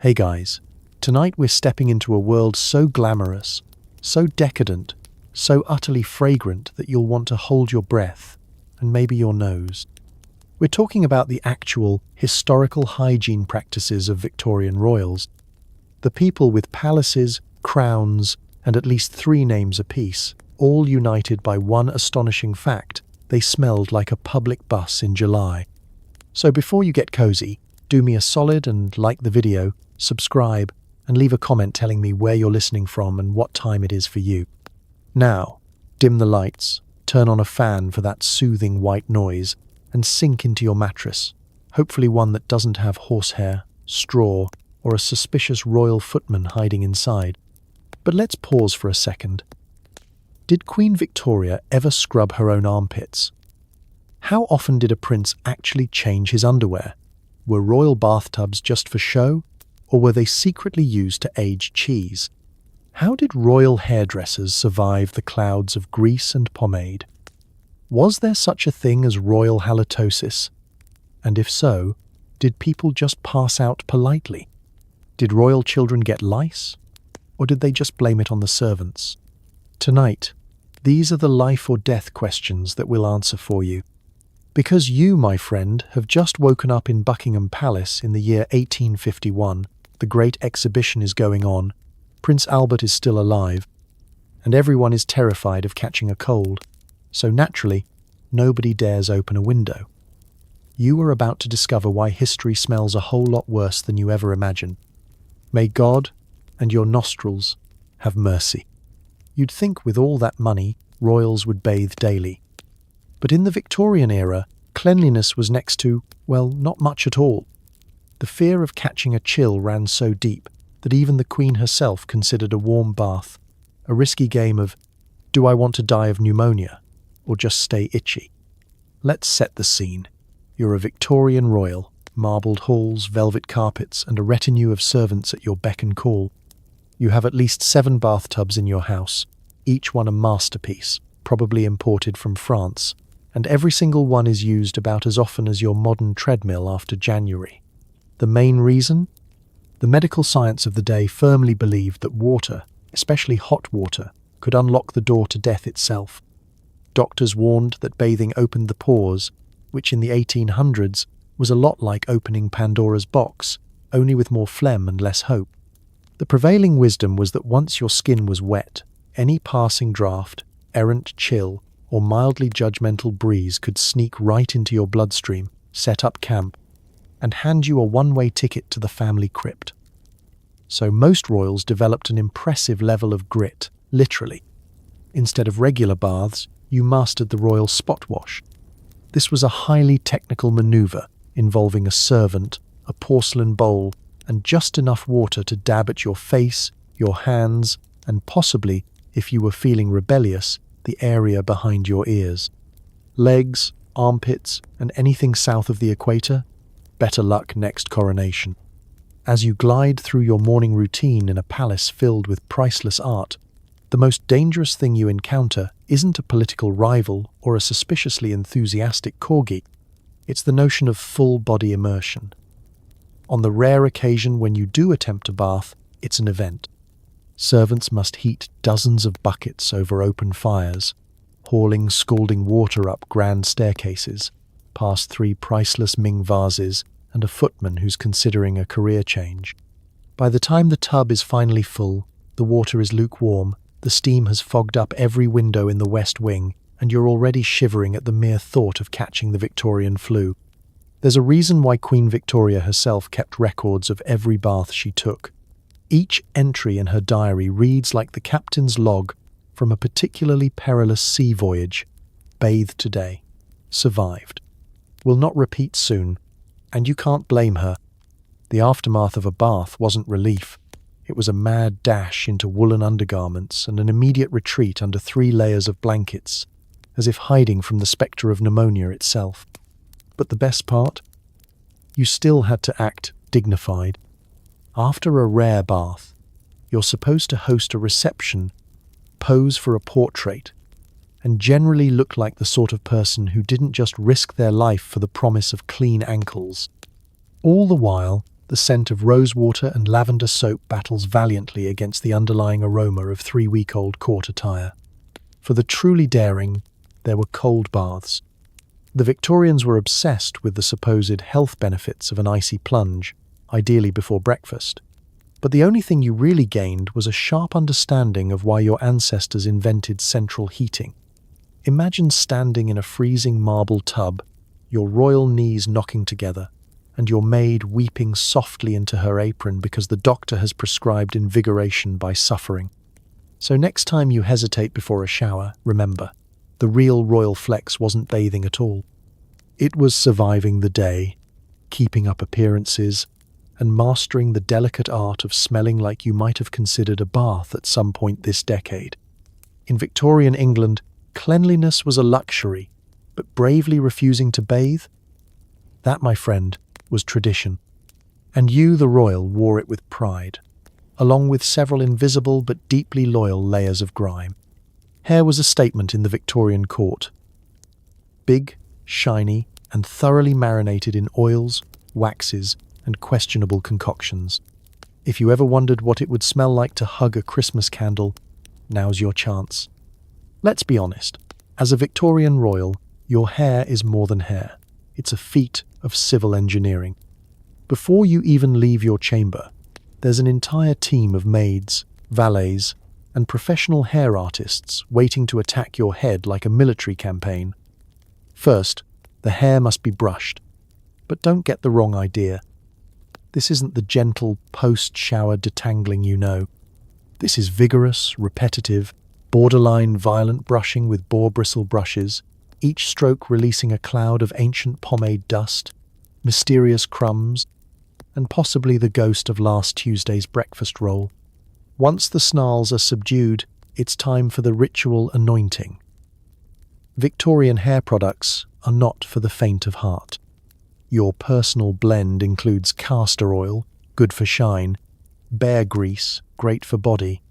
Hey guys, tonight we're stepping into a world so glamorous, so decadent, so utterly fragrant that you'll want to hold your breath and maybe your nose. We're talking about the actual historical hygiene practices of Victorian royals, the people with palaces, crowns, and at least 3 names apiece, all united by one astonishing fact: they smelled like a public bus in July. So before you get cozy, do me a solid and like the video, subscribe, and leave a comment telling me where you're listening from and what time it is for you. Now, dim the lights, turn on a fan for that soothing white noise, and sink into your mattress, hopefully one that doesn't have horsehair, straw, or a suspicious royal footman hiding inside. But let's pause for a second. Did Queen Victoria ever scrub her own armpits? How often did a prince actually change his underwear? Were royal bathtubs just for show, or were they secretly used to age cheese? How did royal hairdressers survive the clouds of grease and pomade? Was there such a thing as royal halitosis? And if so, did people just pass out politely? Did royal children get lice? Or did they just blame it on the servants? Tonight, these are the life or death questions that we'll answer for you. Because you, my friend, have just woken up in Buckingham Palace in the year 1851, the Great Exhibition is going on, Prince Albert is still alive, and everyone is terrified of catching a cold. So naturally, nobody dares open a window. You are about to discover why history smells a whole lot worse than you ever imagined. May God and your nostrils have mercy. You'd think with all that money, royals would bathe daily. But in the Victorian era, cleanliness was next to, well, not much at all. The fear of catching a chill ran so deep that even the Queen herself considered a warm bath a risky game of, do I want to die of pneumonia, or just stay itchy? Let's set the scene. You're a Victorian royal, marbled halls, velvet carpets, and a retinue of servants at your beck and call. You have at least 7 bathtubs in your house, each one a masterpiece, probably imported from France, and every single one is used about as often as your modern treadmill after January. The main reason? The medical science of the day firmly believed that water, especially hot water, could unlock the door to death itself. Doctors warned that bathing opened the pores, which in the 1800s was a lot like opening Pandora's box, only with more phlegm and less hope. The prevailing wisdom was that once your skin was wet, any passing draft, errant chill, or mildly judgmental breeze could sneak right into your bloodstream, set up camp, and hand you a one-way ticket to the family crypt. So most royals developed an impressive level of grit, literally. Instead of regular baths, you mastered the royal spot wash. This was a highly technical maneuver involving a servant, a porcelain bowl, and just enough water to dab at your face, your hands, and possibly, if you were feeling rebellious, the area behind your ears. Legs, armpits, and anything south of the equator? Better luck next coronation. As you glide through your morning routine in a palace filled with priceless art, the most dangerous thing you encounter isn't a political rival or a suspiciously enthusiastic corgi. It's the notion of full-body immersion. On the rare occasion when you do attempt a bath, it's an event. Servants must heat dozens of buckets over open fires, hauling scalding water up grand staircases, past 3 priceless Ming vases and a footman who's considering a career change. By the time the tub is finally full, the water is lukewarm, the steam has fogged up every window in the West Wing, and you're already shivering at the mere thought of catching the Victorian flu. There's a reason why Queen Victoria herself kept records of every bath she took. Each entry in her diary reads like the captain's log from a particularly perilous sea voyage. Bathed today. Survived. Will not repeat soon. And you can't blame her. The aftermath of a bath wasn't relief. It was a mad dash into woolen undergarments and an immediate retreat under 3 layers of blankets, as if hiding from the spectre of pneumonia itself. But the best part? You still had to act dignified. After a rare bath, you're supposed to host a reception, pose for a portrait, and generally look like the sort of person who didn't just risk their life for the promise of clean ankles. All the while, The scent of rosewater and lavender soap battles valiantly against the underlying aroma of 3-week-old court attire. For the truly daring, there were cold baths. The Victorians were obsessed with the supposed health benefits of an icy plunge, ideally before breakfast. But the only thing you really gained was a sharp understanding of why your ancestors invented central heating. Imagine standing in a freezing marble tub, your royal knees knocking together, and your maid weeping softly into her apron because the doctor has prescribed invigoration by suffering. So next time you hesitate before a shower, remember, the real royal flex wasn't bathing at all. It was surviving the day, keeping up appearances, and mastering the delicate art of smelling like you might have considered a bath at some point this decade. In Victorian England, cleanliness was a luxury, but bravely refusing to bathe? That, my friend, was tradition. And you, the royal, wore it with pride, along with several invisible but deeply loyal layers of grime. Hair was a statement in the Victorian court. Big, shiny, and thoroughly marinated in oils, waxes, and questionable concoctions. If you ever wondered what it would smell like to hug a Christmas candle, now's your chance. Let's be honest, as a Victorian royal, your hair is more than hair. It's a feat of civil engineering. Before you even leave your chamber, there's an entire team of maids, valets, and professional hair artists waiting to attack your head like a military campaign. First, the hair must be brushed. But don't get the wrong idea. This isn't the gentle post-shower detangling you know. This is vigorous, repetitive, borderline violent brushing with boar bristle brushes, each stroke releasing a cloud of ancient pomade dust, mysterious crumbs, and possibly the ghost of last Tuesday's breakfast roll. Once the snarls are subdued, it's time for the ritual anointing. Victorian hair products are not for the faint of heart. Your personal blend includes castor oil, good for shine, bear grease, great for body,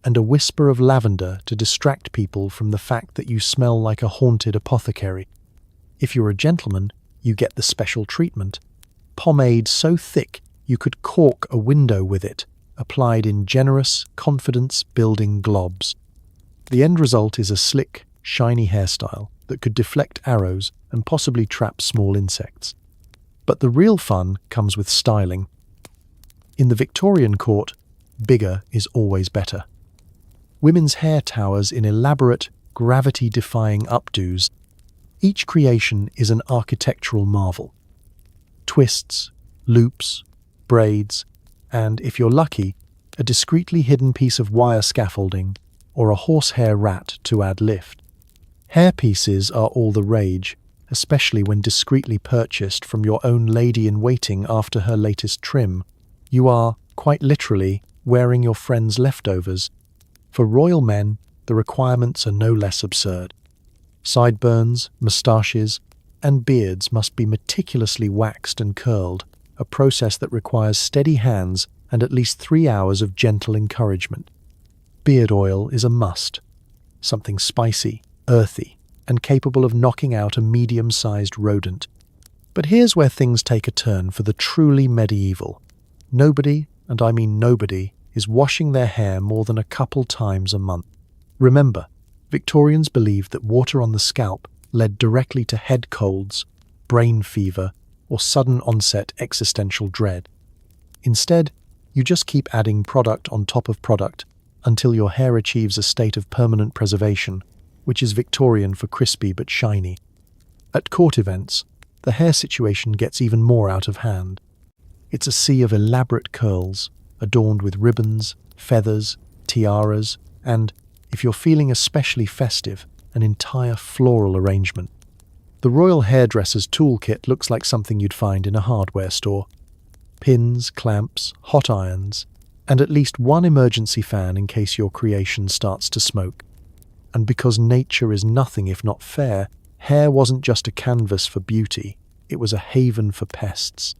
and a whisper of lavender to distract people from the fact that you smell like a haunted apothecary. If you're a gentleman, you get the special treatment. Pomade so thick you could cork a window with it, applied in generous, confidence-building globs. The end result is a slick, shiny hairstyle that could deflect arrows and possibly trap small insects. But the real fun comes with styling. In the Victorian court, bigger is always better. Women's hair towers in elaborate, gravity-defying updos. Each creation is an architectural marvel. Twists, loops, braids, and, if you're lucky, a discreetly hidden piece of wire scaffolding or a horsehair rat to add lift. Hairpieces are all the rage, especially when discreetly purchased from your own lady-in-waiting after her latest trim. You are, quite literally, wearing your friend's leftovers. For royal men, the requirements are no less absurd. Sideburns, moustaches, and beards must be meticulously waxed and curled, a process that requires steady hands and at least 3 hours of gentle encouragement. Beard oil is a must, something spicy, earthy, and capable of knocking out a medium-sized rodent. But here's where things take a turn for the truly medieval. Nobody, and I mean nobody, is washing their hair more than a couple times a month. Remember, Victorians believed that water on the scalp led directly to head colds, brain fever, or sudden onset existential dread. Instead, you just keep adding product on top of product until your hair achieves a state of permanent preservation, which is Victorian for crispy but shiny. At court events, the hair situation gets even more out of hand. It's a sea of elaborate curls, adorned with ribbons, feathers, tiaras, and, if you're feeling especially festive, an entire floral arrangement. The royal hairdresser's toolkit looks like something you'd find in a hardware store. Pins, clamps, hot irons, and at least one emergency fan in case your creation starts to smoke. And because nature is nothing if not fair, hair wasn't just a canvas for beauty, it was a haven for pests.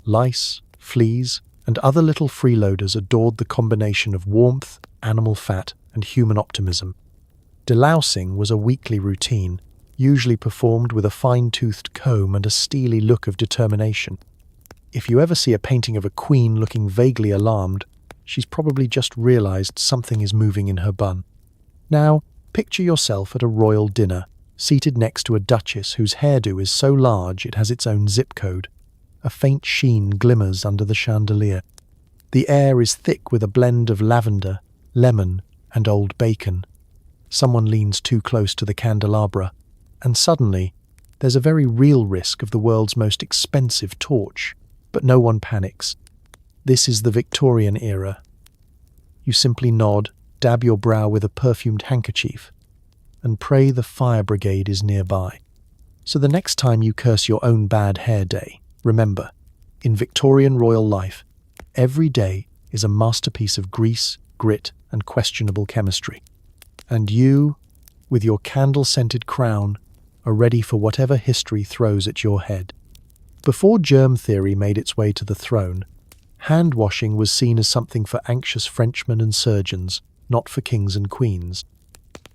Lice, fleas, and other little freeloaders adored the combination of warmth, animal fat, and human optimism. Delousing was a weekly routine, usually performed with a fine-toothed comb and a steely look of determination. If you ever see a painting of a queen looking vaguely alarmed, she's probably just realized something is moving in her bun. Now, picture yourself at a royal dinner, seated next to a duchess whose hairdo is so large it has its own zip code. A faint sheen glimmers under the chandelier. The air is thick with a blend of lavender, lemon, and old bacon. Someone leans too close to the candelabra, and suddenly, there's a very real risk of the world's most expensive torch. But no one panics. This is the Victorian era. You simply nod, dab your brow with a perfumed handkerchief, and pray the fire brigade is nearby. So the next time you curse your own bad hair day, remember, in Victorian royal life, every day is a masterpiece of grease, grit, and questionable chemistry. And you, with your candle-scented crown, are ready for whatever history throws at your head. Before germ theory made its way to the throne, hand washing was seen as something for anxious Frenchmen and surgeons, not for kings and queens.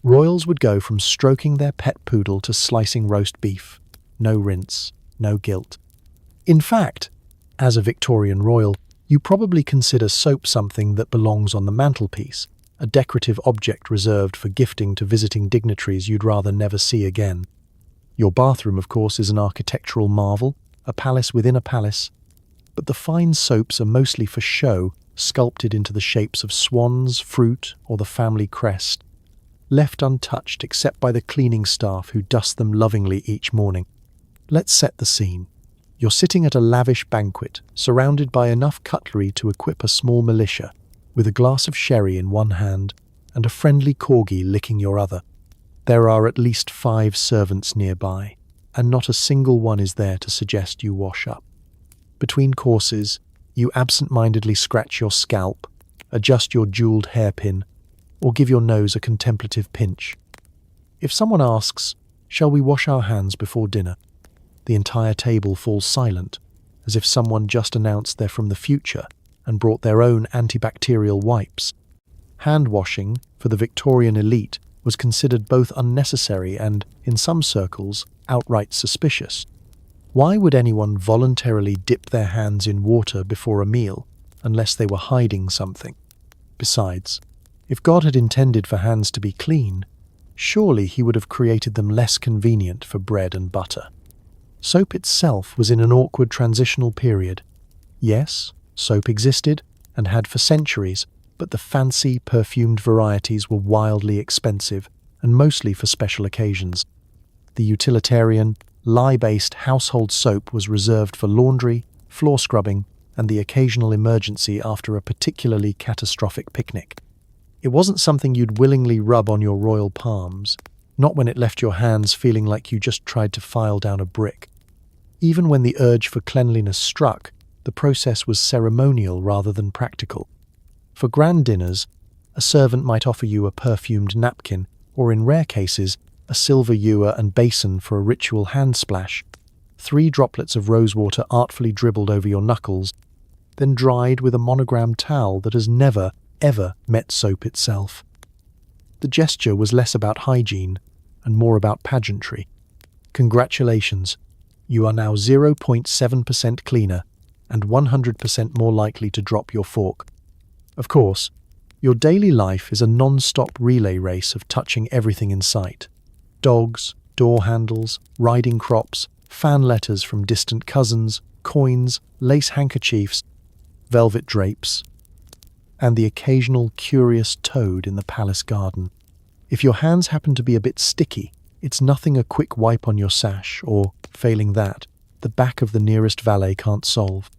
Royals would go from stroking their pet poodle to slicing roast beef. No rinse, no guilt. In fact, as a Victorian royal, you probably consider soap something that belongs on the mantelpiece, a decorative object reserved for gifting to visiting dignitaries you'd rather never see again. Your bathroom, of course, is an architectural marvel, a palace within a palace, but the fine soaps are mostly for show, sculpted into the shapes of swans, fruit, or the family crest, left untouched except by the cleaning staff who dust them lovingly each morning. Let's set the scene. You're sitting at a lavish banquet, surrounded by enough cutlery to equip a small militia, with a glass of sherry in one hand and a friendly corgi licking your other. There are at least 5 servants nearby, and not a single one is there to suggest you wash up. Between courses, you absent-mindedly scratch your scalp, adjust your jeweled hairpin, or give your nose a contemplative pinch. If someone asks, "Shall we wash our hands before dinner?" the entire table falls silent, as if someone just announced they're from the future and brought their own antibacterial wipes. Hand washing, for the Victorian elite, was considered both unnecessary and, in some circles, outright suspicious. Why would anyone voluntarily dip their hands in water before a meal, unless they were hiding something? Besides, if God had intended for hands to be clean, surely he would have created them less convenient for bread and butter. Soap itself was in an awkward transitional period. Yes, soap existed, and had for centuries, but the fancy, perfumed varieties were wildly expensive, and mostly for special occasions. The utilitarian, lye-based household soap was reserved for laundry, floor scrubbing, and the occasional emergency after a particularly catastrophic picnic. It wasn't something you'd willingly rub on your royal palms, not when it left your hands feeling like you just tried to file down a brick. Even when the urge for cleanliness struck, the process was ceremonial rather than practical. For grand dinners, a servant might offer you a perfumed napkin, or in rare cases, a silver ewer and basin for a ritual hand splash, 3 droplets of rosewater artfully dribbled over your knuckles, then dried with a monogrammed towel that has never, ever met soap itself. The gesture was less about hygiene and more about pageantry. Congratulations, you are now 0.7% cleaner and 100% more likely to drop your fork. Of course, your daily life is a non-stop relay race of touching everything in sight. Dogs, door handles, riding crops, fan letters from distant cousins, coins, lace handkerchiefs, velvet drapes, and the occasional curious toad in the palace garden. If your hands happen to be a bit sticky, it's nothing a quick wipe on your sash or, failing that, the back of the nearest valet can't solve.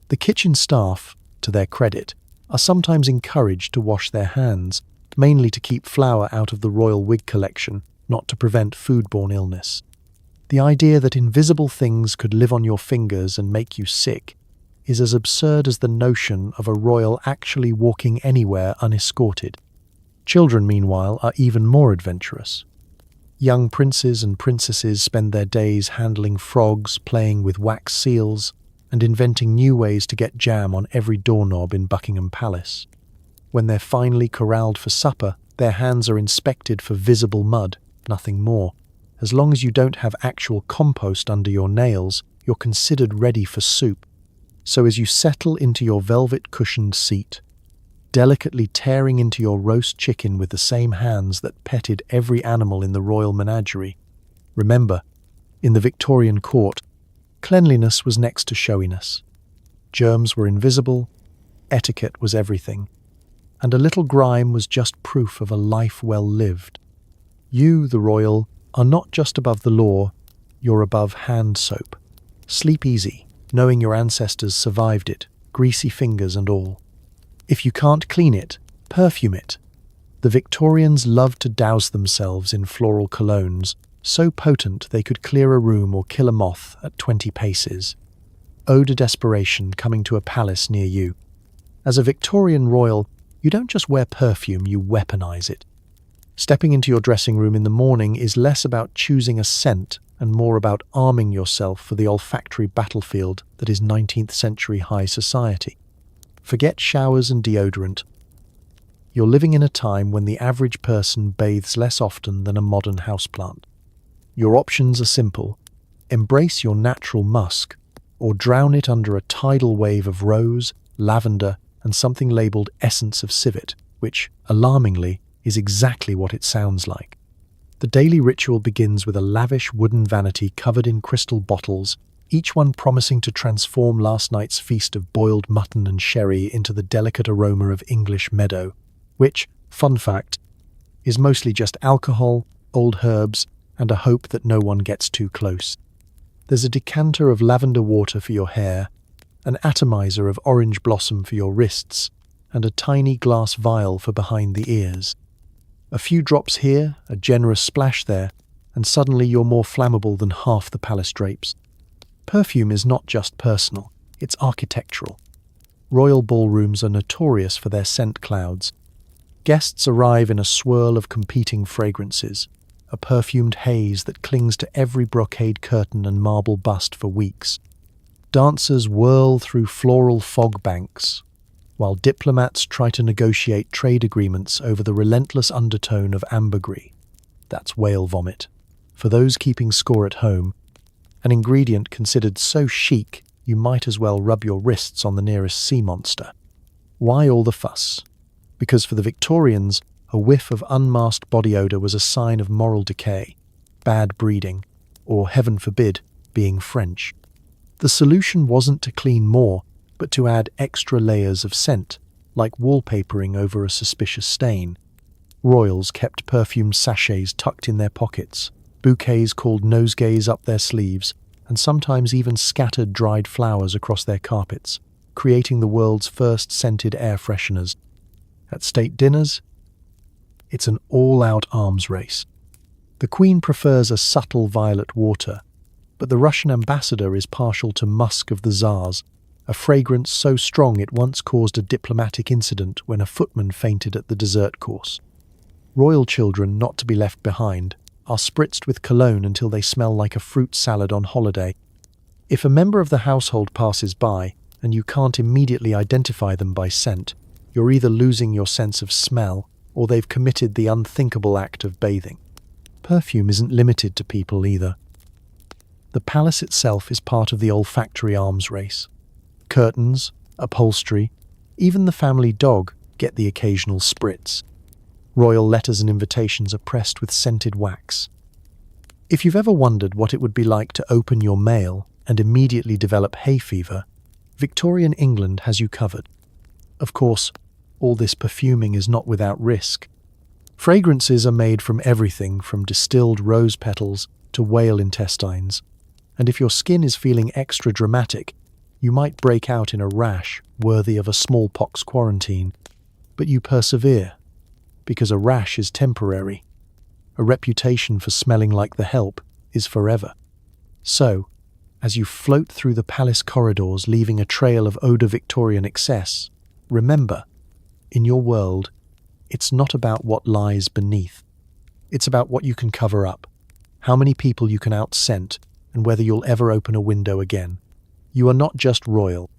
The kitchen staff, to their credit, are sometimes encouraged to wash their hands, mainly to keep flour out of the royal wig collection, not to prevent foodborne illness. The idea that invisible things could live on your fingers and make you sick is as absurd as the notion of a royal actually walking anywhere unescorted. Children, meanwhile, are even more adventurous. Young princes and princesses spend their days handling frogs, playing with wax seals, and inventing new ways to get jam on every doorknob in Buckingham Palace. When they're finally corralled for supper, their hands are inspected for visible mud, nothing more. As long as you don't have actual compost under your nails, you're considered ready for soup. So as you settle into your velvet-cushioned seat, delicately tearing into your roast chicken with the same hands that petted every animal in the royal menagerie, remember, in the Victorian court, cleanliness was next to showiness. Germs were invisible, etiquette was everything, and a little grime was just proof of a life well lived. You, the royal, are not just above the law, you're above hand soap. Sleep easy, knowing your ancestors survived it, greasy fingers and all. If you can't clean it, perfume it. The Victorians loved to douse themselves in floral colognes, so potent they could clear a room or kill a moth at 20 paces. Ode to desperation coming to a palace near you. As a Victorian royal, you don't just wear perfume, you weaponize it. Stepping into your dressing room in the morning is less about choosing a scent and more about arming yourself for the olfactory battlefield that is 19th century high society. Forget showers and deodorant. You're living in a time when the average person bathes less often than a modern houseplant. Your options are simple. Embrace your natural musk, or drown it under a tidal wave of rose, lavender, and something labelled essence of civet, which, alarmingly, is exactly what it sounds like. The daily ritual begins with a lavish wooden vanity covered in crystal bottles, each one promising to transform last night's feast of boiled mutton and sherry into the delicate aroma of English meadow, which, fun fact, is mostly just alcohol, old herbs, and a hope that no one gets too close. There's a decanter of lavender water for your hair, an atomizer of orange blossom for your wrists, and a tiny glass vial for behind the ears. A few drops here, a generous splash there, and suddenly you're more flammable than half the palace drapes. Perfume is not just personal, it's architectural. Royal ballrooms are notorious for their scent clouds. Guests arrive in a swirl of competing fragrances, a perfumed haze that clings to every brocade curtain and marble bust for weeks. Dancers whirl through floral fog banks, while diplomats try to negotiate trade agreements over the relentless undertone of ambergris. That's whale vomit. For those keeping score at home, an ingredient considered so chic you might as well rub your wrists on the nearest sea monster. Why all the fuss? Because for the Victorians, a whiff of unmasked body odour was a sign of moral decay, bad breeding, or, heaven forbid, being French. The solution wasn't to clean more, but to add extra layers of scent, like wallpapering over a suspicious stain. Royals kept perfumed sachets tucked in their pockets, bouquets called nosegays up their sleeves, and sometimes even scattered dried flowers across their carpets, creating the world's first scented air fresheners. At state dinners, it's an all-out arms race. The Queen prefers a subtle violet water, but the Russian ambassador is partial to musk of the Tsars, a fragrance so strong it once caused a diplomatic incident when a footman fainted at the dessert course. Royal children, not to be left behind, are spritzed with cologne until they smell like a fruit salad on holiday. If a member of the household passes by and you can't immediately identify them by scent, you're either losing your sense of smell or they've committed the unthinkable act of bathing. Perfume isn't limited to people either. The palace itself is part of the olfactory arms race. Curtains, upholstery, even the family dog get the occasional spritz. Royal letters and invitations are pressed with scented wax. If you've ever wondered what it would be like to open your mail and immediately develop hay fever, Victorian England has you covered. Of course, all this perfuming is not without risk. Fragrances are made from everything from distilled rose petals to whale intestines, and if your skin is feeling extra dramatic, you might break out in a rash worthy of a smallpox quarantine. But you persevere, because a rash is temporary. A reputation for smelling like the help is forever. So, as you float through the palace corridors leaving a trail of eau de Victorian excess, remember, in your world, it's not about what lies beneath. It's about what you can cover up, how many people you can out-scent, and whether you'll ever open a window again. You are not just royal.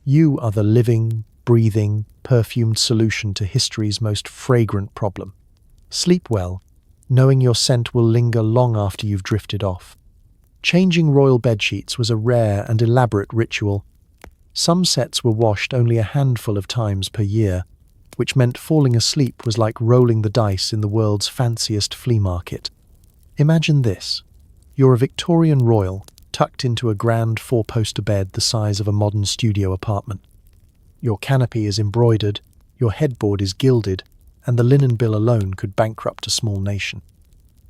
You are the living, breathing, perfumed solution to history's most fragrant problem. Sleep well, knowing your scent will linger long after you've drifted off. Changing royal bedsheets was a rare and elaborate ritual. Some sets were washed only a handful of times per year, which meant falling asleep was like rolling the dice in the world's fanciest flea market. Imagine this. You're a Victorian royal, tucked into a grand four-poster bed the size of a modern studio apartment. Your canopy is embroidered, your headboard is gilded, and the linen bill alone could bankrupt a small nation.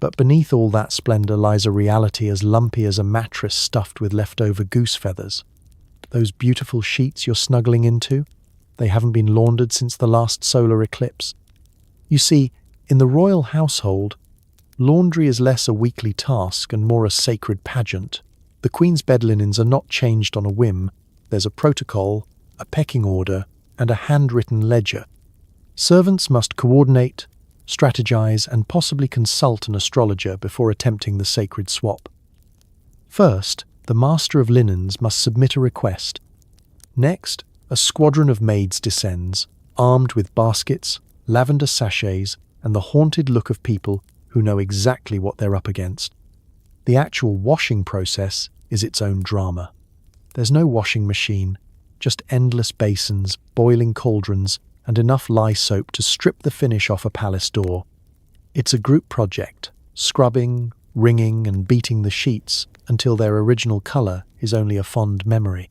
But beneath all that splendor lies a reality as lumpy as a mattress stuffed with leftover goose feathers. Those beautiful sheets you're snuggling into, they haven't been laundered since the last solar eclipse. You see, in the royal household, laundry is less a weekly task and more a sacred pageant. The Queen's bed linens are not changed on a whim. There's a protocol, a pecking order, and a handwritten ledger. Servants must coordinate, strategize, and possibly consult an astrologer before attempting the sacred swap. First, the master of linens must submit a request. Next, a squadron of maids descends, armed with baskets, lavender sachets, and the haunted look of people who know exactly what they're up against. The actual washing process is its own drama. There's no washing machine, just endless basins, boiling cauldrons, and enough lye soap to strip the finish off a palace door. It's a group project, scrubbing, wringing, and beating the sheets until their original colour is only a fond memory.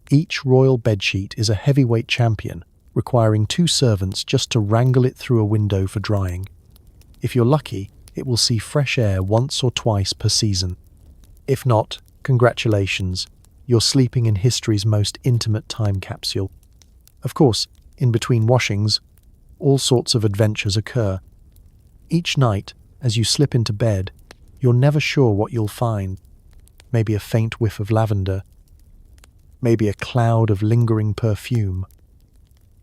Each royal bedsheet is a heavyweight champion, requiring 2 servants just to wrangle it through a window for drying. If you're lucky, it will see fresh air once or twice per season. If not, congratulations, you're sleeping in history's most intimate time capsule. Of course, in between washings, all sorts of adventures occur. Each night, as you slip into bed, you're never sure what you'll find. Maybe a faint whiff of lavender, maybe a cloud of lingering perfume,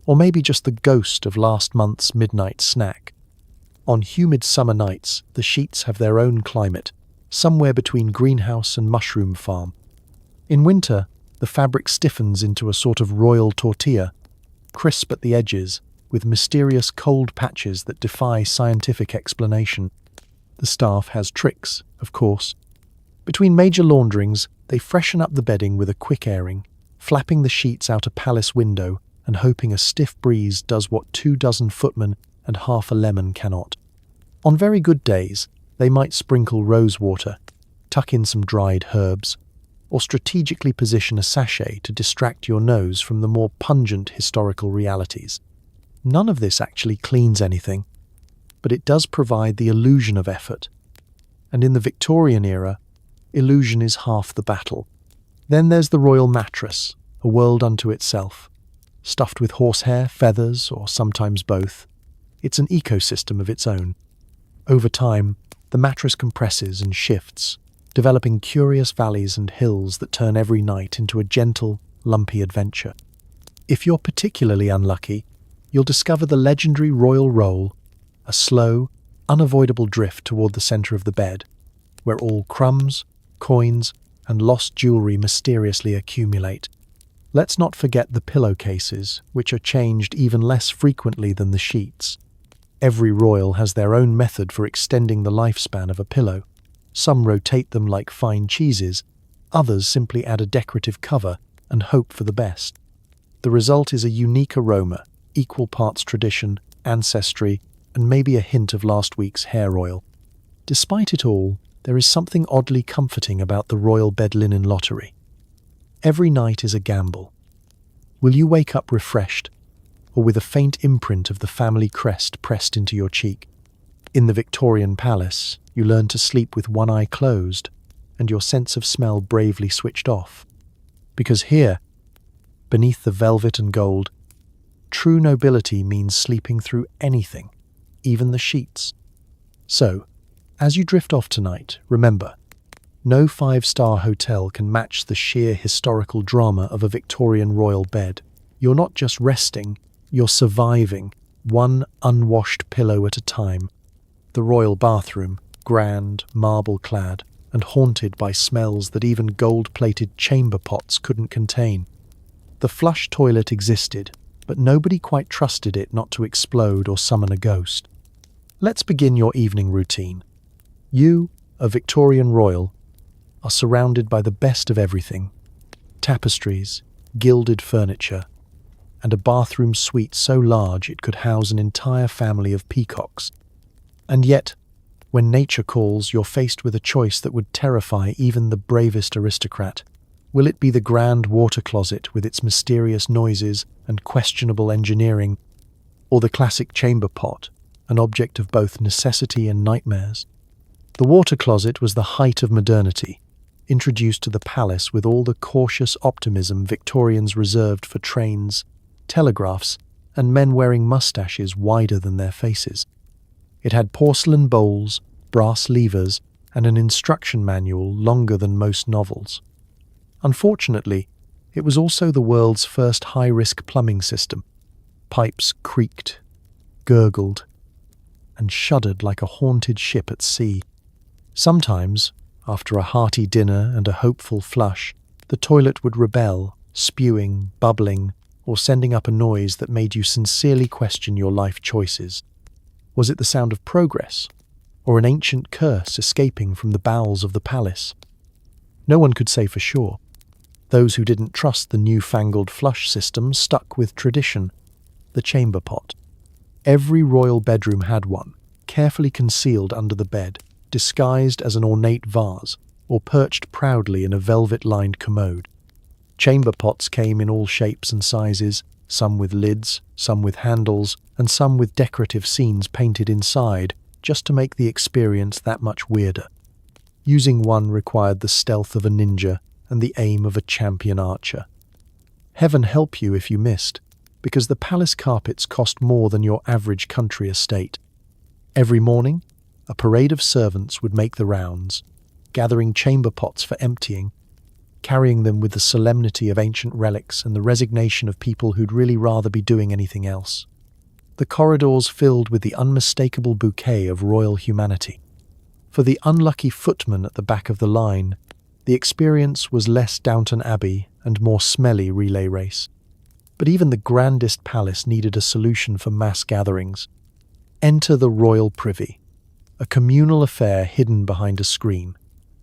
or maybe just the ghost of last month's midnight snack. On humid summer nights, the sheets have their own climate, somewhere between greenhouse and mushroom farm. In winter, the fabric stiffens into a sort of royal tortilla, crisp at the edges, with mysterious cold patches that defy scientific explanation. The staff has tricks, of course. Between major launderings, they freshen up the bedding with a quick airing, flapping the sheets out a palace window and hoping a stiff breeze does what 24 footmen and half a lemon cannot. On very good days, they might sprinkle rose water, tuck in some dried herbs, or strategically position a sachet to distract your nose from the more pungent historical realities. None of this actually cleans anything, but it does provide the illusion of effort. And in the Victorian era, illusion is half the battle. Then there's the royal mattress, a world unto itself. Stuffed with horsehair, feathers, or sometimes both, it's an ecosystem of its own. Over time, the mattress compresses and shifts, developing curious valleys and hills that turn every night into a gentle, lumpy adventure. If you're particularly unlucky, you'll discover the legendary royal roll, a slow, unavoidable drift toward the center of the bed, where all crumbs, coins, and lost jewelry mysteriously accumulate. Let's not forget the pillowcases, which are changed even less frequently than the sheets. Every royal has their own method for extending the lifespan of a pillow. Some rotate them like fine cheeses, others simply add a decorative cover and hope for the best. The result is a unique aroma, equal parts tradition, ancestry, and maybe a hint of last week's hair oil. Despite it all, there is something oddly comforting about the royal bed linen lottery. Every night is a gamble. Will you wake up refreshed, or with a faint imprint of the family crest pressed into your cheek? In the Victorian palace, you learn to sleep with one eye closed and your sense of smell bravely switched off. Because here, beneath the velvet and gold, true nobility means sleeping through anything, even the sheets. So, as you drift off tonight, remember, no 5-star hotel can match the sheer historical drama of a Victorian royal bed. You're not just resting, you're surviving, one unwashed pillow at a time. The royal bathroom, grand, marble-clad, and haunted by smells that even gold-plated chamber pots couldn't contain. The flush toilet existed, but nobody quite trusted it not to explode or summon a ghost. Let's begin your evening routine. You, a Victorian royal, are surrounded by the best of everything. Tapestries, gilded furniture, and a bathroom suite so large it could house an entire family of peacocks. And yet, when nature calls, you're faced with a choice that would terrify even the bravest aristocrat. Will it be the grand water closet with its mysterious noises and questionable engineering, or the classic chamber pot, an object of both necessity and nightmares? The water closet was the height of modernity, introduced to the palace with all the cautious optimism Victorians reserved for trains, telegraphs, and men wearing mustaches wider than their faces. It had porcelain bowls, brass levers, and an instruction manual longer than most novels. Unfortunately, it was also the world's first high-risk plumbing system. Pipes creaked, gurgled, and shuddered like a haunted ship at sea. Sometimes, after a hearty dinner and a hopeful flush, the toilet would rebel, spewing, bubbling, or sending up a noise that made you sincerely question your life choices. Was it the sound of progress, or an ancient curse escaping from the bowels of the palace? No one could say for sure. Those who didn't trust the newfangled flush system stuck with tradition, the chamber pot. Every royal bedroom had one, carefully concealed under the bed, disguised as an ornate vase, or perched proudly in a velvet-lined commode. Chamber pots came in all shapes and sizes, some with lids, some with handles, and some with decorative scenes painted inside, just to make the experience that much weirder. Using one required the stealth of a ninja and the aim of a champion archer. Heaven help you if you missed, because the palace carpets cost more than your average country estate. Every morning, a parade of servants would make the rounds, gathering chamber pots for emptying, carrying them with the solemnity of ancient relics and the resignation of people who'd really rather be doing anything else. The corridors filled with the unmistakable bouquet of royal humanity. For the unlucky footman at the back of the line, the experience was less Downton Abbey and more smelly relay race. But even the grandest palace needed a solution for mass gatherings. Enter the royal privy, a communal affair hidden behind a screen,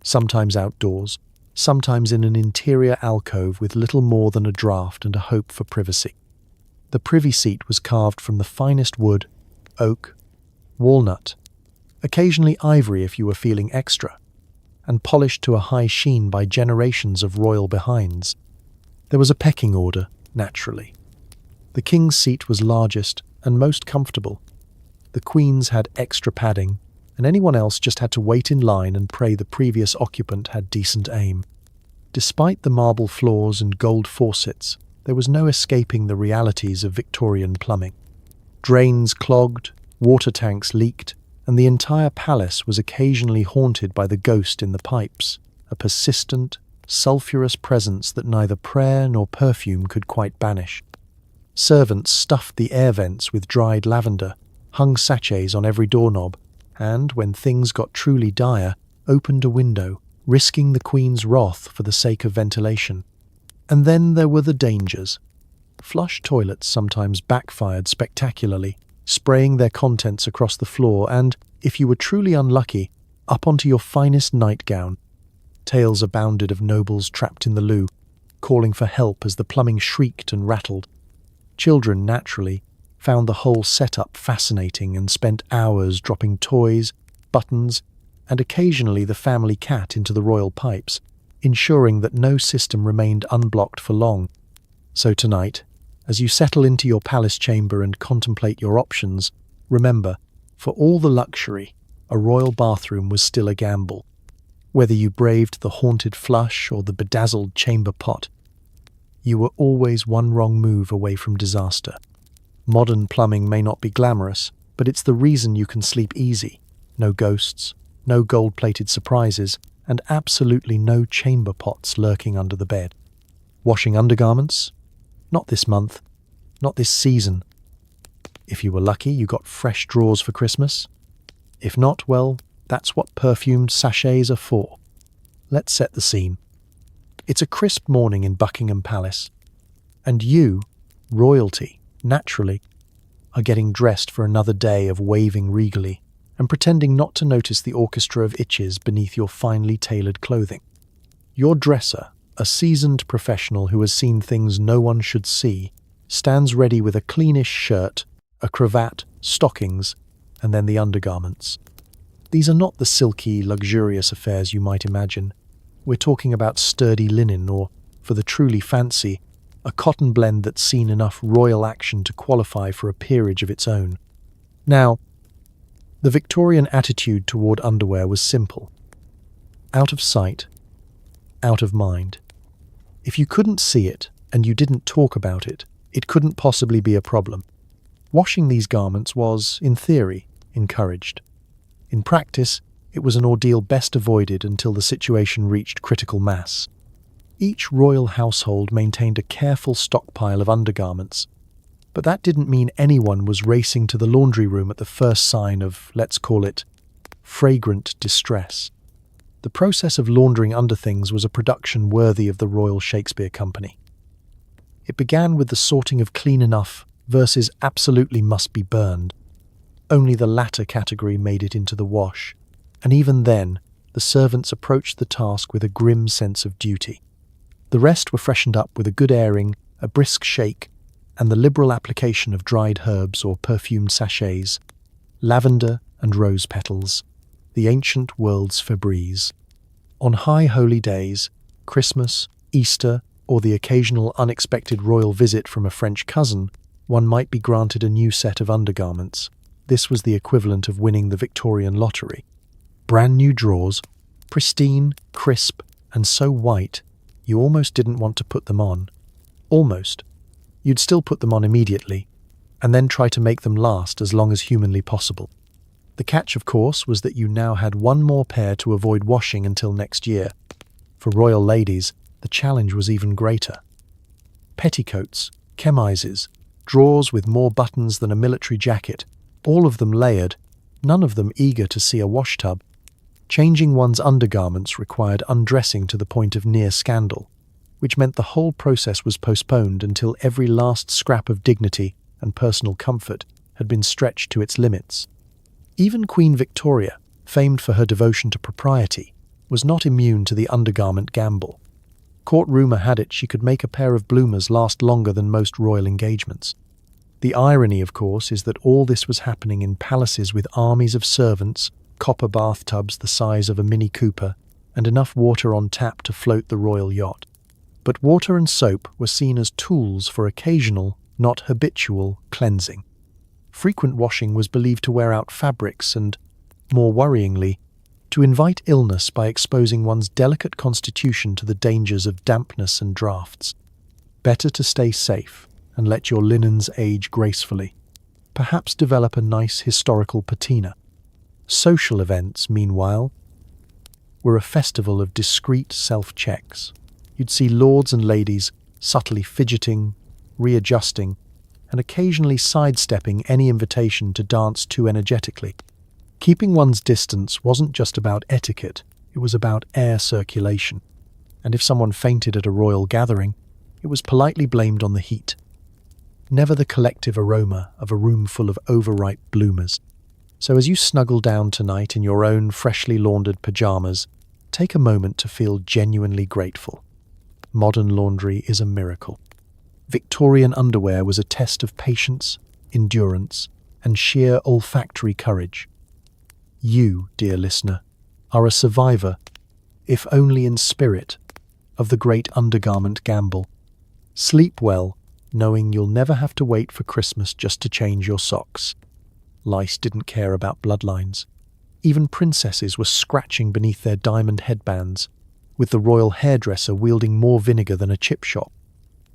sometimes outdoors, sometimes in an interior alcove with little more than a draught and a hope for privacy. The privy seat was carved from the finest wood, oak, walnut, occasionally ivory if you were feeling extra, and polished to a high sheen by generations of royal behinds. There was a pecking order, naturally. The king's seat was largest and most comfortable. The queen's had extra padding, and anyone else just had to wait in line and pray the previous occupant had decent aim. Despite the marble floors and gold faucets, there was no escaping the realities of Victorian plumbing. Drains clogged, water tanks leaked, and the entire palace was occasionally haunted by the ghost in the pipes, a persistent, sulphurous presence that neither prayer nor perfume could quite banish. Servants stuffed the air vents with dried lavender, hung sachets on every doorknob, and, when things got truly dire, opened a window, risking the Queen's wrath for the sake of ventilation. And then there were the dangers. Flush toilets sometimes backfired spectacularly, spraying their contents across the floor and, if you were truly unlucky, up onto your finest nightgown. Tales abounded of nobles trapped in the loo, calling for help as the plumbing shrieked and rattled. Children, naturally, found the whole setup fascinating and spent hours dropping toys, buttons, and occasionally the family cat into the royal pipes, ensuring that no system remained unblocked for long. So tonight, as you settle into your palace chamber and contemplate your options, remember, for all the luxury, a royal bathroom was still a gamble. Whether you braved the haunted flush or the bedazzled chamber pot, you were always one wrong move away from disaster. Modern plumbing may not be glamorous, but it's the reason you can sleep easy. No ghosts, no gold-plated surprises, and absolutely no chamber pots lurking under the bed. Washing undergarments? Not this month. Not this season. If you were lucky, you got fresh drawers for Christmas. If not, well, that's what perfumed sachets are for. Let's set the scene. It's a crisp morning in Buckingham Palace, and you, royalty, naturally, are getting dressed for another day of waving regally and pretending not to notice the orchestra of itches beneath your finely tailored clothing. Your dresser, A seasoned professional who has seen things no one should see stands ready with a cleanish shirt, a cravat, stockings, and then the undergarments. These are not the silky, luxurious affairs you might imagine. We're talking about sturdy linen or, for the truly fancy, a cotton blend that's seen enough royal action to qualify for a peerage of its own. Now, the Victorian attitude toward underwear was simple. Out of sight, out of mind. If you couldn't see it and you didn't talk about it, it couldn't possibly be a problem. Washing these garments was, in theory, encouraged. In practice, it was an ordeal best avoided until the situation reached critical mass. Each royal household maintained a careful stockpile of undergarments, but that didn't mean anyone was racing to the laundry room at the first sign of, let's call it, fragrant distress. The process of laundering underthings was a production worthy of the Royal Shakespeare Company. It began with the sorting of clean enough versus absolutely must be burned. Only the latter category made it into the wash, and even then, the servants approached the task with a grim sense of duty. The rest were freshened up with a good airing, a brisk shake, and the liberal application of dried herbs or perfumed sachets, lavender and rose petals, the ancient world's Febreze. On high holy days, Christmas, Easter, or the occasional unexpected royal visit from a French cousin, one might be granted a new set of undergarments. This was the equivalent of winning the Victorian lottery. Brand new drawers, pristine, crisp, and so white, you almost didn't want to put them on. Almost. You'd still put them on immediately, and then try to make them last as long as humanly possible. The catch, of course, was that you now had one more pair to avoid washing until next year. For royal ladies, the challenge was even greater. Petticoats, chemises, drawers with more buttons than a military jacket, all of them layered, none of them eager to see a wash tub. Changing one's undergarments required undressing to the point of near scandal, which meant the whole process was postponed until every last scrap of dignity and personal comfort had been stretched to its limits. Even Queen Victoria, famed for her devotion to propriety, was not immune to the undergarment gamble. Court rumour had it she could make a pair of bloomers last longer than most royal engagements. The irony, of course, is that all this was happening in palaces with armies of servants, copper bathtubs the size of a Mini Cooper, and enough water on tap to float the royal yacht. But water and soap were seen as tools for occasional, not habitual, cleansing. Frequent washing was believed to wear out fabrics and, more worryingly, to invite illness by exposing one's delicate constitution to the dangers of dampness and drafts. Better to stay safe and let your linens age gracefully. Perhaps develop a nice historical patina. Social events, meanwhile, were a festival of discreet self-checks. You'd see lords and ladies subtly fidgeting, readjusting, and occasionally sidestepping any invitation to dance too energetically. Keeping one's distance wasn't just about etiquette, it was about air circulation. And if someone fainted at a royal gathering, it was politely blamed on the heat. Never the collective aroma of a room full of overripe bloomers. So as you snuggle down tonight in your own freshly laundered pajamas, take a moment to feel genuinely grateful. Modern laundry is a miracle. Victorian underwear was a test of patience, endurance, and sheer olfactory courage. You, dear listener, are a survivor, if only in spirit, of the great undergarment gamble. Sleep well, knowing you'll never have to wait for Christmas just to change your socks. Lice didn't care about bloodlines. Even princesses were scratching beneath their diamond headbands, with the royal hairdresser wielding more vinegar than a chip shop.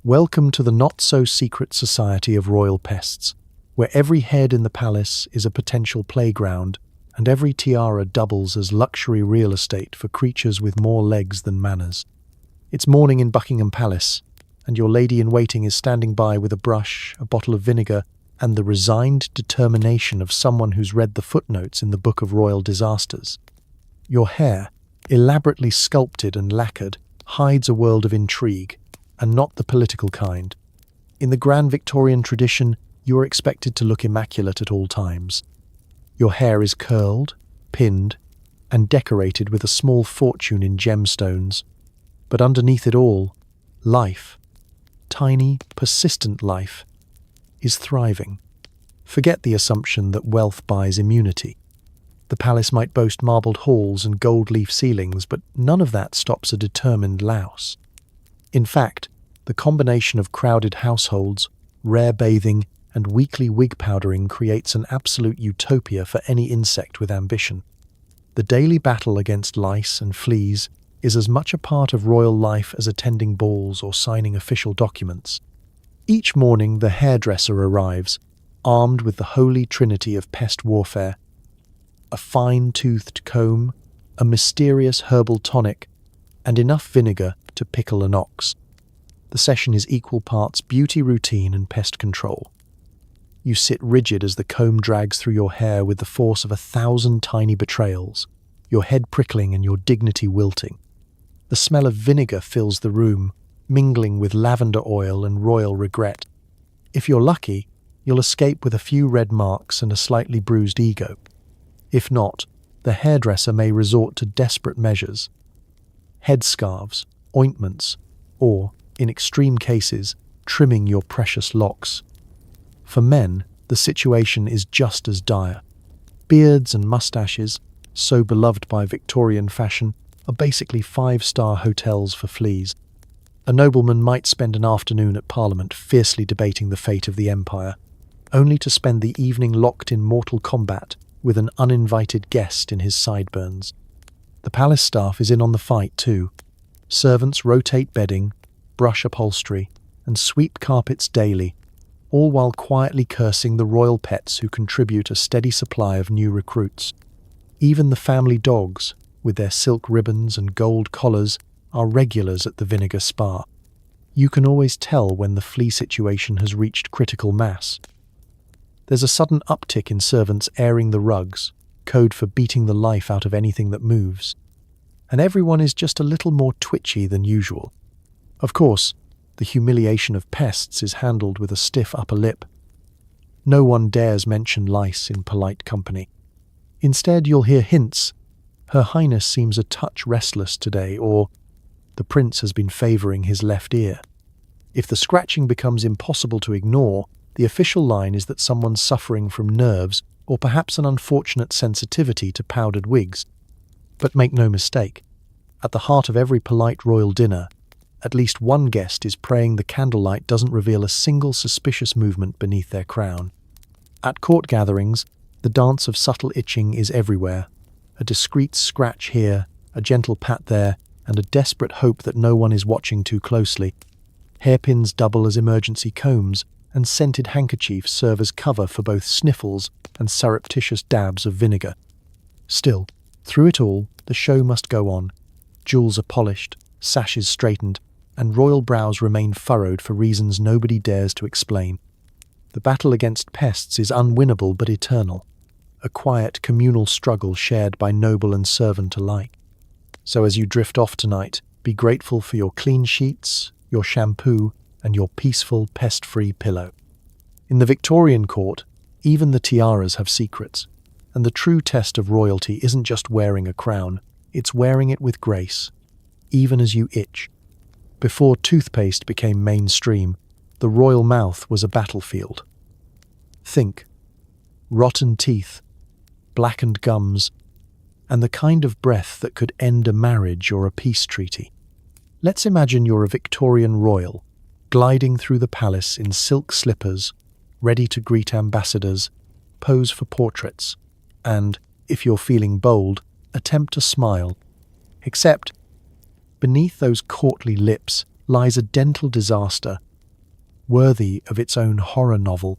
Welcome to the not-so-secret society of royal pests, where every head in the palace is a potential playground, and every tiara doubles as luxury real estate for creatures with more legs than manners. It's morning in Buckingham Palace, and your lady-in-waiting is standing by with a brush, a bottle of vinegar, and the resigned determination of someone who's read the footnotes in the Book of Royal Disasters. Your hair, elaborately sculpted and lacquered, hides a world of intrigue, and not the political kind. In the grand Victorian tradition, you are expected to look immaculate at all times. Your hair is curled, pinned, and decorated with a small fortune in gemstones. But underneath it all, life, tiny, persistent life, is thriving. Forget the assumption that wealth buys immunity. The palace might boast marbled halls and gold leaf ceilings, but none of that stops a determined louse. In fact, the combination of crowded households, rare bathing, and weekly wig powdering creates an absolute utopia for any insect with ambition. The daily battle against lice and fleas is as much a part of royal life as attending balls or signing official documents. Each morning the hairdresser arrives, armed with the holy trinity of pest warfare: a fine-toothed comb, a mysterious herbal tonic, and enough vinegar to pickle an ox. The session is equal parts beauty routine and pest control. You sit rigid as the comb drags through your hair with the force of 1,000 tiny betrayals, your head prickling and your dignity wilting. The smell of vinegar fills the room, mingling with lavender oil and royal regret. If you're lucky, you'll escape with a few red marks and a slightly bruised ego. If not, the hairdresser may resort to desperate measures: headscarves, ointments, or, in extreme cases, trimming your precious locks. For men, the situation is just as dire. Beards and mustaches, so beloved by Victorian fashion, are basically 5-star hotels for fleas. A nobleman might spend an afternoon at Parliament fiercely debating the fate of the empire, only to spend the evening locked in mortal combat with an uninvited guest in his sideburns. The palace staff is in on the fight too. Servants rotate bedding, brush upholstery, and sweep carpets daily, all while quietly cursing the royal pets who contribute a steady supply of new recruits. Even the family dogs, with their silk ribbons and gold collars, are regulars at the vinegar spa. You can always tell when the flea situation has reached critical mass. There's a sudden uptick in servants airing the rugs, code for beating the life out of anything that moves. And everyone is just a little more twitchy than usual. Of course, the humiliation of pests is handled with a stiff upper lip. No one dares mention lice in polite company. Instead, you'll hear hints: "Her Highness seems a touch restless today," or "the prince has been favouring his left ear." If the scratching becomes impossible to ignore, the official line is that someone's suffering from nerves or perhaps an unfortunate sensitivity to powdered wigs. But make no mistake, at the heart of every polite royal dinner, at least one guest is praying the candlelight doesn't reveal a single suspicious movement beneath their crown. At court gatherings, the dance of subtle itching is everywhere: a discreet scratch here, a gentle pat there, and a desperate hope that no one is watching too closely. Hairpins double as emergency combs, and scented handkerchiefs serve as cover for both sniffles and surreptitious dabs of vinegar. Still, through it all, the show must go on. Jewels are polished, sashes straightened, and royal brows remain furrowed for reasons nobody dares to explain. The battle against pests is unwinnable but eternal, a quiet communal struggle shared by noble and servant alike. So as you drift off tonight, be grateful for your clean sheets, your shampoo, and your peaceful, pest-free pillow. In the Victorian court, even the tiaras have secrets, and the true test of royalty isn't just wearing a crown, it's wearing it with grace, even as you itch. Before toothpaste became mainstream, the royal mouth was a battlefield. Think: rotten teeth, blackened gums, and the kind of breath that could end a marriage or a peace treaty. Let's imagine you're a Victorian royal, gliding through the palace in silk slippers, ready to greet ambassadors, pose for portraits, and, if you're feeling bold, attempt a smile. Except, beneath those courtly lips lies a dental disaster, worthy of its own horror novel.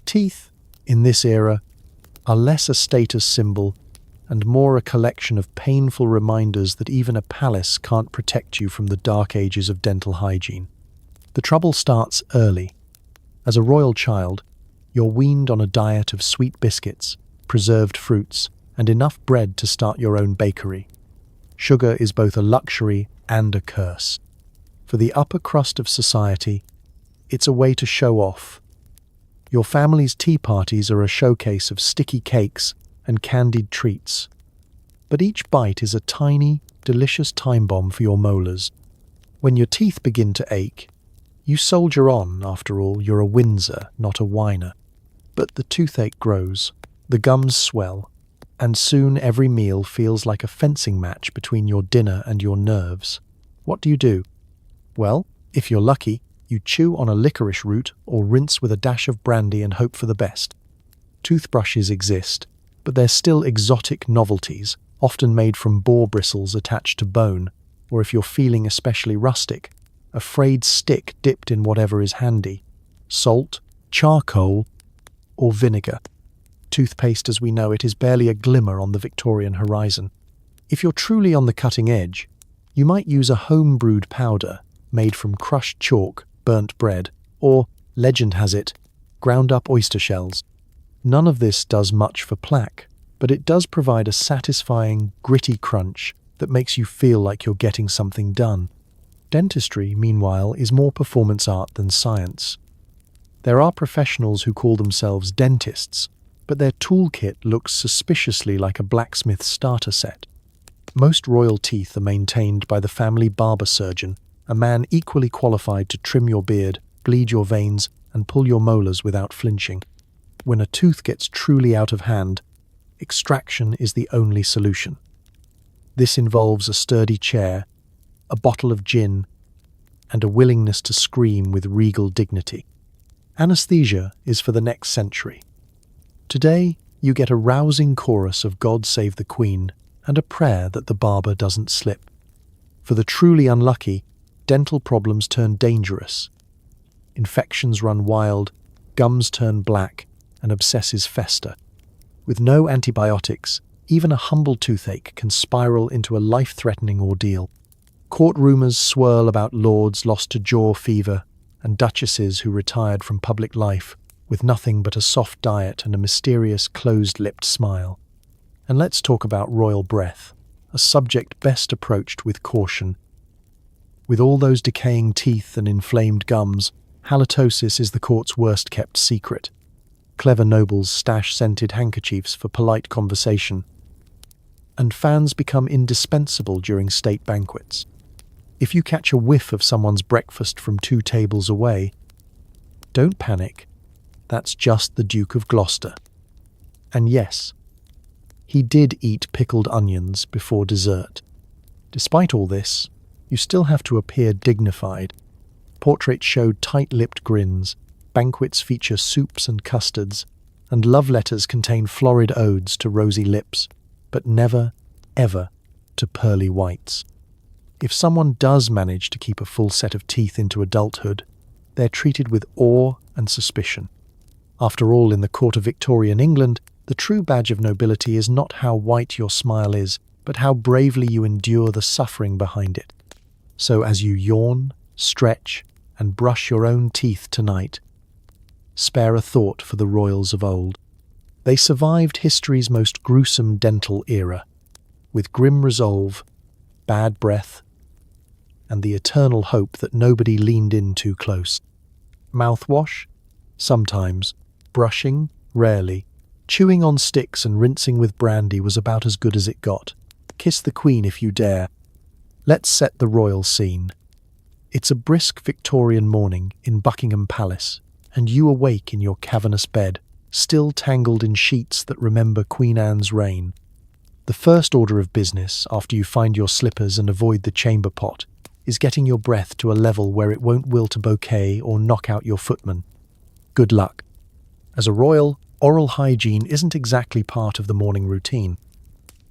Teeth, in this era, are less a status symbol and more a collection of painful reminders that even a palace can't protect you from the dark ages of dental hygiene. The trouble starts early. As a royal child, you're weaned on a diet of sweet biscuits, preserved fruits, and enough bread to start your own bakery. Sugar is both a luxury and a curse. For the upper crust of society, it's a way to show off. Your family's tea parties are a showcase of sticky cakes and candied treats. But each bite is a tiny, delicious time bomb for your molars. When your teeth begin to ache, you soldier on. After all, you're a Windsor, not a whiner. But the toothache grows, the gums swell, and soon every meal feels like a fencing match between your dinner and your nerves. What do? Well, if you're lucky, you chew on a licorice root or rinse with a dash of brandy and hope for the best. Toothbrushes exist, but they're still exotic novelties, often made from boar bristles attached to bone, or if you're feeling especially rustic, a frayed stick dipped in whatever is handy: salt, charcoal, or vinegar. Toothpaste as we know it is barely a glimmer on the Victorian horizon. If you're truly on the cutting edge, you might use a home-brewed powder made from crushed chalk, burnt bread, or, legend has it, ground-up oyster shells. None of this does much for plaque, but it does provide a satisfying, gritty crunch that makes you feel like you're getting something done. Dentistry, meanwhile, is more performance art than science. There are professionals who call themselves dentists, but their toolkit looks suspiciously like a blacksmith's starter set. Most royal teeth are maintained by the family barber surgeon, a man equally qualified to trim your beard, bleed your veins, and pull your molars without flinching. When a tooth gets truly out of hand, extraction is the only solution. This involves a sturdy chair, a bottle of gin, and a willingness to scream with regal dignity. Anesthesia is for the next century. Today, you get a rousing chorus of God Save the Queen and a prayer that the barber doesn't slip. For the truly unlucky, dental problems turn dangerous. Infections run wild, gums turn black, and abscesses fester. With no antibiotics, even a humble toothache can spiral into a life-threatening ordeal. Court rumours swirl about lords lost to jaw fever and duchesses who retired from public life with nothing but a soft diet and a mysterious closed-lipped smile. And let's talk about royal breath, a subject best approached with caution. With all those decaying teeth and inflamed gums, halitosis is the court's worst-kept secret. Clever nobles stash scented handkerchiefs for polite conversation, and fans become indispensable during state banquets. If you catch a whiff of someone's breakfast from 2 tables away, don't panic. That's just the Duke of Gloucester. And yes, he did eat pickled onions before dessert. Despite all this, you still have to appear dignified. Portraits show tight-lipped grins, banquets feature soups and custards, and love letters contain florid odes to rosy lips, but never, ever to pearly whites. If someone does manage to keep a full set of teeth into adulthood, they're treated with awe and suspicion. After all, in the court of Victorian England, the true badge of nobility is not how white your smile is, but how bravely you endure the suffering behind it. So as you yawn, stretch, and brush your own teeth tonight, spare a thought for the royals of old. They survived history's most gruesome dental era, with grim resolve, bad breath, and the eternal hope that nobody leaned in too close. Mouthwash? Sometimes. Brushing? Rarely. Chewing on sticks and rinsing with brandy was about as good as it got. Kiss the Queen if you dare. Let's set the royal scene. It's a brisk Victorian morning in Buckingham Palace, and you awake in your cavernous bed, still tangled in sheets that remember Queen Anne's reign. The first order of business, after you find your slippers and avoid the chamber pot, is getting your breath to a level where it won't wilt a bouquet or knock out your footman. Good luck. As a royal, oral hygiene isn't exactly part of the morning routine.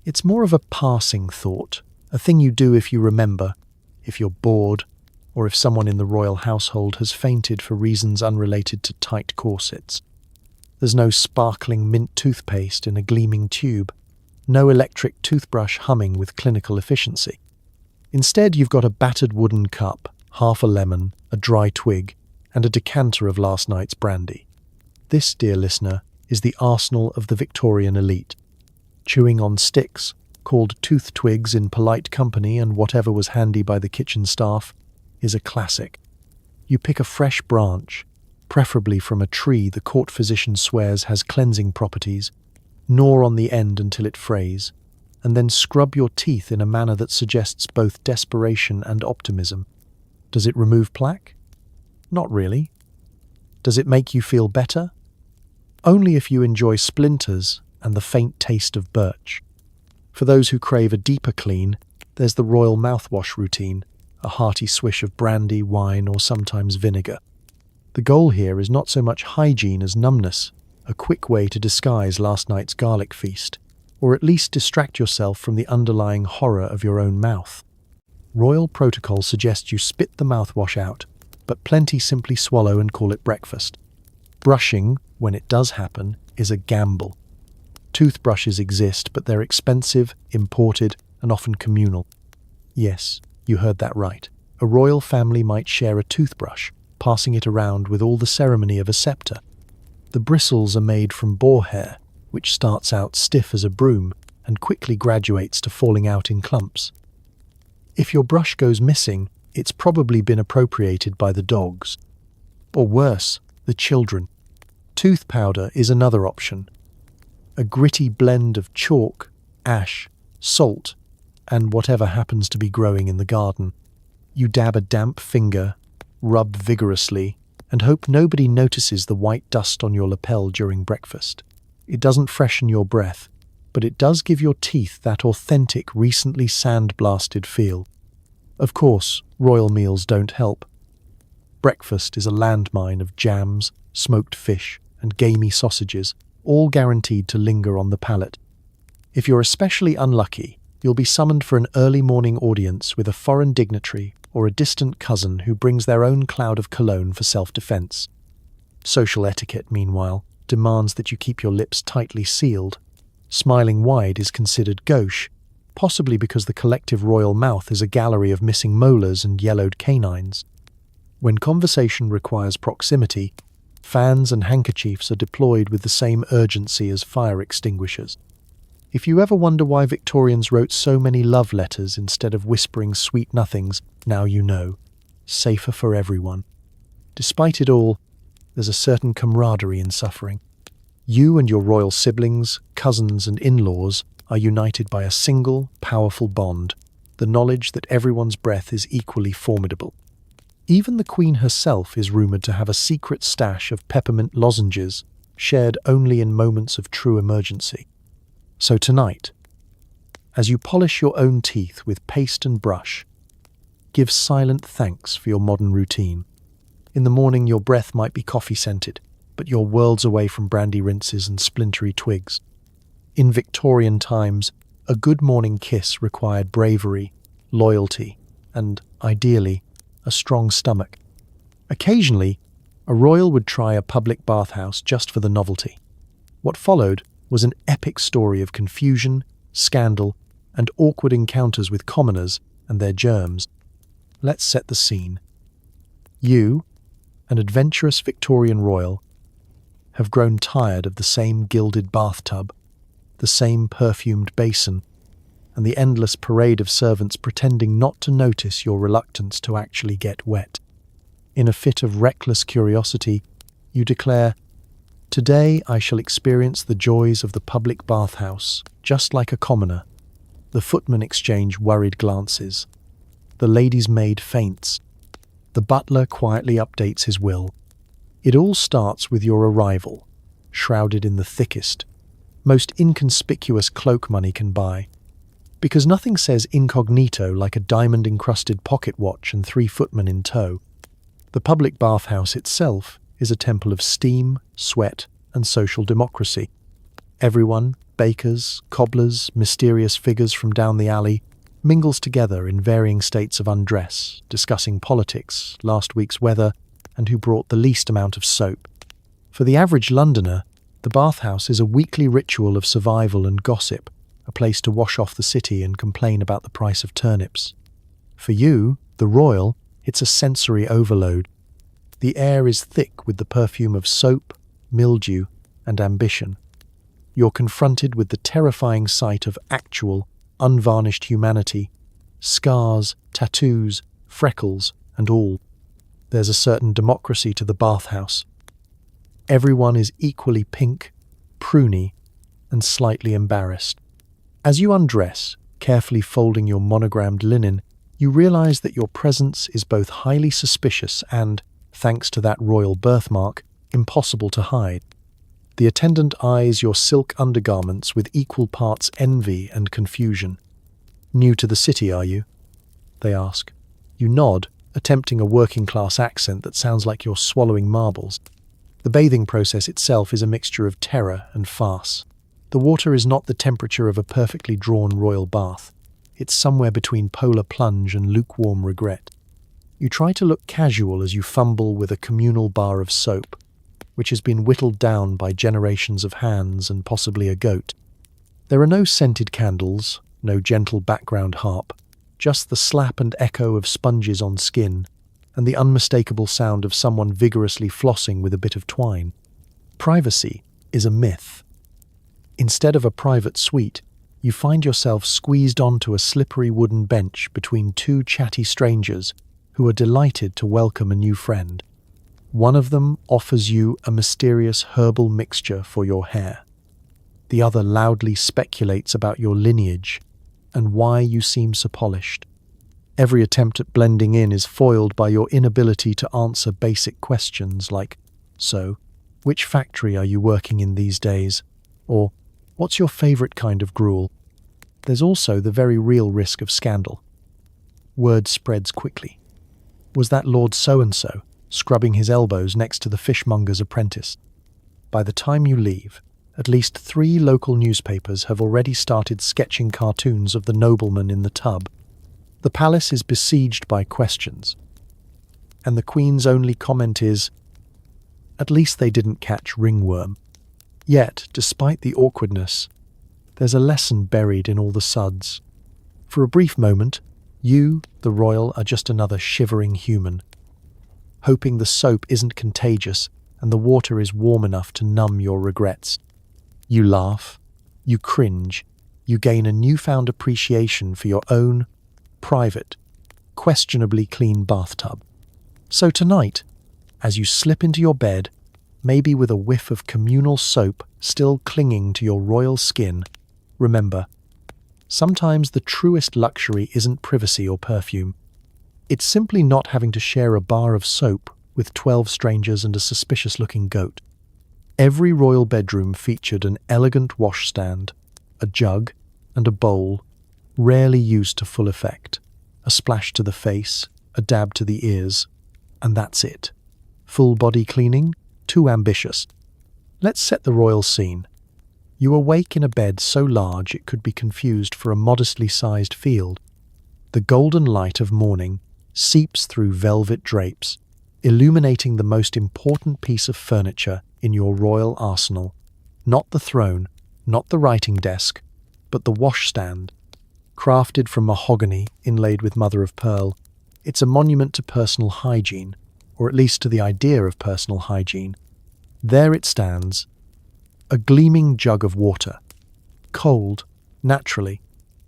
It's more of a passing thought, a thing you do if you remember, if you're bored, or if someone in the royal household has fainted for reasons unrelated to tight corsets. There's no sparkling mint toothpaste in a gleaming tube, no electric toothbrush humming with clinical efficiency. Instead, you've got a battered wooden cup, half a lemon, a dry twig, and a decanter of last night's brandy. This, dear listener, is the arsenal of the Victorian elite. Chewing on sticks, called tooth twigs in polite company and whatever was handy by the kitchen staff, is a classic. You pick a fresh branch, preferably from a tree the court physician swears has cleansing properties, gnaw on the end until it frays, and then scrub your teeth in a manner that suggests both desperation and optimism. Does it remove plaque? Not really. Does it make you feel better? Only if you enjoy splinters and the faint taste of birch. For those who crave a deeper clean, there's the royal mouthwash routine, a hearty swish of brandy, wine, or sometimes vinegar. The goal here is not so much hygiene as numbness, a quick way to disguise last night's garlic feast, or at least distract yourself from the underlying horror of your own mouth. Royal protocol suggests you spit the mouthwash out, but plenty simply swallow and call it breakfast. Brushing, when it does happen, is a gamble. Toothbrushes exist, but they're expensive, imported, and often communal. Yes, you heard that right. A royal family might share a toothbrush, passing it around with all the ceremony of a scepter. The bristles are made from boar hair, which starts out stiff as a broom and quickly graduates to falling out in clumps. If your brush goes missing, it's probably been appropriated by the dogs. Or worse, the children. Tooth powder is another option. A gritty blend of chalk, ash, salt, and whatever happens to be growing in the garden. You dab a damp finger, rub vigorously, and hope nobody notices the white dust on your lapel during breakfast. It doesn't freshen your breath, but it does give your teeth that authentic, recently sandblasted feel. Of course, royal meals don't help. Breakfast is a landmine of jams, smoked fish, and gamey sausages, all guaranteed to linger on the palate. If you're especially unlucky, you'll be summoned for an early morning audience with a foreign dignitary or a distant cousin who brings their own cloud of cologne for self-defense. Social etiquette, meanwhile, demands that you keep your lips tightly sealed. Smiling wide is considered gauche, possibly because the collective royal mouth is a gallery of missing molars and yellowed canines. When conversation requires proximity, fans and handkerchiefs are deployed with the same urgency as fire extinguishers. If you ever wonder why Victorians wrote so many love letters instead of whispering sweet nothings, now you know. Safer for everyone. Despite it all, there's a certain camaraderie in suffering. You and your royal siblings, cousins, and in-laws are united by a single, powerful bond, the knowledge that everyone's breath is equally formidable. Even the Queen herself is rumoured to have a secret stash of peppermint lozenges, shared only in moments of true emergency. So tonight, as you polish your own teeth with paste and brush, give silent thanks for your modern routine. In the morning, your breath might be coffee-scented, but you're worlds away from brandy rinses and splintery twigs. In Victorian times, a good morning kiss required bravery, loyalty, and, ideally, a strong stomach. Occasionally, a royal would try a public bathhouse just for the novelty. What followed was an epic story of confusion, scandal, and awkward encounters with commoners and their germs. Let's set the scene. You, an adventurous Victorian royal, have grown tired of the same gilded bathtub, the same perfumed basin, and the endless parade of servants pretending not to notice your reluctance to actually get wet. In a fit of reckless curiosity, you declare, "Today I shall experience the joys of the public bathhouse, just like a commoner." The footmen exchange worried glances. The lady's maid faints. The butler quietly updates his will. It all starts with your arrival, shrouded in the thickest, most inconspicuous cloak money can buy. Because nothing says incognito like a diamond-encrusted pocket watch and 3 footmen in tow. The public bathhouse itself is a temple of steam, sweat, and social democracy. Everyone, bakers, cobblers, mysterious figures from down the alley, mingles together in varying states of undress, discussing politics, last week's weather, and who brought the least amount of soap. For the average Londoner, the bathhouse is a weekly ritual of survival and gossip, a place to wash off the city and complain about the price of turnips. For you, the royal, it's a sensory overload. The air is thick with the perfume of soap, mildew, and ambition. You're confronted with the terrifying sight of actual, unvarnished humanity, scars, tattoos, freckles, and all. There's a certain democracy to the bathhouse. Everyone is equally pink, pruny, and slightly embarrassed. As you undress, carefully folding your monogrammed linen, You realize that your presence is both highly suspicious and, thanks to that royal birthmark, impossible to hide. The attendant eyes your silk undergarments with equal parts envy and confusion. "New to the city, are you?" they ask. You nod, attempting a working-class accent that sounds like you're swallowing marbles. The bathing process itself is a mixture of terror and farce. The water is not the temperature of a perfectly drawn royal bath. It's somewhere between polar plunge and lukewarm regret. You try to look casual as you fumble with a communal bar of soap, which has been whittled down by generations of hands and possibly a goat. There are no scented candles, no gentle background harp, just the slap and echo of sponges on skin, and the unmistakable sound of someone vigorously flossing with a bit of twine. Privacy is a myth. Instead of a private suite, you find yourself squeezed onto a slippery wooden bench between two chatty strangers who are delighted to welcome a new friend. One of them offers you a mysterious herbal mixture for your hair. The other loudly speculates about your lineage and why you seem so polished. Every attempt at blending in is foiled by your inability to answer basic questions like, "So, which factory are you working in these days?" Or, "What's your favorite kind of gruel?" There's also the very real risk of scandal. Word spreads quickly. Was that Lord So-and-so scrubbing his elbows next to the fishmonger's apprentice? By the time you leave, at least 3 local newspapers have already started sketching cartoons of the nobleman in the tub. The palace is besieged by questions, and the Queen's only comment is, "At least they didn't catch ringworm." Yet, despite the awkwardness, there's a lesson buried in all the suds. For a brief moment, you, the royal, are just another shivering human, hoping the soap isn't contagious and the water is warm enough to numb your regrets. You laugh, you cringe, you gain a newfound appreciation for your own, private, questionably clean bathtub. So tonight, as you slip into your bed, maybe with a whiff of communal soap still clinging to your royal skin, remember, sometimes the truest luxury isn't privacy or perfume. It's simply not having to share a bar of soap with 12 strangers and a suspicious-looking goat. Every royal bedroom featured an elegant washstand, a jug, and a bowl, rarely used to full effect. A splash to the face, a dab to the ears, and that's it. Full body cleaning? Too ambitious. Let's set the royal scene. You awake in a bed so large it could be confused for a modestly sized field. The golden light of morning seeps through velvet drapes, illuminating the most important piece of furniture in your royal arsenal. Not the throne, not the writing desk, but the washstand. Crafted from mahogany inlaid with mother of pearl, it's a monument to personal hygiene, or at least to the idea of personal hygiene. There it stands, a gleaming jug of water. Cold, naturally,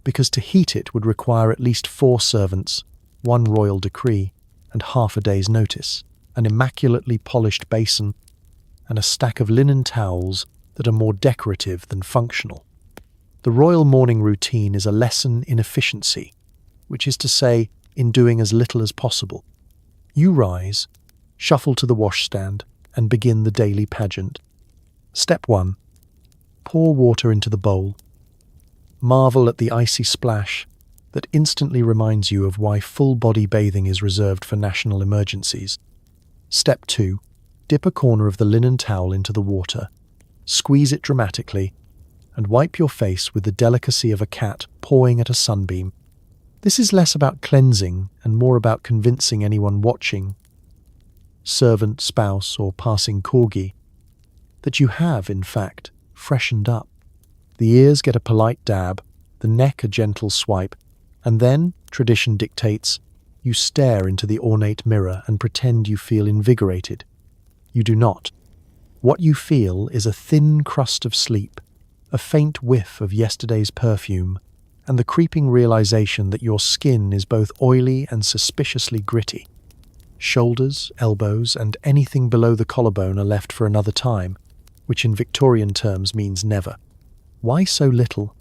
because to heat it would require at least 4 servants, 1 royal decree, and half a day's notice, an immaculately polished basin, and a stack of linen towels that are more decorative than functional. The royal morning routine is a lesson in efficiency, which is to say, in doing as little as possible. You rise, shuffle to the washstand, and begin the daily pageant. Step 1. Pour water into the bowl. Marvel at the icy splash that instantly reminds you of why full-body bathing is reserved for national emergencies. Step 2. Dip a corner of the linen towel into the water, squeeze it dramatically, and wipe your face with the delicacy of a cat pawing at a sunbeam. This is less about cleansing and more about convincing anyone watching, servant, spouse, or passing corgi, that you have, in fact, freshened up. The ears get a polite dab, the neck a gentle swipe, and then, tradition dictates, you stare into the ornate mirror and pretend you feel invigorated. You do not. What you feel is a thin crust of sleep, a faint whiff of yesterday's perfume, and the creeping realization that your skin is both oily and suspiciously gritty. Shoulders, elbows, and anything below the collarbone are left for another time, which in Victorian terms means never. Why so little?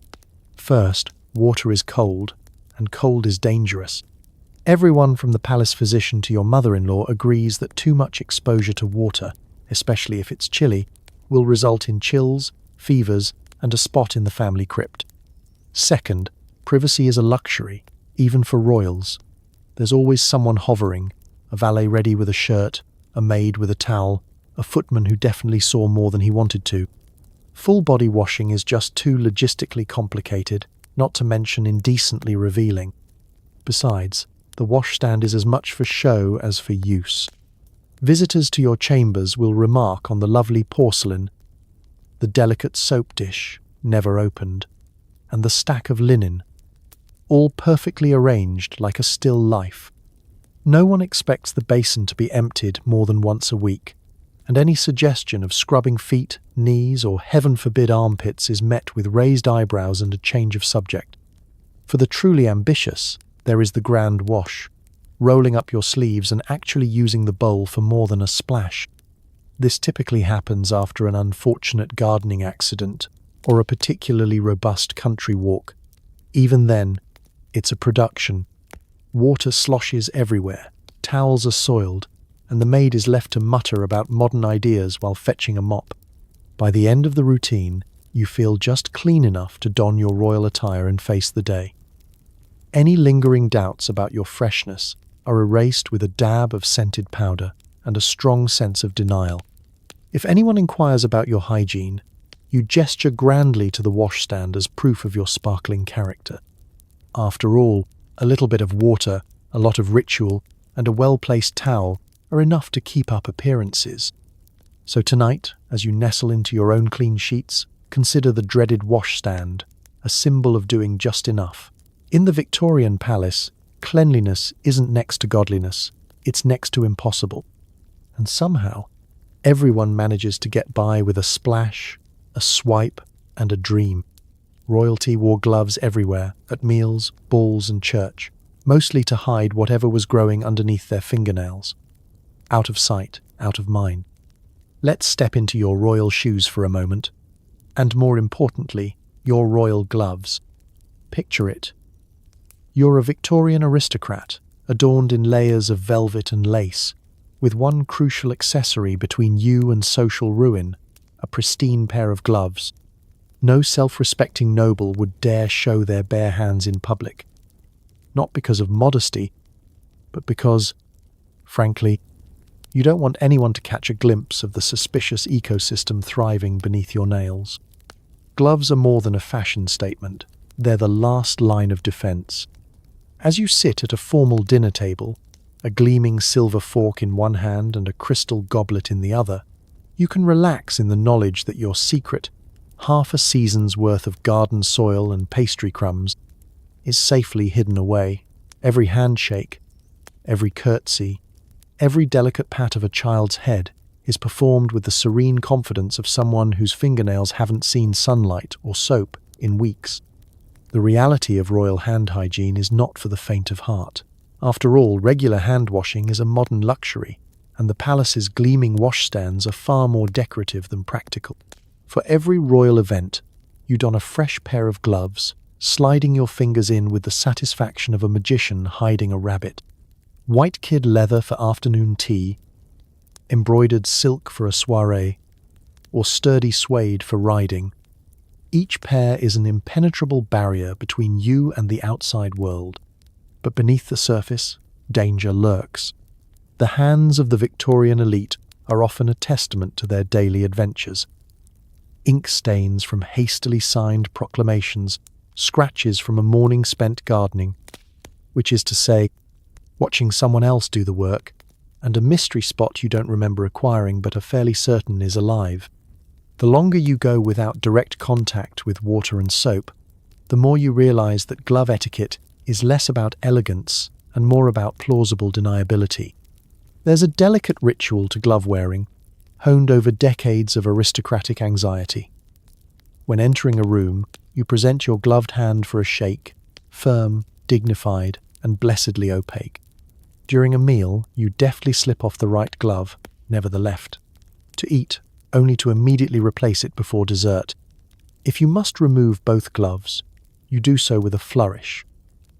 First, water is cold, and cold is dangerous. Everyone from the palace physician to your mother-in-law agrees that too much exposure to water, especially if it's chilly, will result in chills, fevers, and a spot in the family crypt. Second, privacy is a luxury, even for royals. There's always someone hovering, a valet ready with a shirt, a maid with a towel, a footman who definitely saw more than he wanted to. Full body washing is just too logistically complicated, not to mention indecently revealing. Besides, the washstand is as much for show as for use. Visitors to your chambers will remark on the lovely porcelain, the delicate soap dish, never opened, and the stack of linen, all perfectly arranged like a still life. No one expects the basin to be emptied more than once a week, and any suggestion of scrubbing feet, knees, or heaven forbid armpits is met with raised eyebrows and a change of subject. For the truly ambitious, there is the grand wash, rolling up your sleeves and actually using the bowl for more than a splash. This typically happens after an unfortunate gardening accident or a particularly robust country walk. Even then, it's a production. Water sloshes everywhere, towels are soiled, and the maid is left to mutter about modern ideas while fetching a mop. By the end of the routine, you feel just clean enough to don your royal attire and face the day. Any lingering doubts about your freshness are erased with a dab of scented powder and a strong sense of denial. If anyone inquires about your hygiene, you gesture grandly to the washstand as proof of your sparkling character. After all, a little bit of water, a lot of ritual, and a well-placed towel are enough to keep up appearances. So tonight, as you nestle into your own clean sheets, consider the dreaded washstand, a symbol of doing just enough. In the Victorian palace, cleanliness isn't next to godliness, it's next to impossible. And somehow, everyone manages to get by with a splash, a swipe, and a dream. Royalty wore gloves everywhere, at meals, balls, and church, mostly to hide whatever was growing underneath their fingernails. Out of sight, out of mind. Let's step into your royal shoes for a moment, and more importantly, your royal gloves. Picture it. You're a Victorian aristocrat, adorned in layers of velvet and lace, with one crucial accessory between you and social ruin, a pristine pair of gloves. No self-respecting noble would dare show their bare hands in public. Not because of modesty, but because, frankly, you don't want anyone to catch a glimpse of the suspicious ecosystem thriving beneath your nails. Gloves are more than a fashion statement. They're the last line of defense. As you sit at a formal dinner table, a gleaming silver fork in one hand and a crystal goblet in the other, you can relax in the knowledge that your secret, half a season's worth of garden soil and pastry crumbs, is safely hidden away. Every handshake, every curtsy, every delicate pat of a child's head is performed with the serene confidence of someone whose fingernails haven't seen sunlight or soap in weeks. The reality of royal hand hygiene is not for the faint of heart. After all, regular hand washing is a modern luxury, and the palace's gleaming washstands are far more decorative than practical. For every royal event, you don a fresh pair of gloves, sliding your fingers in with the satisfaction of a magician hiding a rabbit. White kid leather for afternoon tea, embroidered silk for a soiree, or sturdy suede for riding. Each pair is an impenetrable barrier between you and the outside world. But beneath the surface, danger lurks. The hands of the Victorian elite are often a testament to their daily adventures. Ink stains from hastily signed proclamations, scratches from a morning spent gardening, which is to say, watching someone else do the work, and a mystery spot you don't remember acquiring but are fairly certain is alive. The longer you go without direct contact with water and soap, the more you realize that glove etiquette is less about elegance and more about plausible deniability. There's a delicate ritual to glove wearing, honed over decades of aristocratic anxiety. When entering a room, you present your gloved hand for a shake, firm, dignified, and blessedly opaque. During a meal, you deftly slip off the right glove, never the left. To eat, only to immediately replace it before dessert. If you must remove both gloves, you do so with a flourish.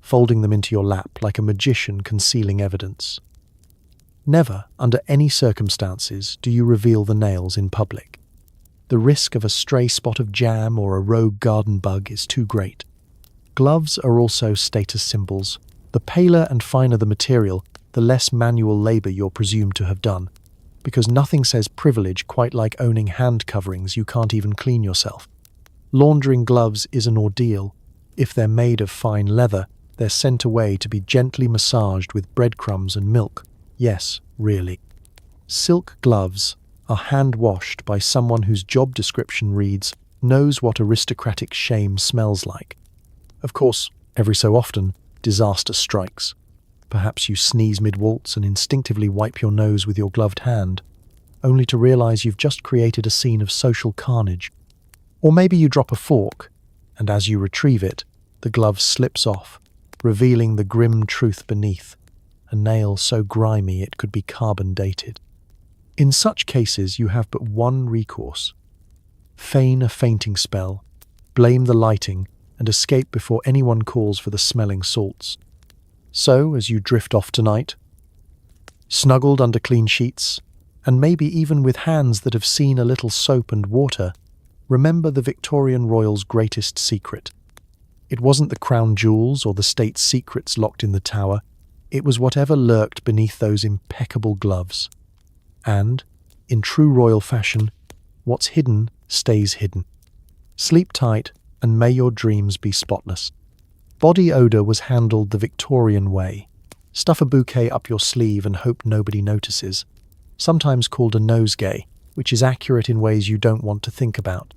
folding them into your lap like a magician concealing evidence. Never, under any circumstances, do you reveal the nails in public. The risk of a stray spot of jam or a rogue garden bug is too great. Gloves are also status symbols. The paler and finer the material, the less manual labor you're presumed to have done, because nothing says privilege quite like owning hand coverings you can't even clean yourself. Laundering gloves is an ordeal. If they're made of fine leather, they're sent away to be gently massaged with breadcrumbs and milk. Yes, really. Silk gloves are hand-washed by someone whose job description reads, knows what aristocratic shame smells like. Of course, every so often, disaster strikes. Perhaps you sneeze mid-waltz and instinctively wipe your nose with your gloved hand, only to realize you've just created a scene of social carnage. Or maybe you drop a fork, and as you retrieve it, the glove slips off, revealing the grim truth beneath, a nail so grimy it could be carbon dated. In such cases, you have but one recourse. Feign a fainting spell, blame the lighting, and escape before anyone calls for the smelling salts. So, as you drift off tonight, snuggled under clean sheets, and maybe even with hands that have seen a little soap and water, remember the Victorian royal's greatest secret. It wasn't the crown jewels or the state's secrets locked in the tower, it was whatever lurked beneath those impeccable gloves. And, in true royal fashion, what's hidden stays hidden. Sleep tight, and may your dreams be spotless. Body odor was handled the Victorian way. Stuff a bouquet up your sleeve and hope nobody notices. Sometimes called a nosegay, which is accurate in ways you don't want to think about.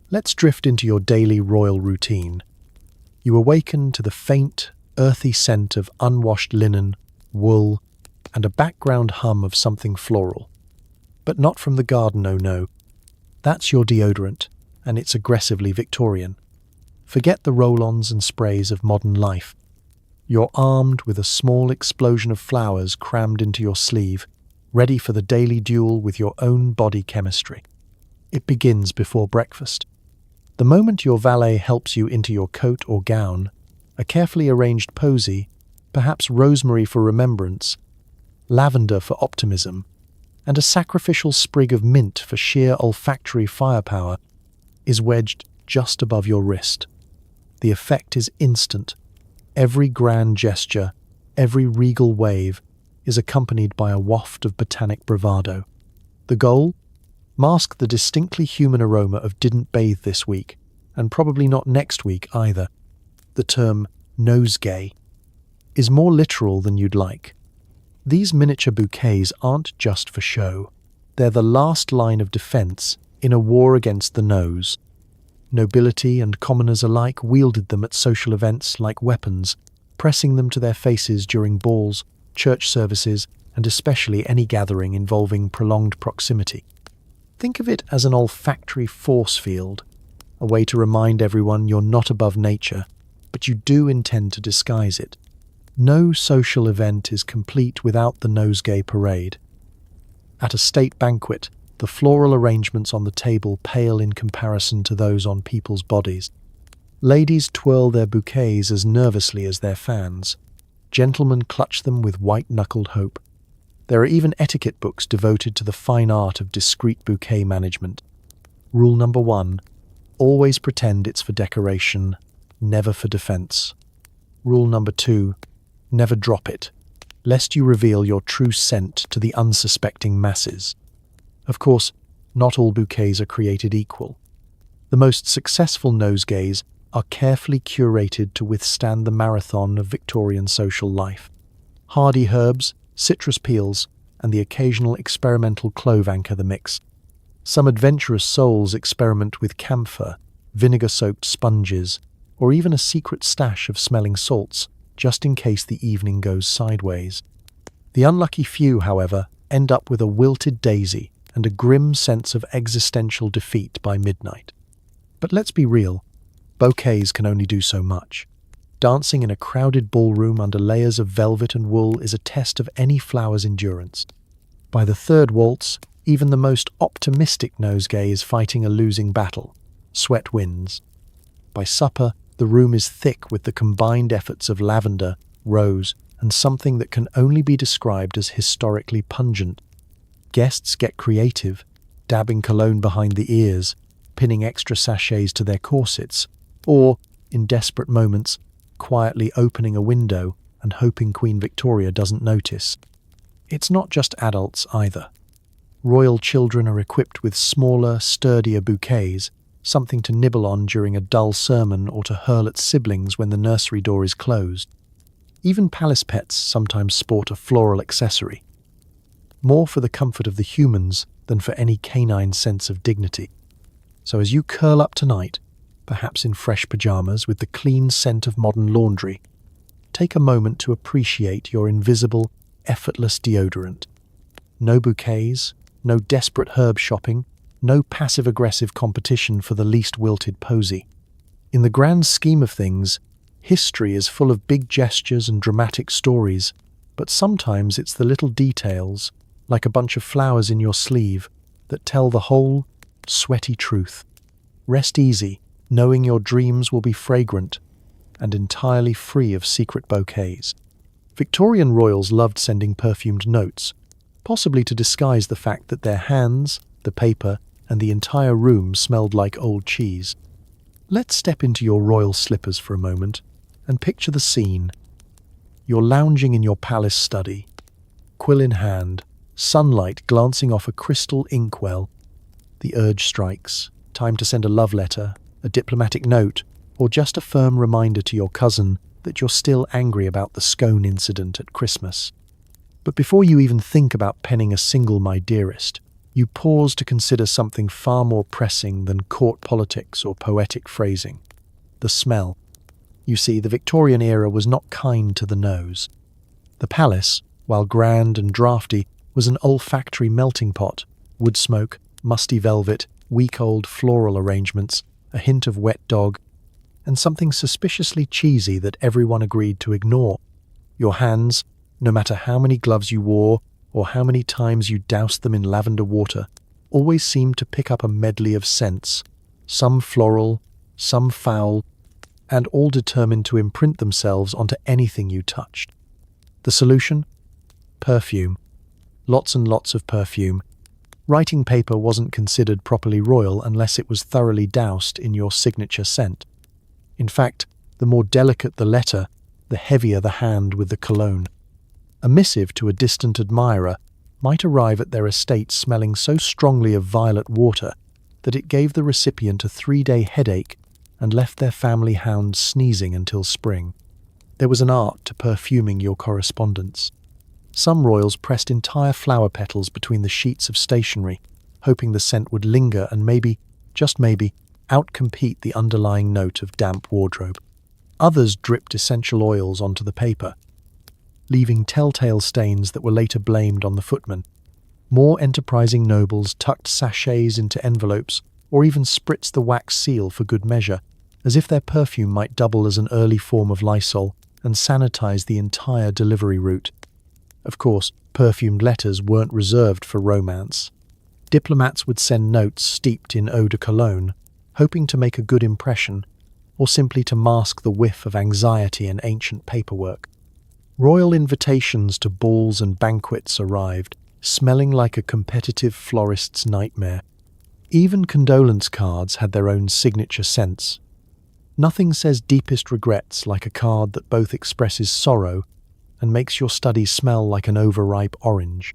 Let's drift into your daily royal routine. You awaken to the faint, earthy scent of unwashed linen, wool, and a background hum of something floral. But not from the garden, oh no. That's your deodorant, and it's aggressively Victorian. Forget the roll-ons and sprays of modern life. You're armed with a small explosion of flowers crammed into your sleeve, ready for the daily duel with your own body chemistry. It begins before breakfast. The moment your valet helps you into your coat or gown, a carefully arranged posy, perhaps rosemary for remembrance, lavender for optimism, and a sacrificial sprig of mint for sheer olfactory firepower, is wedged just above your wrist. The effect is instant. Every grand gesture, every regal wave, is accompanied by a waft of botanic bravado. The goal? Mask the distinctly human aroma of didn't bathe this week, and probably not next week either. The term nosegay is more literal than you'd like. These miniature bouquets aren't just for show. They're the last line of defense in a war against the nose. Nobility and commoners alike wielded them at social events like weapons, pressing them to their faces during balls, church services, and especially any gathering involving prolonged proximity. Think of it as an olfactory force field, a way to remind everyone you're not above nature, but you do intend to disguise it. No social event is complete without the nosegay parade. At a state banquet, the floral arrangements on the table pale in comparison to those on people's bodies. Ladies twirl their bouquets as nervously as their fans. Gentlemen clutch them with white-knuckled hope. There are even etiquette books devoted to the fine art of discreet bouquet management. Rule number 1, always pretend it's for decoration, never for defense. Rule number 2, never drop it, lest you reveal your true scent to the unsuspecting masses. Of course, not all bouquets are created equal. The most successful nosegays are carefully curated to withstand the marathon of Victorian social life. Hardy herbs, citrus peels, and the occasional experimental clove anchor the mix. Some adventurous souls experiment with camphor, vinegar-soaked sponges, or even a secret stash of smelling salts, just in case the evening goes sideways. The unlucky few, however, end up with a wilted daisy and a grim sense of existential defeat by midnight. But let's be real, bouquets can only do so much. Dancing in a crowded ballroom under layers of velvet and wool is a test of any flower's endurance. By the third waltz, even the most optimistic nosegay is fighting a losing battle. Sweat wins. By supper, The room is thick with the combined efforts of lavender, rose, and something that can only be described as historically pungent. Guests get creative, dabbing cologne behind the ears, pinning extra sachets to their corsets, or, in desperate moments, quietly opening a window and hoping Queen Victoria doesn't notice. It's not just adults either. Royal children are equipped with smaller, sturdier bouquets, something to nibble on during a dull sermon or to hurl at siblings when the nursery door is closed. Even palace pets sometimes sport a floral accessory, more for the comfort of the humans than for any canine sense of dignity. So as you curl up tonight, perhaps in fresh pajamas with the clean scent of modern laundry, take a moment to appreciate your invisible, effortless deodorant. No bouquets, no desperate herb shopping, no passive-aggressive competition for the least wilted posy. In the grand scheme of things, history is full of big gestures and dramatic stories, but sometimes it's the little details, like a bunch of flowers in your sleeve, that tell the whole, sweaty truth. Rest easy, knowing your dreams will be fragrant and entirely free of secret bouquets. Victorian royals loved sending perfumed notes, possibly to disguise the fact that their hands, the paper, and the entire room smelled like old cheese. Let's step into your royal slippers for a moment and picture the scene. You're lounging in your palace study, quill in hand, sunlight glancing off a crystal inkwell. The urge strikes. Time to send a love letter, a diplomatic note, or just a firm reminder to your cousin that you're still angry about the scone incident at Christmas. But before you even think about penning a single "my dearest," you pause to consider something far more pressing than court politics or poetic phrasing: the smell. You see, the Victorian era was not kind to the nose. The palace, while grand and draughty, was an olfactory melting pot: wood smoke, musty velvet, week-old floral arrangements, a hint of wet dog, and something suspiciously cheesy that everyone agreed to ignore. Your hands, no matter how many gloves you wore or how many times you doused them in lavender water, always seemed to pick up a medley of scents, some floral, some foul, and all determined to imprint themselves onto anything you touched. The solution? Perfume. Lots and lots of perfume. Writing paper wasn't considered properly royal unless it was thoroughly doused in your signature scent. In fact, the more delicate the letter, the heavier the hand with the cologne. A missive to a distant admirer might arrive at their estate smelling so strongly of violet water that it gave the recipient a 3-day headache and left their family hound sneezing until spring. There was an art to perfuming your correspondence. Some royals pressed entire flower petals between the sheets of stationery, hoping the scent would linger and maybe, just maybe, outcompete the underlying note of damp wardrobe. Others dripped essential oils onto the paper, leaving telltale stains that were later blamed on the footman. More enterprising nobles tucked sachets into envelopes or even spritzed the wax seal for good measure, as if their perfume might double as an early form of Lysol and sanitize the entire delivery route. Of course, perfumed letters weren't reserved for romance. Diplomats would send notes steeped in eau de cologne, hoping to make a good impression, or simply to mask the whiff of anxiety and ancient paperwork. Royal invitations to balls and banquets arrived, smelling like a competitive florist's nightmare. Even condolence cards had their own signature scents. Nothing says deepest regrets like a card that both expresses sorrow and makes your study smell like an overripe orange.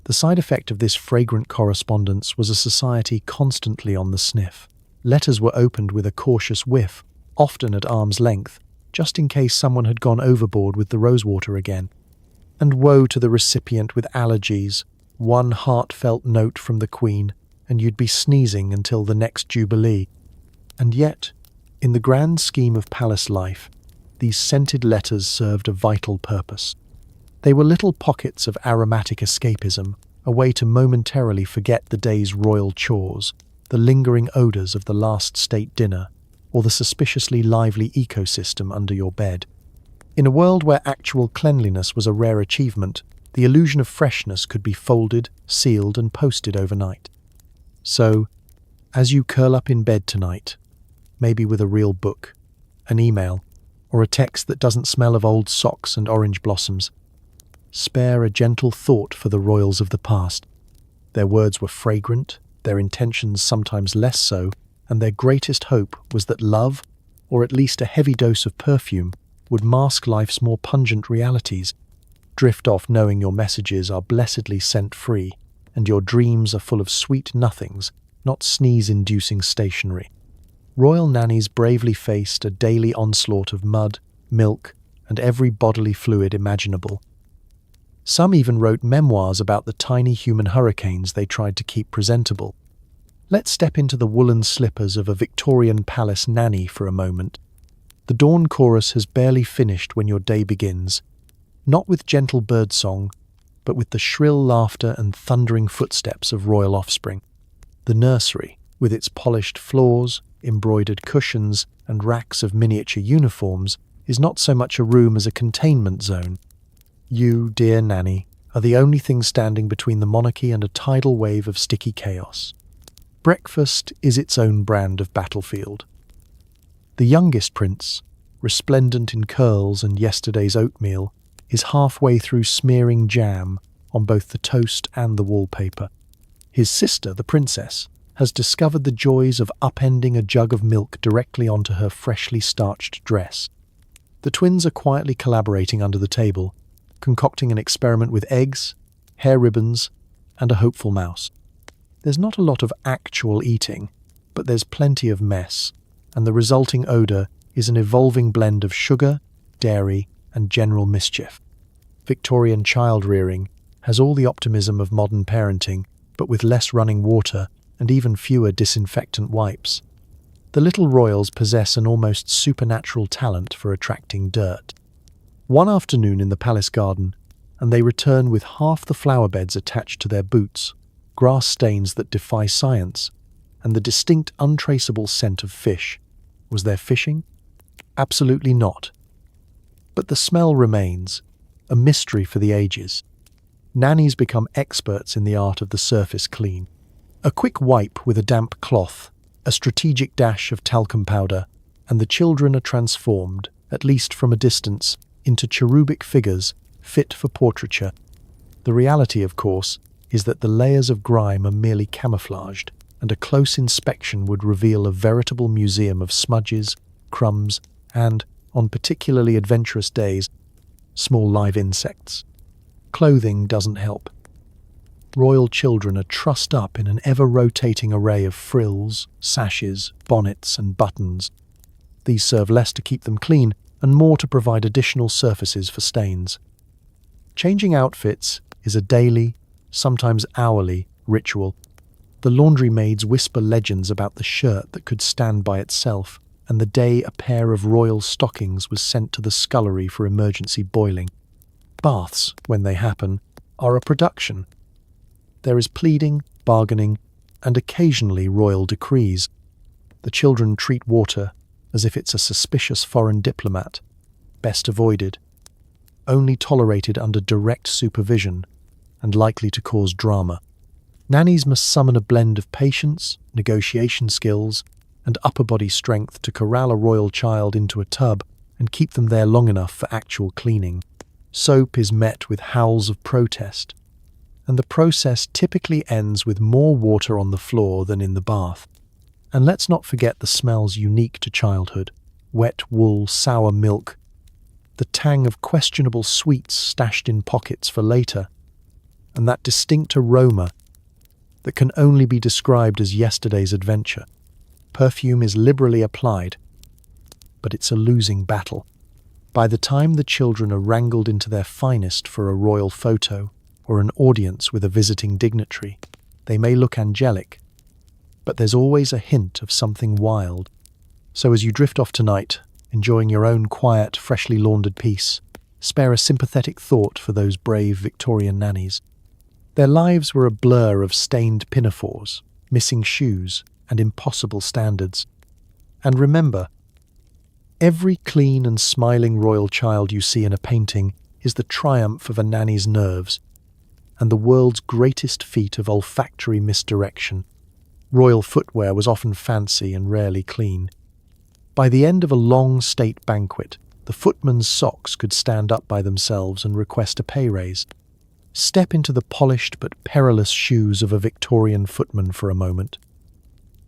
The side effect of this fragrant correspondence was a society constantly on the sniff. Letters were opened with a cautious whiff, often at arm's length, just in case someone had gone overboard with the rosewater again. And woe to the recipient with allergies. One heartfelt note from the Queen, and you'd be sneezing until the next Jubilee. And yet, in the grand scheme of palace life, these scented letters served a vital purpose. They were little pockets of aromatic escapism, a way to momentarily forget the day's royal chores, the lingering odors of the last state dinner, or the suspiciously lively ecosystem under your bed. In a world where actual cleanliness was a rare achievement, the illusion of freshness could be folded, sealed, and posted overnight. So, as you curl up in bed tonight, maybe with a real book, an email, or a text that doesn't smell of old socks and orange blossoms. Spare a gentle thought for the royals of the past. Their words were fragrant, their intentions sometimes less so, and their greatest hope was that love, or at least a heavy dose of perfume, would mask life's more pungent realities. Drift off knowing your messages are blessedly scent-free, and your dreams are full of sweet nothings, not sneeze-inducing stationery. Royal nannies bravely faced a daily onslaught of mud, milk, and every bodily fluid imaginable. Some even wrote memoirs about the tiny human hurricanes they tried to keep presentable. Let's step into the woolen slippers of a Victorian palace nanny for a moment. The dawn chorus has barely finished when your day begins, not with gentle birdsong, but with the shrill laughter and thundering footsteps of royal offspring. The nursery, with its polished floors, embroidered cushions, and racks of miniature uniforms, is not so much a room as a containment zone. You, dear nanny, are the only thing standing between the monarchy and a tidal wave of sticky chaos. Breakfast is its own brand of battlefield. The youngest prince, resplendent in curls and yesterday's oatmeal, is halfway through smearing jam on both the toast and the wallpaper. His sister, the princess, has discovered the joys of upending a jug of milk directly onto her freshly starched dress. The twins are quietly collaborating under the table, concocting an experiment with eggs, hair ribbons, and a hopeful mouse. There's not a lot of actual eating, but there's plenty of mess, and the resulting odor is an evolving blend of sugar, dairy, and general mischief. Victorian child-rearing has all the optimism of modern parenting, but with less running water and even fewer disinfectant wipes. The little royals possess an almost supernatural talent for attracting dirt. One afternoon in the palace garden, and they return with half the flower beds attached to their boots, grass stains that defy science, and the distinct untraceable scent of fish. Was there fishing? Absolutely not. But the smell remains, a mystery for the ages. Nannies become experts in the art of the surface clean. A quick wipe with a damp cloth, a strategic dash of talcum powder, and the children are transformed, at least from a distance, into cherubic figures fit for portraiture. The reality, of course, is that the layers of grime are merely camouflaged, and a close inspection would reveal a veritable museum of smudges, crumbs, and, on particularly adventurous days, small live insects. Clothing doesn't help. Royal children are trussed up in an ever-rotating array of frills, sashes, bonnets, and buttons. These serve less to keep them clean and more to provide additional surfaces for stains. Changing outfits is a daily, sometimes hourly, ritual. The laundry maids whisper legends about the shirt that could stand by itself, and the day a pair of royal stockings was sent to the scullery for emergency boiling. Baths, when they happen, are a production. There is pleading, bargaining, and occasionally royal decrees. The children treat water as if it's a suspicious foreign diplomat, best avoided, only tolerated under direct supervision, and likely to cause drama. Nannies must summon a blend of patience, negotiation skills, and upper body strength to corral a royal child into a tub and keep them there long enough for actual cleaning. Soap is met with howls of protest, and the process typically ends with more water on the floor than in the bath. And let's not forget the smells unique to childhood: wet wool, sour milk, the tang of questionable sweets stashed in pockets for later, and that distinct aroma that can only be described as yesterday's adventure. Perfume is liberally applied, but it's a losing battle. By the time the children are wrangled into their finest for a royal photo or an audience with a visiting dignitary, they may look angelic, but there's always a hint of something wild. So as you drift off tonight, enjoying your own quiet, freshly laundered piece, spare a sympathetic thought for those brave Victorian nannies. Their lives were a blur of stained pinafores, missing shoes, and impossible standards. And remember, every clean and smiling royal child you see in a painting is the triumph of a nanny's nerves and the world's greatest feat of olfactory misdirection. Royal footwear was often fancy and rarely clean. By the end of a long state banquet, the footman's socks could stand up by themselves and request a pay raise. Step into the polished but perilous shoes of a Victorian footman for a moment.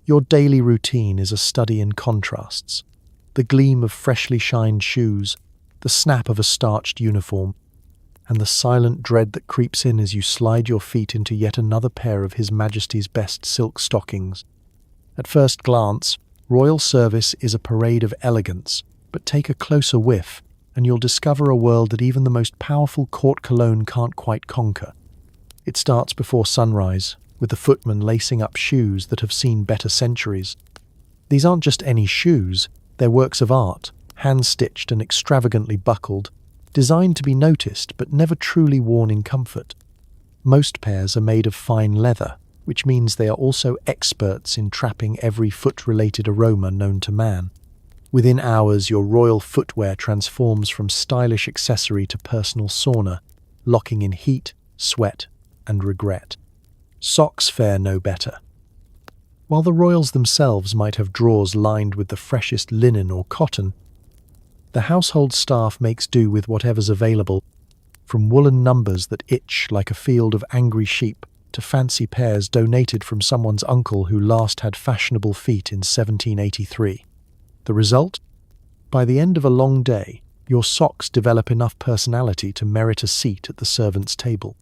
Your daily routine is a study in contrasts. The gleam of freshly shined shoes, the snap of a starched uniform, and the silent dread that creeps in as you slide your feet into yet another pair of His Majesty's best silk stockings. At first glance, royal service is a parade of elegance, but take a closer whiff, and you'll discover a world that even the most powerful court cologne can't quite conquer. It starts before sunrise, with the footman lacing up shoes that have seen better centuries. These aren't just any shoes, they're works of art, hand-stitched and extravagantly buckled, designed to be noticed but never truly worn in comfort. Most pairs are made of fine leather, which means they are also experts in trapping every foot-related aroma known to man. Within hours, your royal footwear transforms from stylish accessory to personal sauna, locking in heat, sweat, and regret. Socks fare no better. While the royals themselves might have drawers lined with the freshest linen or cotton, the household staff makes do with whatever's available, from woolen numbers that itch like a field of angry sheep to fancy pairs donated from someone's uncle who last had fashionable feet in 1783. The result? By the end of a long day, your socks develop enough personality to merit a seat at the servant's table.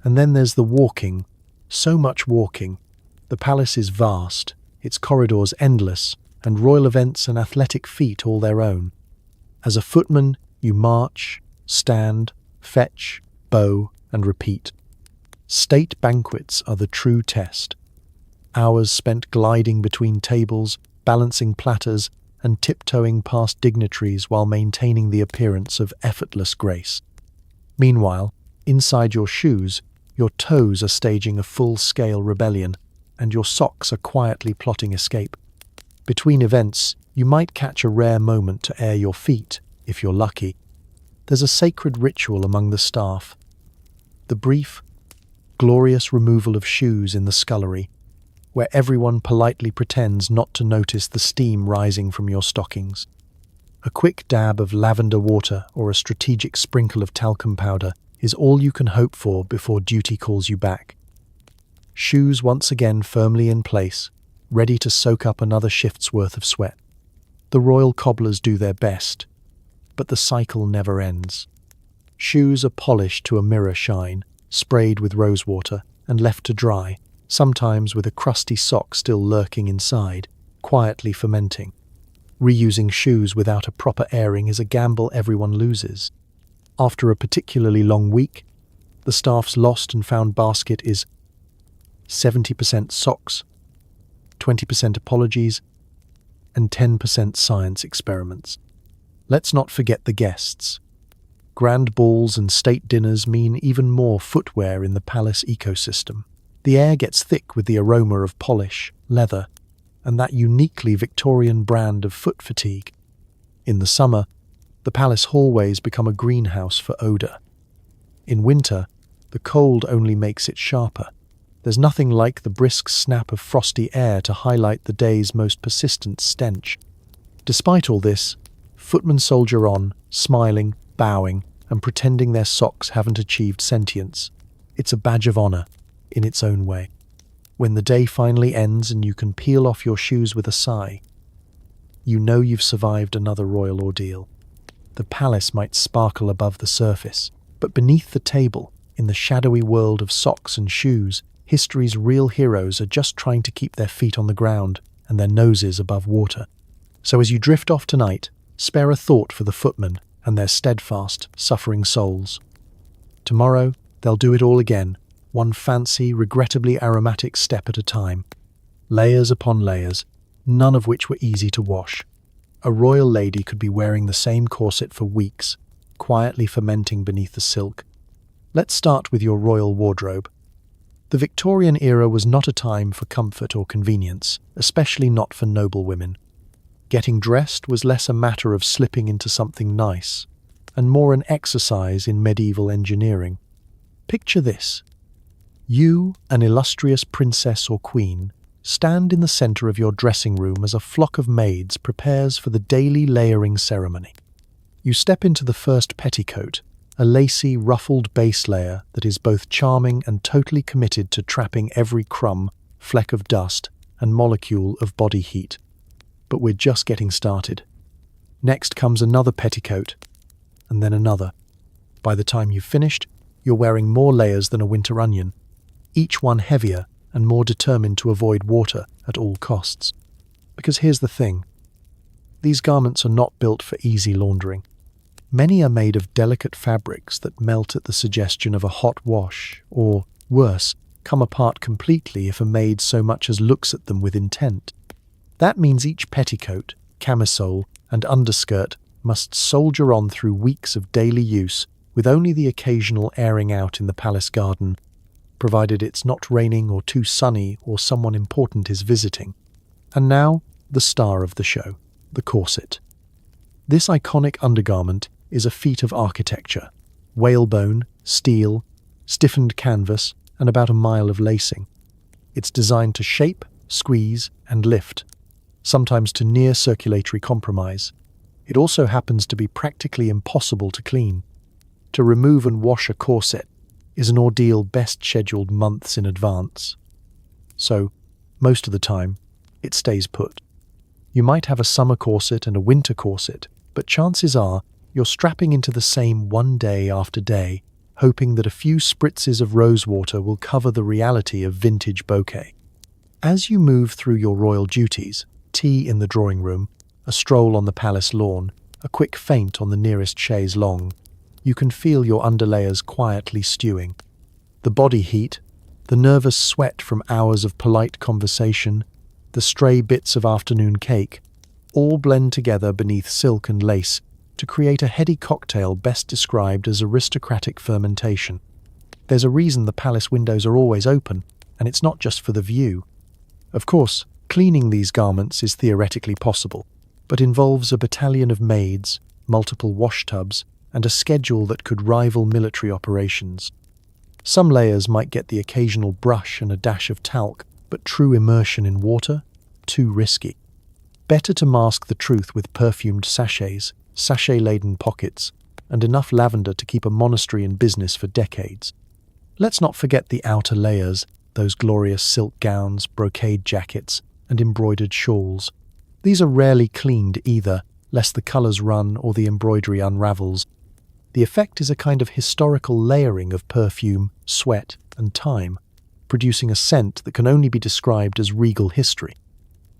And then there's the walking. So much walking. The palace is vast, its corridors endless, and royal events and athletic feat all their own. As a footman, you march, stand, fetch, bow, and repeat. State banquets are the true test. Hours spent gliding between tables, balancing platters, and tiptoeing past dignitaries while maintaining the appearance of effortless grace. Meanwhile, inside your shoes, your toes are staging a full-scale rebellion, and your socks are quietly plotting escape. Between events, you might catch a rare moment to air your feet, if you're lucky. There's a sacred ritual among the staff. The brief, glorious removal of shoes in the scullery, where everyone politely pretends not to notice the steam rising from your stockings. A quick dab of lavender water or a strategic sprinkle of talcum powder is all you can hope for before duty calls you back. Shoes once again firmly in place, ready to soak up another shift's worth of sweat. The royal cobblers do their best, but the cycle never ends. Shoes are polished to a mirror shine, sprayed with rosewater, and left to dry, sometimes with a crusty sock still lurking inside, quietly fermenting. Reusing shoes without a proper airing is a gamble everyone loses. After a particularly long week, the staff's lost and found basket is 70% socks, 20% apologies, and 10% science experiments. Let's not forget the guests. Grand balls and state dinners mean even more footwear in the palace ecosystem. The air gets thick with the aroma of polish, leather, and that uniquely Victorian brand of foot fatigue. In the summer, the palace hallways become a greenhouse for odour. In winter, the cold only makes it sharper. There's nothing like the brisk snap of frosty air to highlight the day's most persistent stench. Despite all this, footmen soldier on, smiling, bowing, and pretending their socks haven't achieved sentience. It's a badge of honour, in its own way. When the day finally ends and you can peel off your shoes with a sigh, you know you've survived another royal ordeal. The palace might sparkle above the surface, but beneath the table, in the shadowy world of socks and shoes, history's real heroes are just trying to keep their feet on the ground and their noses above water. So as you drift off tonight, spare a thought for the footmen and their steadfast, suffering souls. Tomorrow, they'll do it all again, one fancy, regrettably aromatic step at a time. Layers upon layers, none of which were easy to wash. A royal lady could be wearing the same corset for weeks, quietly fermenting beneath the silk. Let's start with your royal wardrobe. The Victorian era was not a time for comfort or convenience, especially not for noble women. Getting dressed was less a matter of slipping into something nice, and more an exercise in medieval engineering. Picture this. You, an illustrious princess or queen, stand in the center of your dressing room as a flock of maids prepares for the daily layering ceremony. You step into the first petticoat, a lacy, ruffled base layer that is both charming and totally committed to trapping every crumb, fleck of dust, and molecule of body heat. But we're just getting started. Next comes another petticoat, and then another. By the time you've finished, you're wearing more layers than a winter onion, each one heavier and more determined to avoid water at all costs. Because here's the thing. These garments are not built for easy laundering. Many are made of delicate fabrics that melt at the suggestion of a hot wash, or, worse, come apart completely if a maid so much as looks at them with intent. That means each petticoat, camisole, and underskirt must soldier on through weeks of daily use with only the occasional airing out in the palace garden, provided it's not raining or too sunny or someone important is visiting. And now, the star of the show, the corset. This iconic undergarment is a feat of architecture. Whalebone, steel, stiffened canvas, and about a mile of lacing. It's designed to shape, squeeze, and lift, sometimes to near circulatory compromise. It also happens to be practically impossible to clean. To remove and wash a corset is an ordeal best scheduled months in advance. So, most of the time, it stays put. You might have a summer corset and a winter corset, but chances are you're strapping into the same one day after day, hoping that a few spritzes of rosewater will cover the reality of vintage bouquet. As you move through your royal duties, tea in the drawing room, a stroll on the palace lawn, a quick feint on the nearest chaise longue, you can feel your underlayers quietly stewing. The body heat, the nervous sweat from hours of polite conversation, the stray bits of afternoon cake, all blend together beneath silk and lace to create a heady cocktail best described as aristocratic fermentation. There's a reason the palace windows are always open, and it's not just for the view. Of course, cleaning these garments is theoretically possible, but involves a battalion of maids, multiple wash tubs, and a schedule that could rival military operations. Some layers might get the occasional brush and a dash of talc, but true immersion in water? Too risky. Better to mask the truth with perfumed sachets, sachet-laden pockets, and enough lavender to keep a monastery in business for decades. Let's not forget the outer layers, those glorious silk gowns, brocade jackets, and embroidered shawls. These are rarely cleaned either, lest the colours run or the embroidery unravels. The effect is a kind of historical layering of perfume, sweat, and time, producing a scent that can only be described as regal history.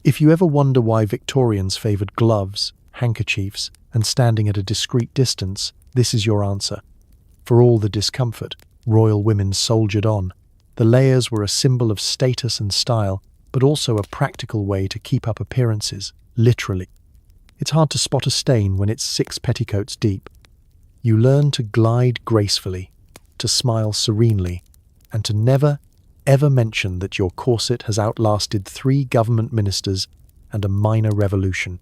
If you ever wonder why Victorians favoured gloves, handkerchiefs, and standing at a discreet distance, this is your answer. For all the discomfort, royal women soldiered on. The layers were a symbol of status and style, but also a practical way to keep up appearances, literally. It's hard to spot a stain when it's 6 petticoats deep. You learn to glide gracefully, to smile serenely, and to never, ever mention that your corset has outlasted 3 government ministers and a minor revolution.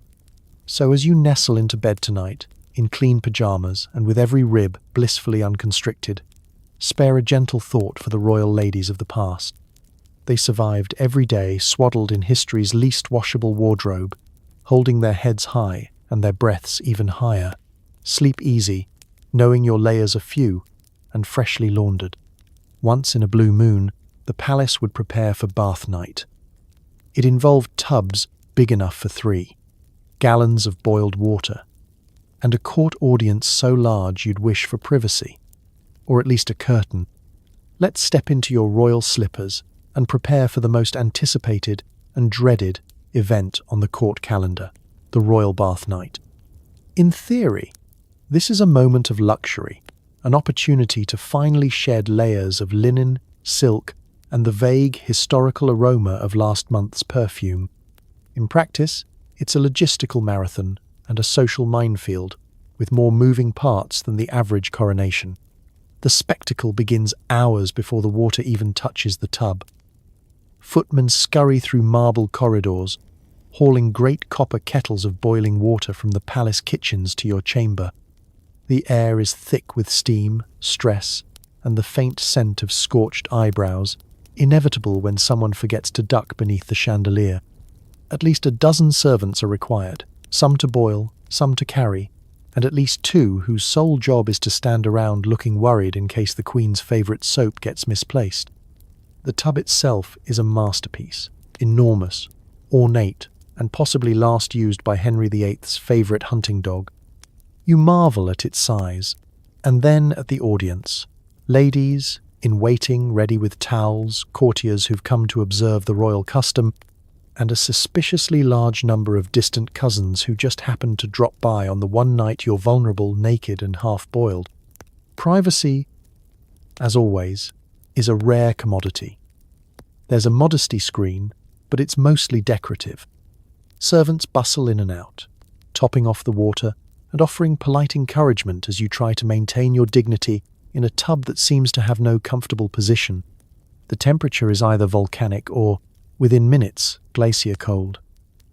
So as you nestle into bed tonight, in clean pyjamas and with every rib blissfully unconstricted, spare a gentle thought for the royal ladies of the past. They survived every day swaddled in history's least washable wardrobe, holding their heads high and their breaths even higher. Sleep easy, knowing your layers are few and freshly laundered. Once in a blue moon, the palace would prepare for bath night. It involved tubs big enough for 3, gallons of boiled water, and a court audience so large you'd wish for privacy, or at least a curtain. Let's step into your royal slippers and prepare for the most anticipated and dreaded event on the court calendar, the royal bath night. In theory, this is a moment of luxury, an opportunity to finally shed layers of linen, silk, and the vague historical aroma of last month's perfume. In practice, it's a logistical marathon and a social minefield, with more moving parts than the average coronation. The spectacle begins hours before the water even touches the tub. Footmen scurry through marble corridors, hauling great copper kettles of boiling water from the palace kitchens to your chamber. The air is thick with steam, stress, and the faint scent of scorched eyebrows, inevitable when someone forgets to duck beneath the chandelier. At least a dozen servants are required, some to boil, some to carry, and at least two whose sole job is to stand around looking worried in case the Queen's favourite soap gets misplaced. The tub itself is a masterpiece, enormous, ornate, and possibly last used by Henry VIII's favourite hunting dog. You marvel at its size, and then at the audience. Ladies, in waiting, ready with towels, courtiers who've come to observe the royal custom, and a suspiciously large number of distant cousins who just happened to drop by on the one night you're vulnerable, naked and half-boiled. Privacy, as always, is a rare commodity. There's a modesty screen, but it's mostly decorative. Servants bustle in and out, topping off the water and offering polite encouragement as you try to maintain your dignity in a tub that seems to have no comfortable position. The temperature is either volcanic or, within minutes, glacier cold.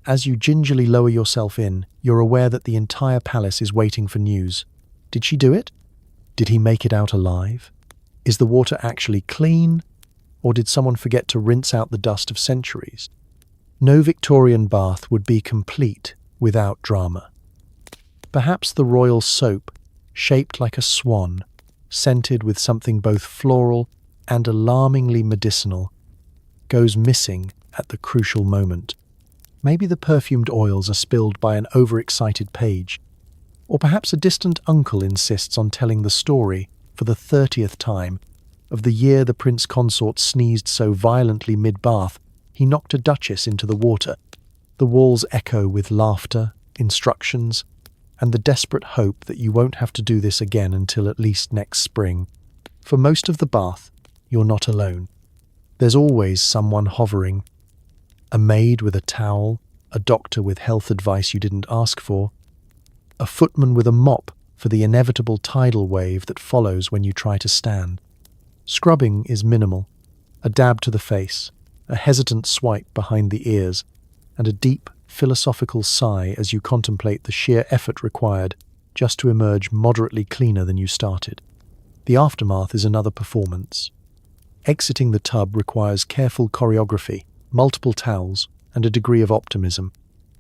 As you gingerly lower yourself in, you're aware that the entire palace is waiting for news. Did she do it? Did he make it out alive? Is the water actually clean? Or did someone forget to rinse out the dust of centuries? No Victorian bath would be complete without drama. Perhaps the royal soap, shaped like a swan, scented with something both floral and alarmingly medicinal, goes missing at the crucial moment. Maybe the perfumed oils are spilled by an overexcited page, or perhaps a distant uncle insists on telling the story, for the 30th time, of the year the prince consort sneezed so violently mid-bath he knocked a duchess into the water. The walls echo with laughter, instructions, and the desperate hope that you won't have to do this again until at least next spring. For most of the bath, you're not alone. There's always someone hovering. A maid with a towel, a doctor with health advice you didn't ask for, a footman with a mop for the inevitable tidal wave that follows when you try to stand. Scrubbing is minimal. A dab to the face, a hesitant swipe behind the ears, and a deep, philosophical sigh as you contemplate the sheer effort required just to emerge moderately cleaner than you started. The aftermath is another performance. Exiting the tub requires careful choreography, multiple towels, and a degree of optimism.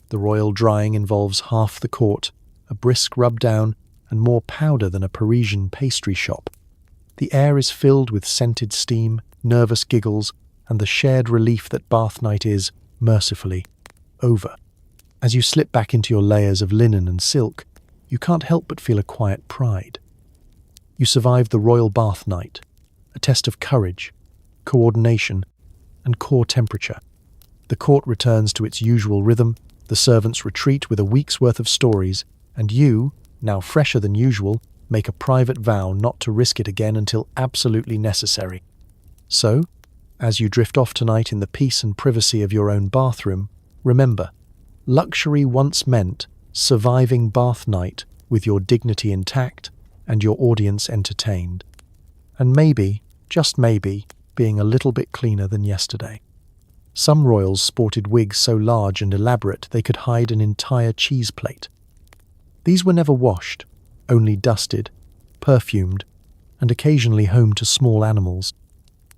The royal drying involves half the court, a brisk rub-down, and more powder than a Parisian pastry shop. The air is filled with scented steam, nervous giggles, and the shared relief that bath night is, mercifully, over. As you slip back into your layers of linen and silk, you can't help but feel a quiet pride. You survived the royal bath night, a test of courage, coordination, and core temperature. The court returns to its usual rhythm, the servants retreat with a week's worth of stories, and you, now fresher than usual, make a private vow not to risk it again until absolutely necessary. So, as you drift off tonight in the peace and privacy of your own bathroom, remember, luxury once meant surviving bath night with your dignity intact and your audience entertained. And maybe, just maybe, being a little bit cleaner than yesterday. Some royals sported wigs so large and elaborate they could hide an entire cheese plate. These were never washed, only dusted, perfumed, and occasionally home to small animals.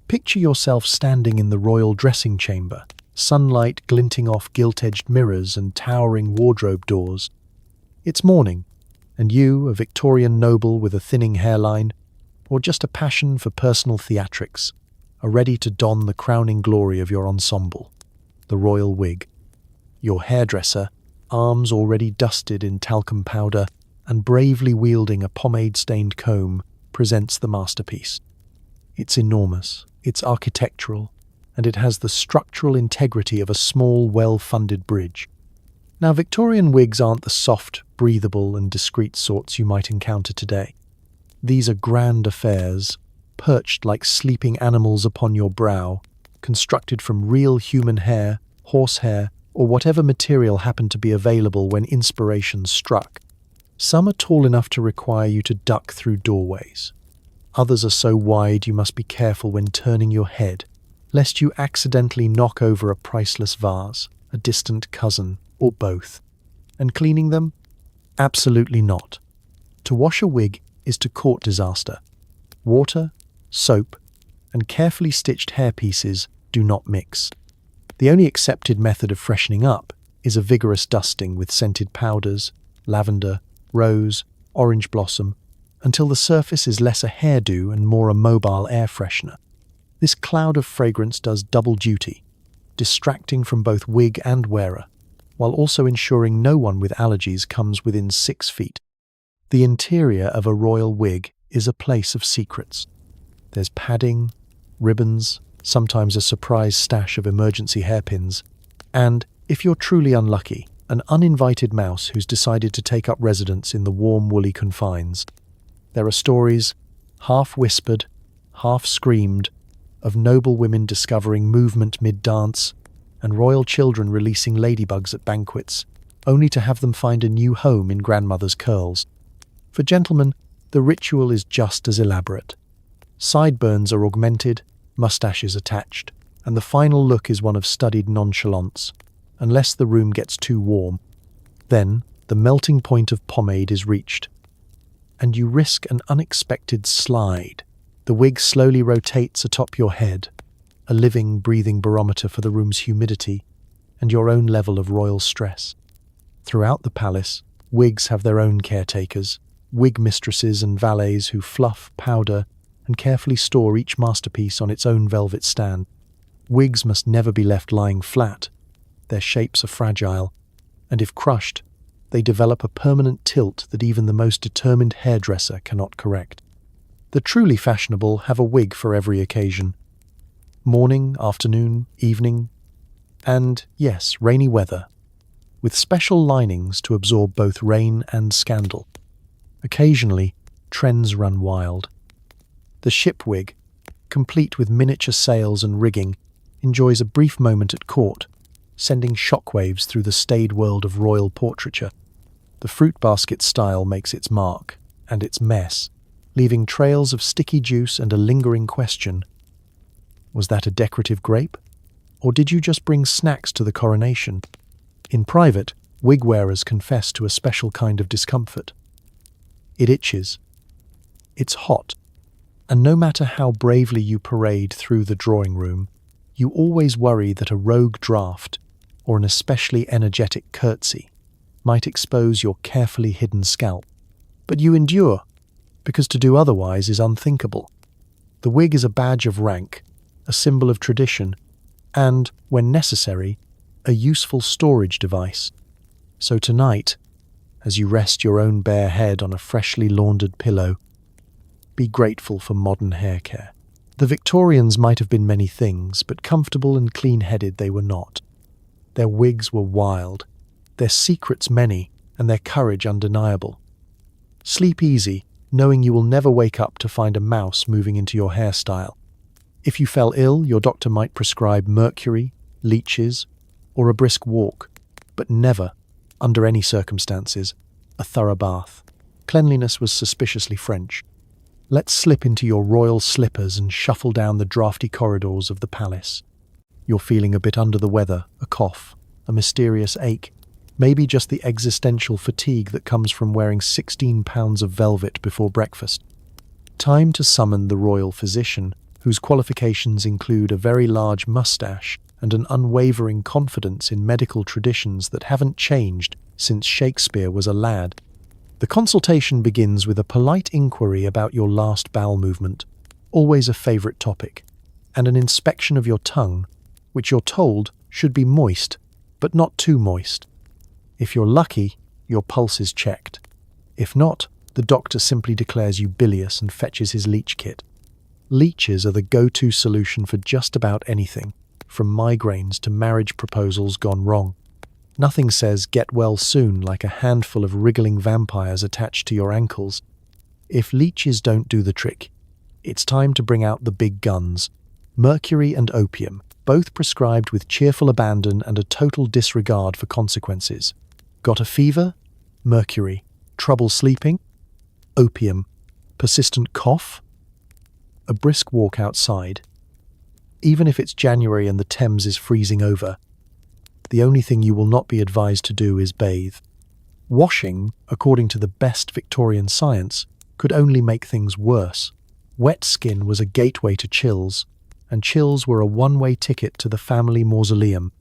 Picture yourself standing in the royal dressing chamber, sunlight glinting off gilt-edged mirrors and towering wardrobe doors. It's morning, and you, a Victorian noble with a thinning hairline, or just a passion for personal theatrics, are ready to don the crowning glory of your ensemble, the royal wig. Your hairdresser, arms already dusted in talcum powder and bravely wielding a pomade-stained comb, presents the masterpiece. It's enormous, it's architectural, and it has the structural integrity of a small, well-funded bridge. Now, Victorian wigs aren't the soft, breathable, and discreet sorts you might encounter today. These are grand affairs, perched like sleeping animals upon your brow, constructed from real human hair, horsehair, or whatever material happened to be available when inspiration struck. Some are tall enough to require you to duck through doorways. Others are so wide you must be careful when turning your head, lest you accidentally knock over a priceless vase, a distant cousin, or both. And cleaning them? Absolutely not. To wash a wig is to court disaster. Water, soap, and carefully stitched hairpieces do not mix. The only accepted method of freshening up is a vigorous dusting with scented powders, lavender, rose, orange blossom, until the surface is less a hairdo and more a mobile air freshener. This cloud of fragrance does double duty, distracting from both wig and wearer, while also ensuring no one with allergies comes within 6 feet. The interior of a royal wig is a place of secrets. There's padding, ribbons, sometimes a surprise stash of emergency hairpins, and, if you're truly unlucky, an uninvited mouse who's decided to take up residence in the warm woolly confines. There are stories, half whispered, half screamed, of noble women discovering movement mid-dance, and royal children releasing ladybugs at banquets, only to have them find a new home in grandmother's curls. For gentlemen, the ritual is just as elaborate. Sideburns are augmented, mustaches attached, and the final look is one of studied nonchalance, unless the room gets too warm. Then, the melting point of pomade is reached, and you risk an unexpected slide. The wig slowly rotates atop your head, a living, breathing barometer for the room's humidity and your own level of royal stress. Throughout the palace, wigs have their own caretakers, wig mistresses and valets who fluff, powder, and carefully store each masterpiece on its own velvet stand. Wigs must never be left lying flat. Their shapes are fragile, and if crushed, they develop a permanent tilt that even the most determined hairdresser cannot correct. The truly fashionable have a wig for every occasion. Morning, afternoon, evening, and, yes, rainy weather, with special linings to absorb both rain and scandal. Occasionally, trends run wild. The ship wig, complete with miniature sails and rigging, enjoys a brief moment at court, sending shockwaves through the staid world of royal portraiture. The fruit basket style makes its mark, and its mess, leaving trails of sticky juice and a lingering question. Was that a decorative grape? Or did you just bring snacks to the coronation? In private, wig wearers confess to a special kind of discomfort. It itches. It's hot. And no matter how bravely you parade through the drawing room, you always worry that a rogue draft, or an especially energetic curtsy, might expose your carefully hidden scalp. But you endure, because to do otherwise is unthinkable. The wig is a badge of rank, a symbol of tradition, and, when necessary, a useful storage device. So tonight, as you rest your own bare head on a freshly laundered pillow, be grateful for modern hair care. The Victorians might have been many things, but comfortable and clean-headed they were not. Their wigs were wild, their secrets many, and their courage undeniable. Sleep easy, knowing you will never wake up to find a mouse moving into your hairstyle. If you fell ill, your doctor might prescribe mercury, leeches, or a brisk walk, but never, under any circumstances, a thorough bath. Cleanliness was suspiciously French. Let's slip into your royal slippers and shuffle down the drafty corridors of the palace. You're feeling a bit under the weather, a cough, a mysterious ache, maybe just the existential fatigue that comes from wearing 16 pounds of velvet before breakfast. Time to summon the royal physician, whose qualifications include a very large mustache and an unwavering confidence in medical traditions that haven't changed since Shakespeare was a lad. The consultation begins with a polite inquiry about your last bowel movement, always a favourite topic, and an inspection of your tongue, which you're told should be moist, but not too moist. If you're lucky, your pulse is checked. If not, the doctor simply declares you bilious and fetches his leech kit. Leeches are the go-to solution for just about anything, from migraines to marriage proposals gone wrong. Nothing says get well soon like a handful of wriggling vampires attached to your ankles. If leeches don't do the trick, it's time to bring out the big guns. Mercury and opium, both prescribed with cheerful abandon and a total disregard for consequences. Got a fever? Mercury. Trouble sleeping? Opium. Persistent cough? A brisk walk outside. Even if it's January and the Thames is freezing over, the only thing you will not be advised to do is bathe. Washing, according to the best Victorian science, could only make things worse. Wet skin was a gateway to chills, and chills were a one-way ticket to the family mausoleum.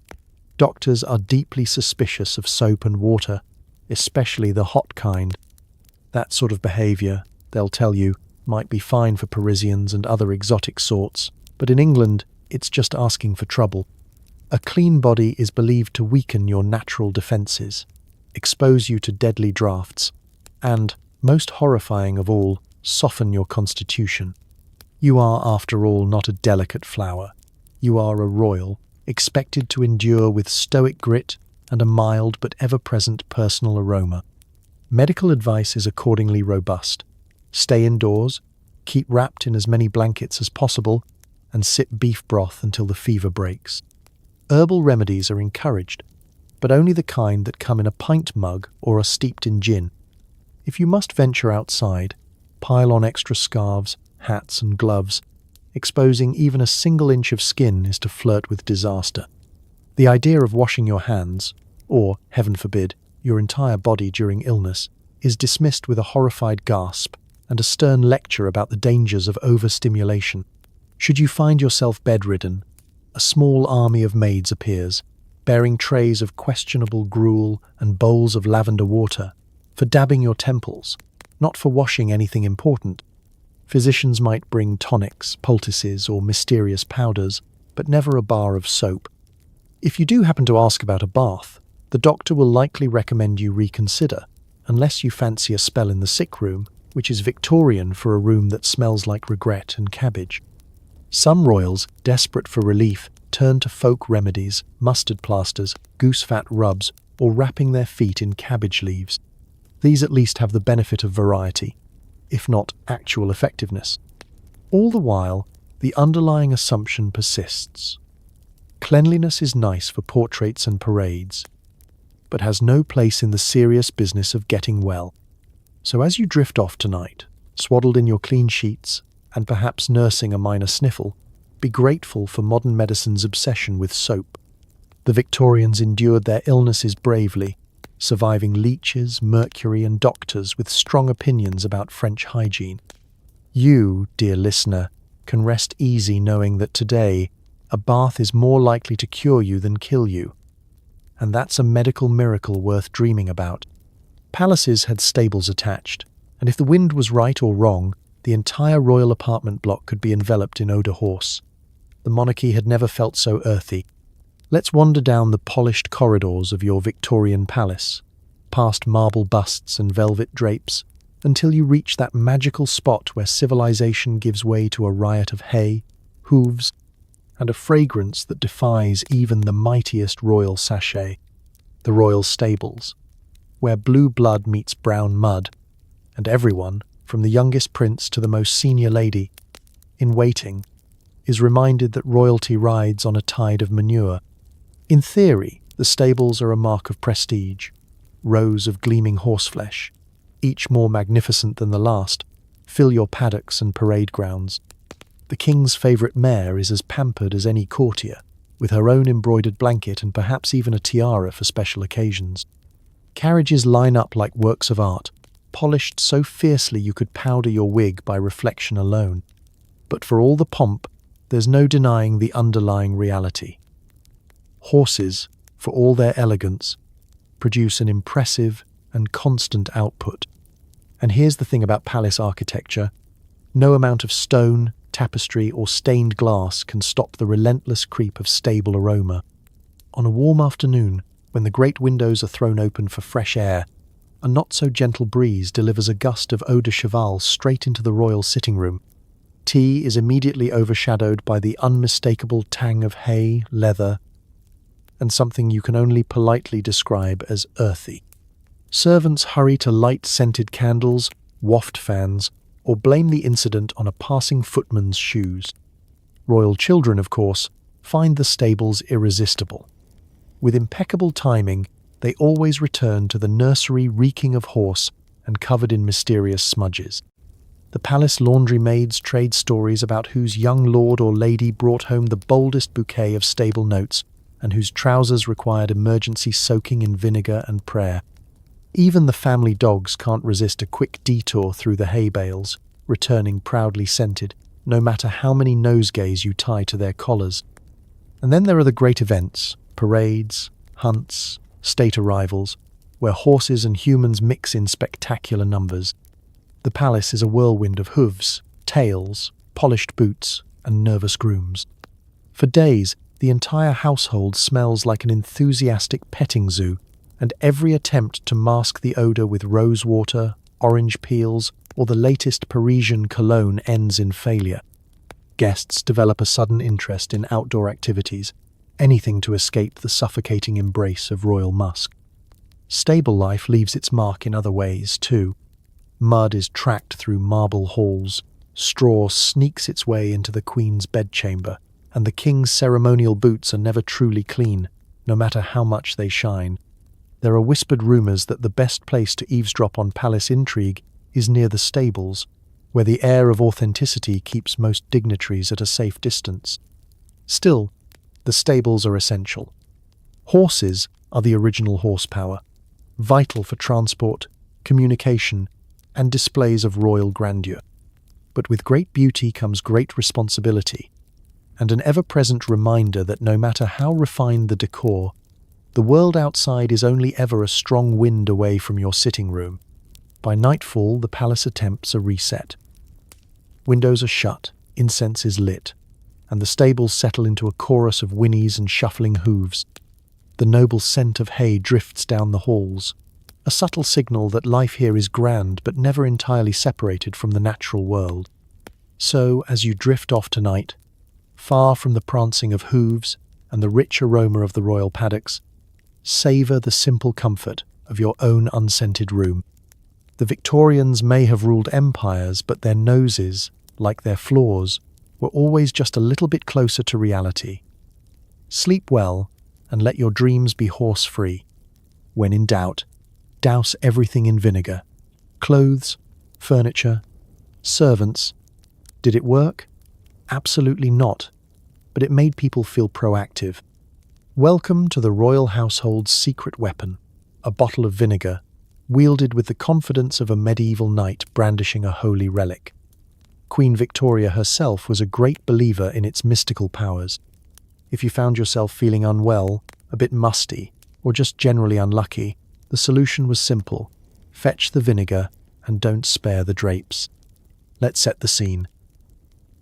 Doctors are deeply suspicious of soap and water, especially the hot kind. That sort of behaviour, they'll tell you, might be fine for Parisians and other exotic sorts, but in England, it's just asking for trouble. A clean body is believed to weaken your natural defences, expose you to deadly drafts, and, most horrifying of all, soften your constitution. You are, after all, not a delicate flower. You are a royal, expected to endure with stoic grit and a mild but ever-present personal aroma. Medical advice is accordingly robust. Stay indoors, keep wrapped in as many blankets as possible, and sip beef broth until the fever breaks. Herbal remedies are encouraged, but only the kind that come in a pint mug or are steeped in gin. If you must venture outside, pile on extra scarves, hats and gloves. Exposing even a single inch of skin is to flirt with disaster. The idea of washing your hands, or, heaven forbid, your entire body during illness, is dismissed with a horrified gasp and a stern lecture about the dangers of overstimulation. Should you find yourself bedridden, a small army of maids appears, bearing trays of questionable gruel and bowls of lavender water, for dabbing your temples, not for washing anything important. Physicians might bring tonics, poultices, or mysterious powders, but never a bar of soap. If you do happen to ask about a bath, the doctor will likely recommend you reconsider, unless you fancy a spell in the sick room, which is Victorian for a room that smells like regret and cabbage. Some royals, desperate for relief, turn to folk remedies, mustard plasters, goose fat rubs, or wrapping their feet in cabbage leaves. These at least have the benefit of variety, if not actual effectiveness. All the while, the underlying assumption persists. Cleanliness is nice for portraits and parades, but has no place in the serious business of getting well. So as you drift off tonight, swaddled in your clean sheets, and perhaps nursing a minor sniffle, be grateful for modern medicine's obsession with soap. The Victorians endured their illnesses bravely, surviving leeches, mercury, and doctors with strong opinions about French hygiene. You, dear listener, can rest easy knowing that today, a bath is more likely to cure you than kill you. And that's a medical miracle worth dreaming about. Palaces had stables attached, and if the wind was right or wrong, the entire royal apartment block could be enveloped in odor horse. The monarchy had never felt so earthy. Let's wander down the polished corridors of your Victorian palace, past marble busts and velvet drapes, until you reach that magical spot where civilization gives way to a riot of hay, hooves, and a fragrance that defies even the mightiest royal sachet, the royal stables, where blue blood meets brown mud, and everyone, from the youngest prince to the most senior lady, in waiting, is reminded that royalty rides on a tide of manure. In theory, the stables are a mark of prestige, rows of gleaming horseflesh, each more magnificent than the last, fill your paddocks and parade grounds. The king's favourite mare is as pampered as any courtier, with her own embroidered blanket and perhaps even a tiara for special occasions. Carriages line up like works of art, polished so fiercely you could powder your wig by reflection alone. But for all the pomp, there's no denying the underlying reality. Horses, for all their elegance, produce an impressive and constant output. And here's the thing about palace architecture. No amount of stone, tapestry, or stained glass can stop the relentless creep of stable aroma. On a warm afternoon, when the great windows are thrown open for fresh air, a not-so-gentle breeze delivers a gust of eau de cheval straight into the royal sitting room. Tea is immediately overshadowed by the unmistakable tang of hay, leather, and something you can only politely describe as earthy. Servants hurry to light scented candles, waft fans, or blame the incident on a passing footman's shoes. Royal children, of course, find the stables irresistible. With impeccable timing, they always return to the nursery reeking of horse and covered in mysterious smudges. The palace laundry maids trade stories about whose young lord or lady brought home the boldest bouquet of stable notes and whose trousers required emergency soaking in vinegar and prayer. Even the family dogs can't resist a quick detour through the hay bales, returning proudly scented, no matter how many nosegays you tie to their collars. And then there are the great events, parades, hunts, state arrivals, where horses and humans mix in spectacular numbers. The palace is a whirlwind of hooves, tails, polished boots, and nervous grooms. For days, the entire household smells like an enthusiastic petting zoo, and every attempt to mask the odor with rose water, orange peels, or the latest Parisian cologne ends in failure. Guests develop a sudden interest in outdoor activities, anything to escape the suffocating embrace of royal musk. Stable life leaves its mark in other ways, too. Mud is tracked through marble halls, straw sneaks its way into the Queen's bedchamber, and the King's ceremonial boots are never truly clean, no matter how much they shine. There are whispered rumours that the best place to eavesdrop on palace intrigue is near the stables, where the air of authenticity keeps most dignitaries at a safe distance. Still, the stables are essential. Horses are the original horsepower, vital for transport, communication, and displays of royal grandeur. But with great beauty comes great responsibility, and an ever-present reminder that no matter how refined the decor, the world outside is only ever a strong wind away from your sitting room. By nightfall, the palace attempts a reset. Windows are shut, incense is lit, and the stables settle into a chorus of whinnies and shuffling hooves. The noble scent of hay drifts down the halls, a subtle signal that life here is grand but never entirely separated from the natural world. So, as you drift off tonight, far from the prancing of hooves and the rich aroma of the royal paddocks, savour the simple comfort of your own unscented room. The Victorians may have ruled empires, but their noses, like their floors, were always just a little bit closer to reality. Sleep well, and let your dreams be horse-free. When in doubt, douse everything in vinegar. Clothes, furniture, servants. Did it work? Absolutely not, but it made people feel proactive. Welcome to the royal household's secret weapon, a bottle of vinegar, wielded with the confidence of a medieval knight brandishing a holy relic. Queen Victoria herself was a great believer in its mystical powers. If you found yourself feeling unwell, a bit musty, or just generally unlucky, the solution was simple. Fetch the vinegar and don't spare the drapes. Let's set the scene.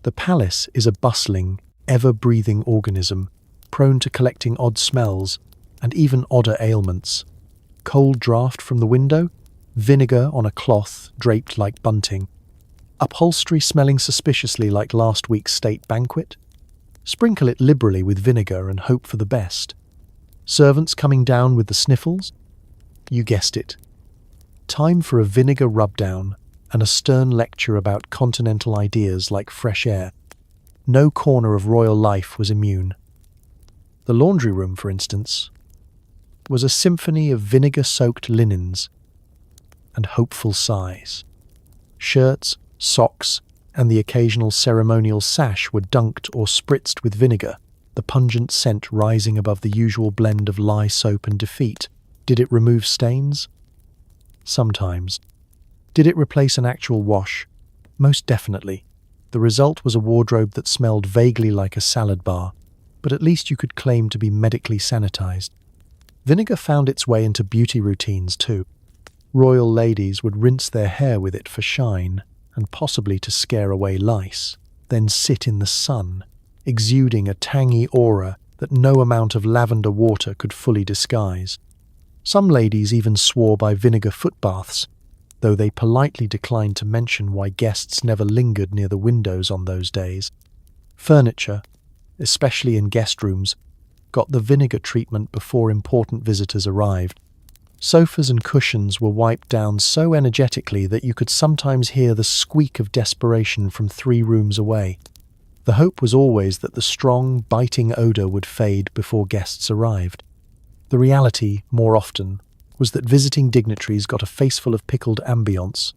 The palace is a bustling, ever-breathing organism, prone to collecting odd smells and even odder ailments. Cold draught from the window, vinegar on a cloth draped like bunting, upholstery smelling suspiciously like last week's state banquet. Sprinkle it liberally with vinegar and hope for the best. Servants coming down with the sniffles? You guessed it. Time for a vinegar rub-down and a stern lecture about continental ideas like fresh air. No corner of royal life was immune. The laundry room, for instance, was a symphony of vinegar-soaked linens and hopeful sighs. Shirts, socks, and the occasional ceremonial sash were dunked or spritzed with vinegar, the pungent scent rising above the usual blend of lye soap and defeat. Did it remove stains? Sometimes. Did it replace an actual wash? Most definitely. The result was a wardrobe that smelled vaguely like a salad bar, but at least you could claim to be medically sanitized. Vinegar found its way into beauty routines too. Royal ladies would rinse their hair with it for shine, and possibly to scare away lice, then sit in the sun, exuding a tangy aura that no amount of lavender water could fully disguise. Some ladies even swore by vinegar foot baths, though they politely declined to mention why guests never lingered near the windows on those days. Furniture, especially in guest rooms, got the vinegar treatment before important visitors arrived. Sofas and cushions were wiped down so energetically that you could sometimes hear the squeak of desperation from 3 rooms away. The hope was always that the strong, biting odour would fade before guests arrived. The reality, more often, was that visiting dignitaries got a faceful of pickled ambience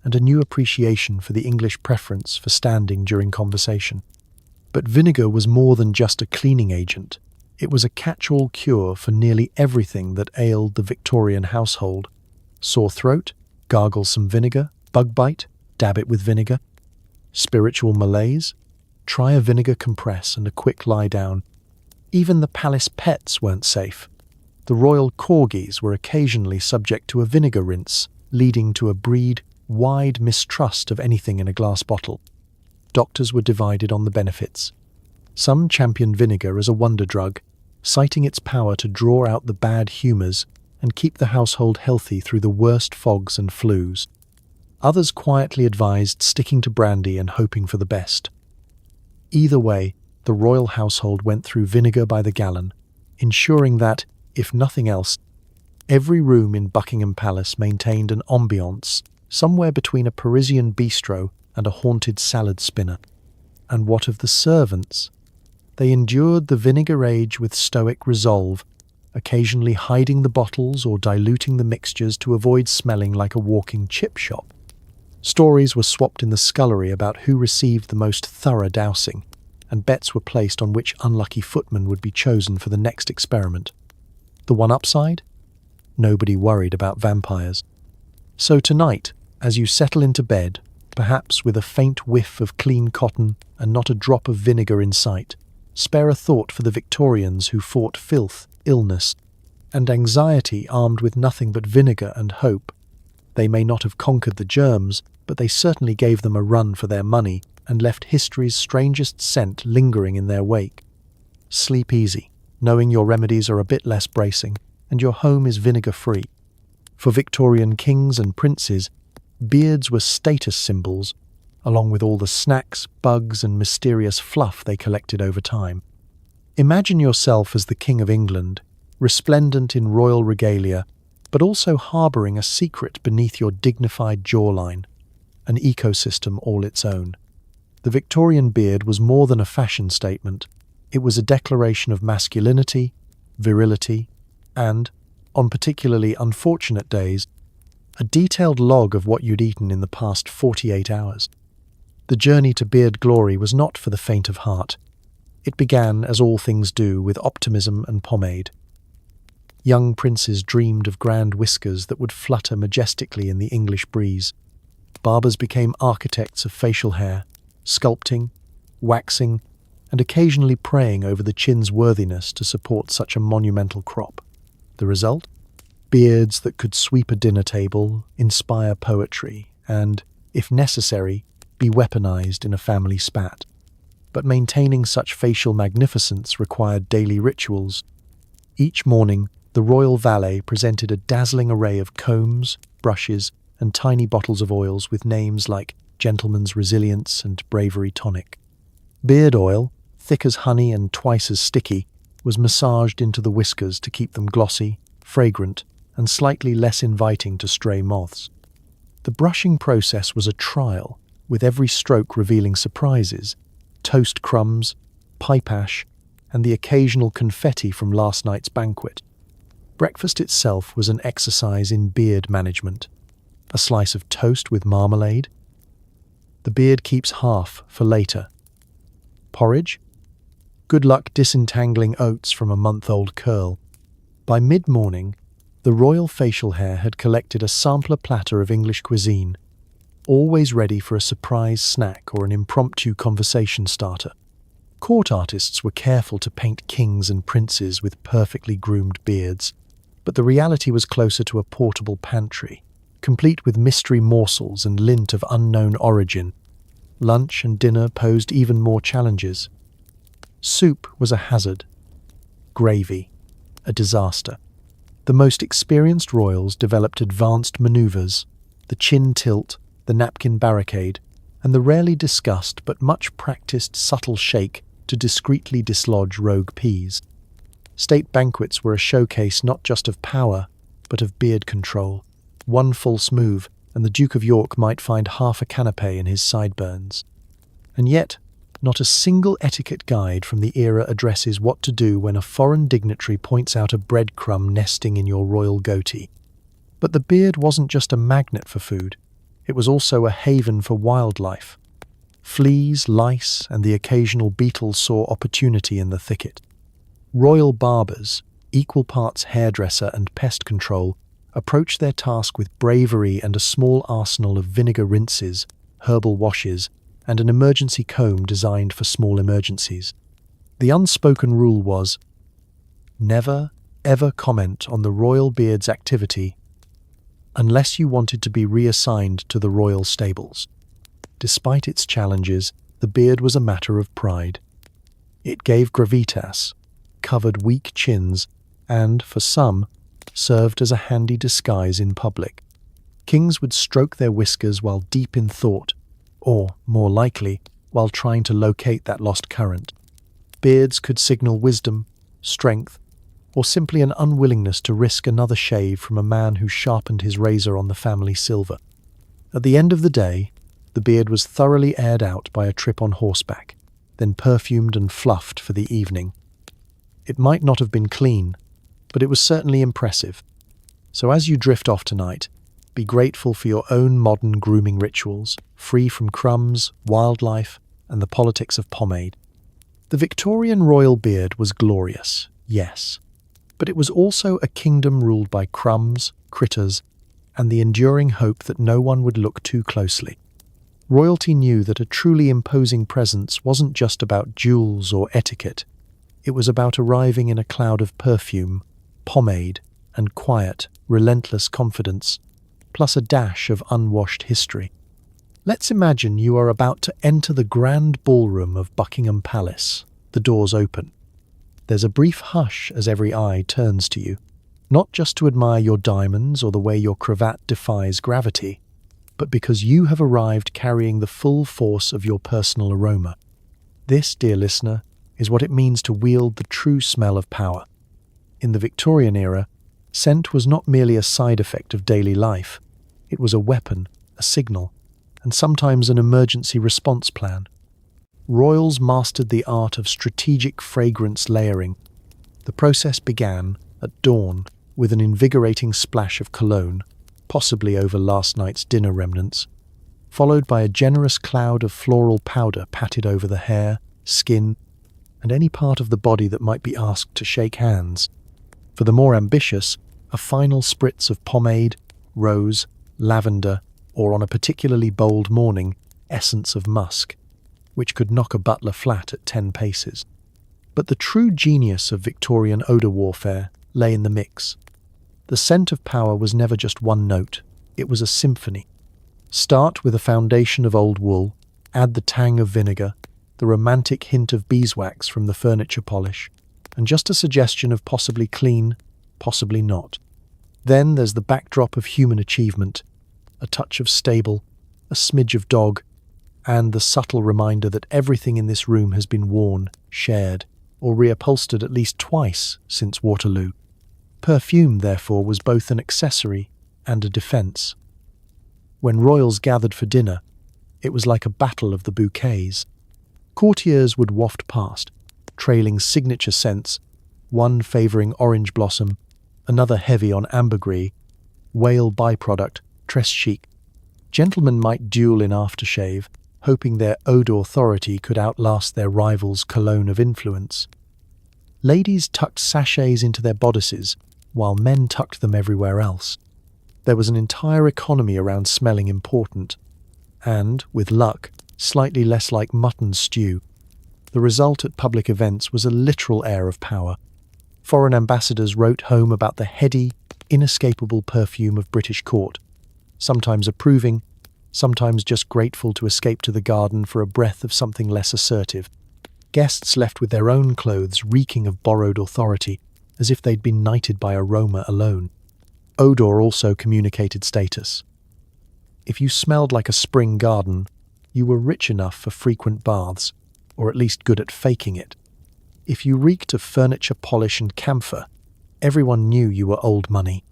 and a new appreciation for the English preference for standing during conversation. But vinegar was more than just a cleaning agent. It was a catch-all cure for nearly everything that ailed the Victorian household. Sore throat? Gargle some vinegar. Bug bite? Dab it with vinegar. Spiritual malaise? Try a vinegar compress and a quick lie down. Even the palace pets weren't safe. The royal corgis were occasionally subject to a vinegar rinse, leading to a breed-wide mistrust of anything in a glass bottle. Doctors were divided on the benefits. Some championed vinegar as a wonder drug, citing its power to draw out the bad humours and keep the household healthy through the worst fogs and flus. Others quietly advised sticking to brandy and hoping for the best. Either way, the royal household went through vinegar by the gallon, ensuring that, if nothing else, every room in Buckingham Palace maintained an ambiance somewhere between a Parisian bistro and a haunted salad spinner. And what of the servants? They endured the vinegar age with stoic resolve, occasionally hiding the bottles or diluting the mixtures to avoid smelling like a walking chip shop. Stories were swapped in the scullery about who received the most thorough dousing, and bets were placed on which unlucky footman would be chosen for the next experiment. The one upside? Nobody worried about vampires. So tonight, as you settle into bed, perhaps with a faint whiff of clean cotton and not a drop of vinegar in sight, spare a thought for the Victorians who fought filth, illness, and anxiety armed with nothing but vinegar and hope. They may not have conquered the germs, but they certainly gave them a run for their money and left history's strangest scent lingering in their wake. Sleep easy, knowing your remedies are a bit less bracing, and your home is vinegar-free. For Victorian kings and princes, beards were status symbols, along with all the snacks, bugs, and mysterious fluff they collected over time. Imagine yourself as the King of England, resplendent in royal regalia, but also harbouring a secret beneath your dignified jawline, an ecosystem all its own. The Victorian beard was more than a fashion statement. It was a declaration of masculinity, virility, and, on particularly unfortunate days, a detailed log of what you'd eaten in the past 48 hours. The journey to beard glory was not for the faint of heart. It began, as all things do, with optimism and pomade. Young princes dreamed of grand whiskers that would flutter majestically in the English breeze. Barbers became architects of facial hair, sculpting, waxing, and occasionally praying over the chin's worthiness to support such a monumental crop. The result? Beards that could sweep a dinner table, inspire poetry, and, if necessary, be weaponized in a family spat. But maintaining such facial magnificence required daily rituals. Each morning, the royal valet presented a dazzling array of combs, brushes, and tiny bottles of oils with names like Gentleman's Resilience and Bravery Tonic. Beard oil, thick as honey and twice as sticky, was massaged into the whiskers to keep them glossy, fragrant, and slightly less inviting to stray moths. The brushing process was a trial, with every stroke revealing surprises, toast crumbs, pipe ash, and the occasional confetti from last night's banquet. Breakfast itself was an exercise in beard management. A slice of toast with marmalade. The beard keeps half for later. Porridge? Good luck disentangling oats from a month-old curl. By mid-morning, the royal facial hair had collected a sampler platter of English cuisine, always ready for a surprise snack or an impromptu conversation starter. Court artists were careful to paint kings and princes with perfectly groomed beards, but the reality was closer to a portable pantry, complete with mystery morsels and lint of unknown origin. Lunch and dinner posed even more challenges. Soup was a hazard. Gravy, a disaster. The most experienced royals developed advanced maneuvers, the chin tilt, the napkin barricade, and the rarely discussed but much practiced subtle shake to discreetly dislodge rogue peas. State banquets were a showcase not just of power, but of beard control. One false move, and the Duke of York might find half a canapé in his sideburns. And yet, not a single etiquette guide from the era addresses what to do when a foreign dignitary points out a breadcrumb nesting in your royal goatee. But the beard wasn't just a magnet for food, it was also a haven for wildlife. Fleas, lice, and the occasional beetle saw opportunity in the thicket. Royal barbers, equal parts hairdresser and pest control, approached their task with bravery and a small arsenal of vinegar rinses, herbal washes, and an emergency comb designed for small emergencies. The unspoken rule was, never, ever comment on the royal beard's activity unless you wanted to be reassigned to the royal stables. Despite its challenges, the beard was a matter of pride. It gave gravitas, covered weak chins, and, for some, served as a handy disguise in public. Kings would stroke their whiskers while deep in thought, or, more likely, while trying to locate that lost current. Beards could signal wisdom, strength, or simply an unwillingness to risk another shave from a man who sharpened his razor on the family silver. At the end of the day, the beard was thoroughly aired out by a trip on horseback, then perfumed and fluffed for the evening. It might not have been clean, but it was certainly impressive. So as you drift off tonight, be grateful for your own modern grooming rituals, free from crumbs, wildlife, and the politics of pomade. The Victorian royal beard was glorious, yes, but it was also a kingdom ruled by crumbs, critters, and the enduring hope that no one would look too closely. Royalty knew that a truly imposing presence wasn't just about jewels or etiquette. It was about arriving in a cloud of perfume, pomade, and quiet, relentless confidence, plus a dash of unwashed history. Let's imagine you are about to enter the grand ballroom of Buckingham Palace. The doors open. There's a brief hush as every eye turns to you, not just to admire your diamonds or the way your cravat defies gravity, but because you have arrived carrying the full force of your personal aroma. This, dear listener, is what it means to wield the true smell of power. In the Victorian era, scent was not merely a side effect of daily life. It was a weapon, a signal, and sometimes an emergency response plan. Royals mastered the art of strategic fragrance layering. The process began at dawn with an invigorating splash of cologne, possibly over last night's dinner remnants, followed by a generous cloud of floral powder patted over the hair, skin, and any part of the body that might be asked to shake hands. For the more ambitious, a final spritz of pomade, rose, lavender, or on a particularly bold morning, essence of musk, which could knock a butler flat at 10 paces. But the true genius of Victorian odour warfare lay in the mix. The scent of power was never just one note, it was a symphony. Start with a foundation of old wool, add the tang of vinegar, the romantic hint of beeswax from the furniture polish, and just a suggestion of possibly clean, possibly not. Then there's the backdrop of human achievement, a touch of stable, a smidge of dog, and the subtle reminder that everything in this room has been worn, shared, or reupholstered at least twice since Waterloo. Perfume, therefore, was both an accessory and a defence. When royals gathered for dinner, it was like a battle of the bouquets. Courtiers would waft past, trailing signature scents, one favouring orange blossom, another heavy on ambergris, whale byproduct, tres chic. Gentlemen might duel in aftershave, hoping their odour authority could outlast their rivals' cologne of influence. Ladies tucked sachets into their bodices, while men tucked them everywhere else. There was an entire economy around smelling important, and, with luck, slightly less like mutton stew. The result at public events was a literal air of power. Foreign ambassadors wrote home about the heady, inescapable perfume of British court, sometimes approving, sometimes just grateful to escape to the garden for a breath of something less assertive. Guests left with their own clothes reeking of borrowed authority, as if they'd been knighted by aroma alone. Odour also communicated status. If you smelled like a spring garden, you were rich enough for frequent baths, or at least good at faking it. If you reeked of furniture polish and camphor, everyone knew you were old money.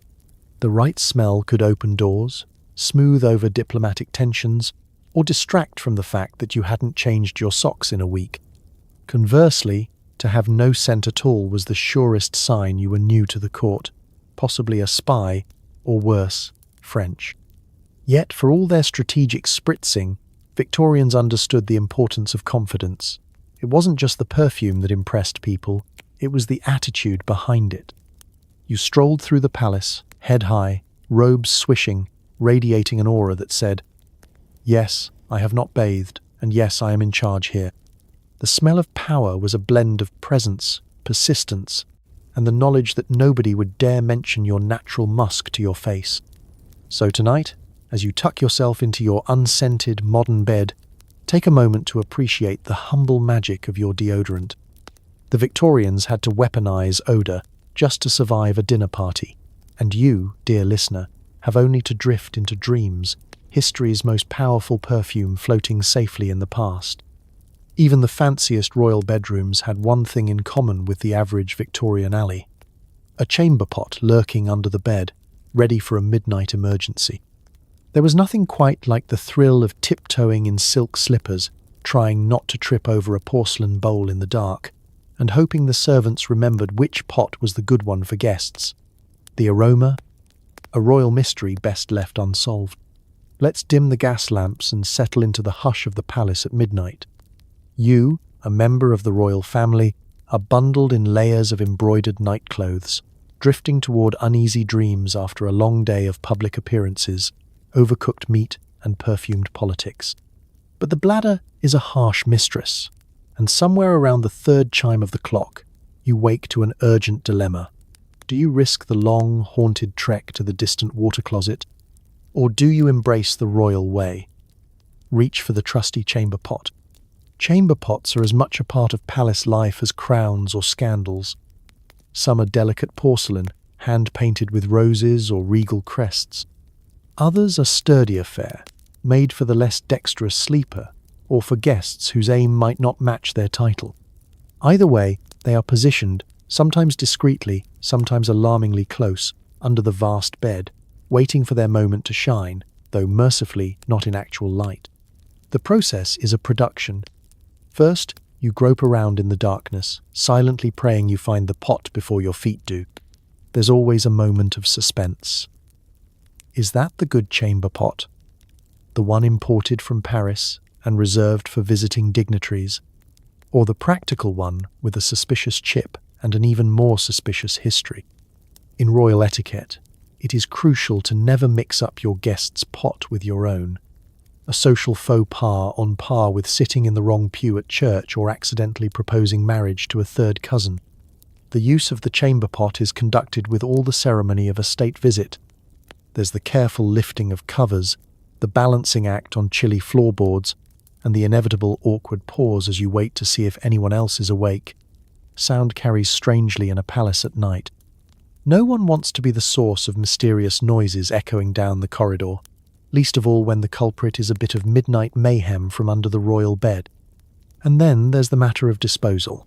The right smell could open doors, smooth over diplomatic tensions, or distract from the fact that you hadn't changed your socks in a week. Conversely, to have no scent at all was the surest sign you were new to the court, possibly a spy, or worse, French. Yet, for all their strategic spritzing, Victorians understood the importance of confidence. It wasn't just the perfume that impressed people, it was the attitude behind it. You strolled through the palace, head high, robes swishing, radiating an aura that said, "Yes, I have not bathed, and yes, I am in charge here. The smell of power was a blend of presence, persistence, and the knowledge that nobody would dare mention your natural musk to your face. So tonight, as you tuck yourself into your unscented, modern bed, take a moment to appreciate the humble magic of your deodorant. The Victorians had to weaponize odor just to survive a dinner party, and you, dear listener, have only to drift into dreams, history's most powerful perfume floating safely in the past. Even the fanciest royal bedrooms had one thing in common with the average Victorian alley: a chamber pot lurking under the bed, ready for a midnight emergency. There was nothing quite like the thrill of tiptoeing in silk slippers, trying not to trip over a porcelain bowl in the dark, and hoping the servants remembered which pot was the good one for guests. The aroma? A royal mystery best left unsolved. Let's dim the gas lamps and settle into the hush of the palace at midnight. You, a member of the royal family, are bundled in layers of embroidered nightclothes, drifting toward uneasy dreams after a long day of public appearances, overcooked meat, and perfumed politics. But the bladder is a harsh mistress, and somewhere around the third chime of the clock, you wake to an urgent dilemma. Do you risk the long, haunted trek to the distant water closet, or do you embrace the royal way? Reach for the trusty chamber pot. Chamber pots are as much a part of palace life as crowns or scandals. Some are delicate porcelain, hand-painted with roses or regal crests. Others are sturdier fare, made for the less dexterous sleeper, or for guests whose aim might not match their title. Either way, they are positioned, sometimes discreetly, sometimes alarmingly close, under the vast bed, waiting for their moment to shine, though mercifully not in actual light. The process is a production. First, you grope around in the darkness, silently praying you find the pot before your feet do. There's always a moment of suspense. Is that the good chamber pot? The one imported from Paris and reserved for visiting dignitaries? Or the practical one with a suspicious chip and an even more suspicious history? In royal etiquette, it is crucial to never mix up your guest's pot with your own. A social faux pas on par with sitting in the wrong pew at church or accidentally proposing marriage to a third cousin. The use of the chamber pot is conducted with all the ceremony of a state visit. There's the careful lifting of covers, the balancing act on chilly floorboards, and the inevitable awkward pause as you wait to see if anyone else is awake. Sound carries strangely in a palace at night. No one wants to be the source of mysterious noises echoing down the corridor, least of all when the culprit is a bit of midnight mayhem from under the royal bed. And then there's the matter of disposal.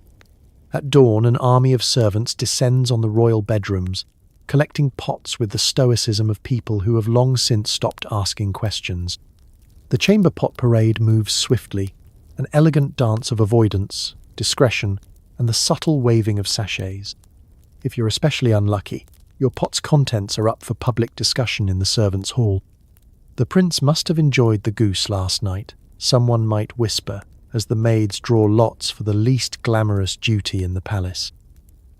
At dawn, an army of servants descends on the royal bedrooms, collecting pots with the stoicism of people who have long since stopped asking questions. The chamber pot parade moves swiftly, an elegant dance of avoidance, discretion, and the subtle waving of sachets. If you're especially unlucky, your pot's contents are up for public discussion in the servants' hall. The prince must have enjoyed the goose last night, someone might whisper, as the maids draw lots for the least glamorous duty in the palace.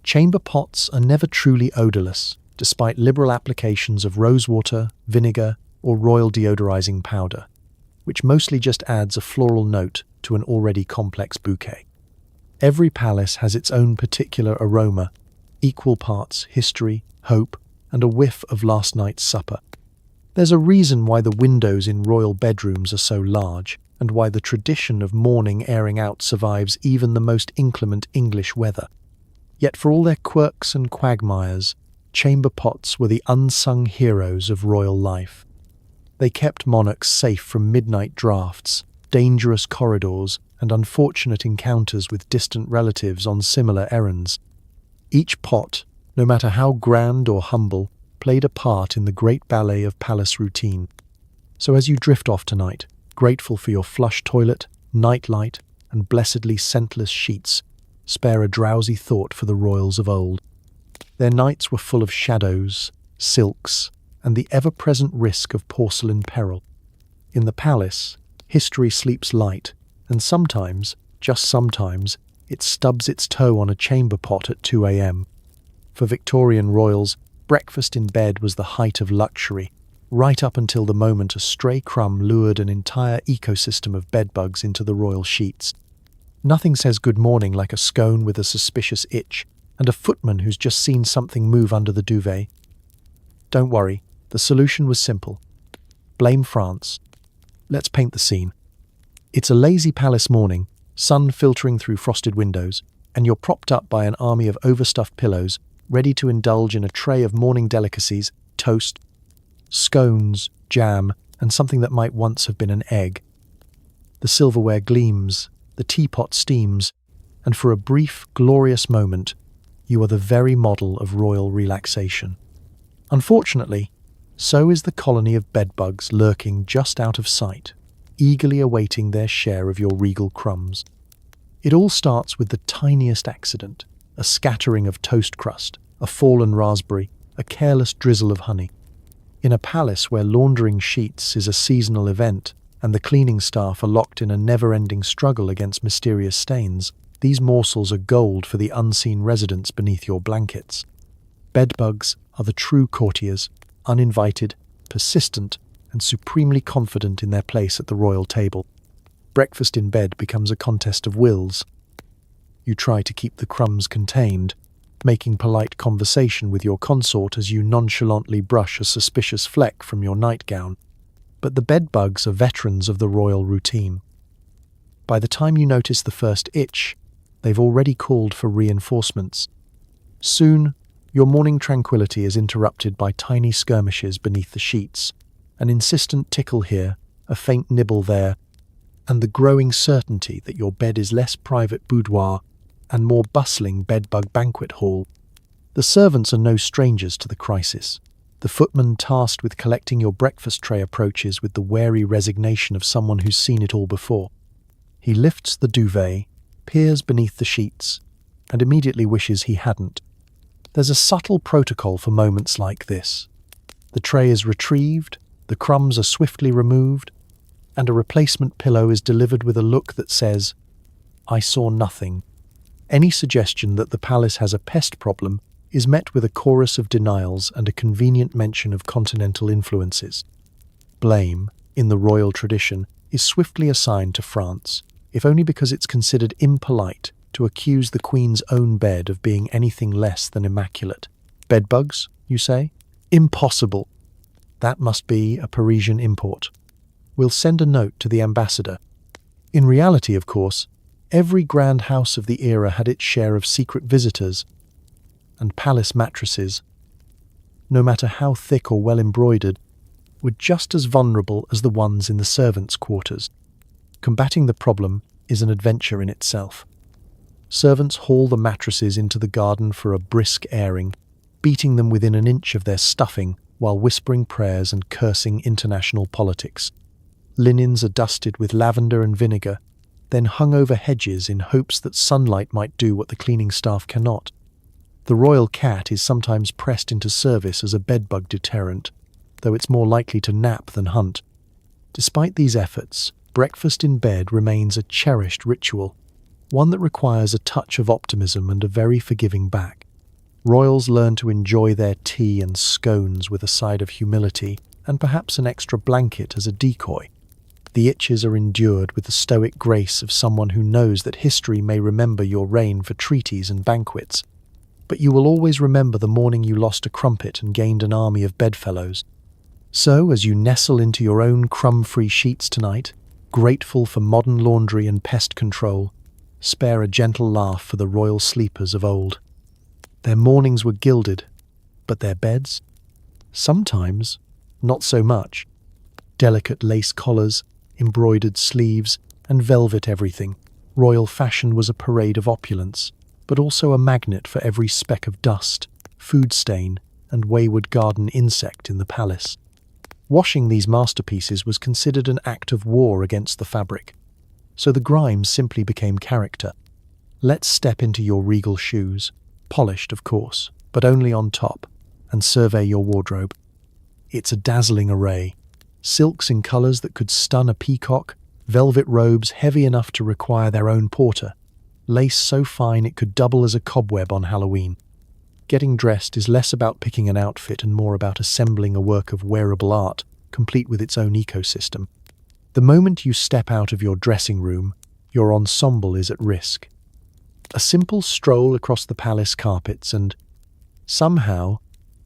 Chamber pots are never truly odorless, despite liberal applications of rosewater, vinegar, or royal deodorizing powder, which mostly just adds a floral note to an already complex bouquet. Every palace has its own particular aroma, equal parts history, hope, and a whiff of last night's supper. There's a reason why the windows in royal bedrooms are so large, and why the tradition of morning airing out survives even the most inclement English weather. Yet for all their quirks and quagmires, chamber pots were the unsung heroes of royal life. They kept monarchs safe from midnight drafts, dangerous corridors, and unfortunate encounters with distant relatives on similar errands. Each pot, no matter how grand or humble, played a part in the great ballet of palace routine. So as you drift off tonight, grateful for your flush toilet, nightlight, and blessedly scentless sheets, spare a drowsy thought for the royals of old. Their nights were full of shadows, silks, and the ever-present risk of porcelain peril. In the palace, history sleeps light, and sometimes, just sometimes, it stubs its toe on a chamber pot at 2 a.m. For Victorian royals, breakfast in bed was the height of luxury, right up until the moment a stray crumb lured an entire ecosystem of bedbugs into the royal sheets. Nothing says good morning like a scone with a suspicious itch and a footman who's just seen something move under the duvet. Don't worry, the solution was simple. Blame France. Let's paint the scene. It's a lazy palace morning, sun filtering through frosted windows, and you're propped up by an army of overstuffed pillows, ready to indulge in a tray of morning delicacies, toast, scones, jam, and something that might once have been an egg. The silverware gleams, the teapot steams, and for a brief, glorious moment, you are the very model of royal relaxation. Unfortunately, so is the colony of bedbugs lurking just out of sight, eagerly awaiting their share of your regal crumbs. It all starts with the tiniest accident, a scattering of toast crust, a fallen raspberry, a careless drizzle of honey. In a palace where laundering sheets is a seasonal event and the cleaning staff are locked in a never-ending struggle against mysterious stains, these morsels are gold for the unseen residents beneath your blankets. Bedbugs are the true courtiers, uninvited, persistent, and supremely confident in their place at the royal table. Breakfast in bed becomes a contest of wills. You try to keep the crumbs contained, making polite conversation with your consort as you nonchalantly brush a suspicious fleck from your nightgown. But the bedbugs are veterans of the royal routine. By the time you notice the first itch, they've already called for reinforcements. Soon, your morning tranquility is interrupted by tiny skirmishes beneath the sheets, an insistent tickle here, a faint nibble there, and the growing certainty that your bed is less private boudoir and more bustling bedbug banquet hall. The servants are no strangers to the crisis. The footman tasked with collecting your breakfast tray approaches with the wary resignation of someone who's seen it all before. He lifts the duvet, peers beneath the sheets, and immediately wishes he hadn't. There's a subtle protocol for moments like this. The tray is retrieved, the crumbs are swiftly removed, and a replacement pillow is delivered with a look that says, "I saw nothing." Any suggestion that the palace has a pest problem is met with a chorus of denials and a convenient mention of continental influences. Blame, in the royal tradition, is swiftly assigned to France, if only because it's considered impolite to accuse the Queen's own bed of being anything less than immaculate. Bedbugs, you say? Impossible. That must be a Parisian import. We'll send a note to the ambassador. In reality, of course, every grand house of the era had its share of secret visitors, and palace mattresses, no matter how thick or well embroidered, were just as vulnerable as the ones in the servants' quarters. Combating the problem is an adventure in itself. Servants haul the mattresses into the garden for a brisk airing, beating them within an inch of their stuffing while whispering prayers and cursing international politics. Linens are dusted with lavender and vinegar, then hung over hedges in hopes that sunlight might do what the cleaning staff cannot. The royal cat is sometimes pressed into service as a bedbug deterrent, though it's more likely to nap than hunt. Despite these efforts, breakfast in bed remains a cherished ritual, one that requires a touch of optimism and a very forgiving back. Royals learn to enjoy their tea and scones with a side of humility and perhaps an extra blanket as a decoy. The itches are endured with the stoic grace of someone who knows that history may remember your reign for treaties and banquets, but you will always remember the morning you lost a crumpet and gained an army of bedfellows. So, as you nestle into your own crumb-free sheets tonight, grateful for modern laundry and pest control, spare a gentle laugh for the royal sleepers of old. Their mornings were gilded, but their beds? Sometimes, not so much. Delicate lace collars, embroidered sleeves, and velvet everything. Royal fashion was a parade of opulence, but also a magnet for every speck of dust, food stain, and wayward garden insect in the palace. Washing these masterpieces was considered an act of war against the fabric, so the grime simply became character. Let's step into your regal shoes, polished of course, but only on top, and survey your wardrobe. It's a dazzling array. Silks in colours that could stun a peacock, velvet robes heavy enough to require their own porter, lace so fine it could double as a cobweb on Halloween. Getting dressed is less about picking an outfit and more about assembling a work of wearable art, complete with its own ecosystem. The moment you step out of your dressing room, your ensemble is at risk. A simple stroll across the palace carpets and, somehow,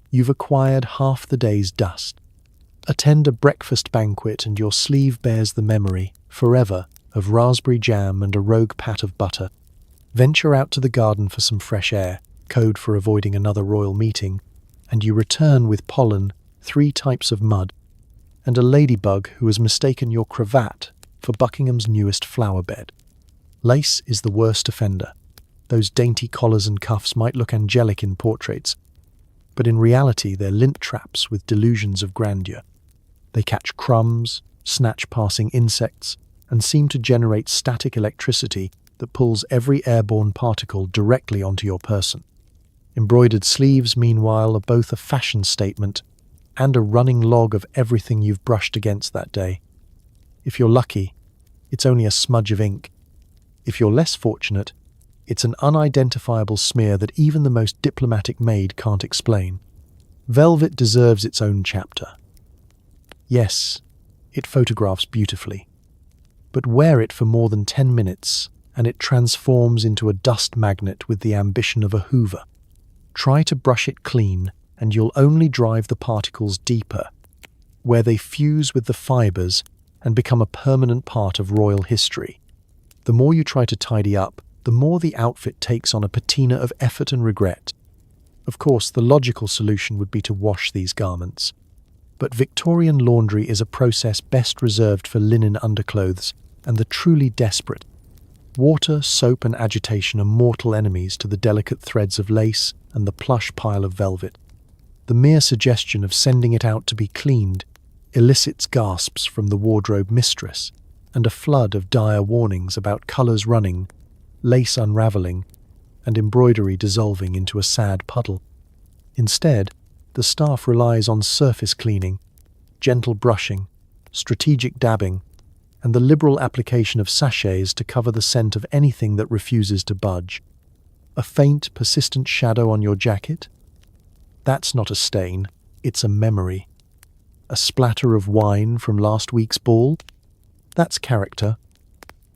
you've acquired half the day's dust. Attend a breakfast banquet and your sleeve bears the memory, forever, of raspberry jam and a rogue pat of butter. Venture out to the garden for some fresh air, code for avoiding another royal meeting, and you return with pollen, 3 types of mud, and a ladybug who has mistaken your cravat for Buckingham's newest flower bed. Lace is the worst offender. Those dainty collars and cuffs might look angelic in portraits, but in reality they're lint traps with delusions of grandeur. They catch crumbs, snatch passing insects, and seem to generate static electricity that pulls every airborne particle directly onto your person. Embroidered sleeves, meanwhile, are both a fashion statement and a running log of everything you've brushed against that day. If you're lucky, it's only a smudge of ink. If you're less fortunate, it's an unidentifiable smear that even the most diplomatic maid can't explain. Velvet deserves its own chapter. Yes, it photographs beautifully. But wear it for more than 10 minutes, and it transforms into a dust magnet with the ambition of a hoover. Try to brush it clean, and you'll only drive the particles deeper, where they fuse with the fibers and become a permanent part of royal history. The more you try to tidy up, the more the outfit takes on a patina of effort and regret. Of course, the logical solution would be to wash these garments. But Victorian laundry is a process best reserved for linen underclothes and the truly desperate. Water, soap, and agitation are mortal enemies to the delicate threads of lace and the plush pile of velvet. The mere suggestion of sending it out to be cleaned elicits gasps from the wardrobe mistress and a flood of dire warnings about colours running, lace unravelling, and embroidery dissolving into a sad puddle. Instead, the staff relies on surface cleaning, gentle brushing, strategic dabbing, and the liberal application of sachets to cover the scent of anything that refuses to budge. A faint, persistent shadow on your jacket? That's not a stain, it's a memory. A splatter of wine from last week's ball? That's character.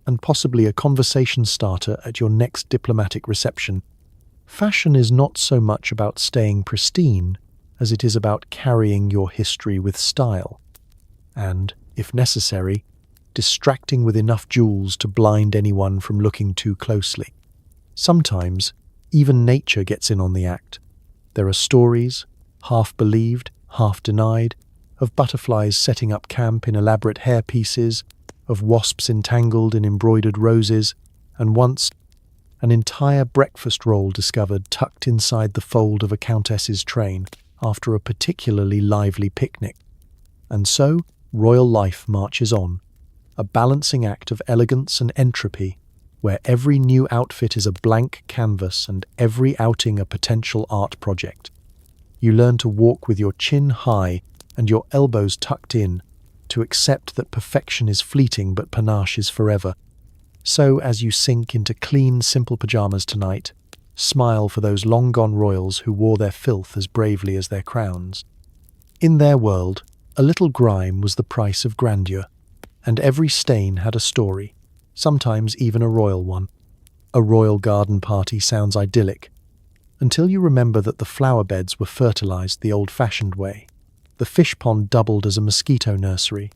And possibly a conversation starter at your next diplomatic reception. Fashion is not so much about staying pristine as it is about carrying your history with style. And, if necessary, distracting with enough jewels to blind anyone from looking too closely. Sometimes, even nature gets in on the act. There are stories, half believed, half denied, of butterflies setting up camp in elaborate hairpieces, of wasps entangled in embroidered roses, and once, an entire breakfast roll discovered tucked inside the fold of a countess's train after a particularly lively picnic. And so, royal life marches on, a balancing act of elegance and entropy, where every new outfit is a blank canvas and every outing a potential art project. You learn to walk with your chin high and your elbows tucked in, to accept that perfection is fleeting but panache is forever. So, as you sink into clean, simple pajamas tonight, smile for those long-gone royals who wore their filth as bravely as their crowns. In their world, a little grime was the price of grandeur, and every stain had a story, sometimes even a royal one. A royal garden party sounds idyllic, until you remember that the flower beds were fertilized the old-fashioned way. The fish pond doubled as a mosquito nursery,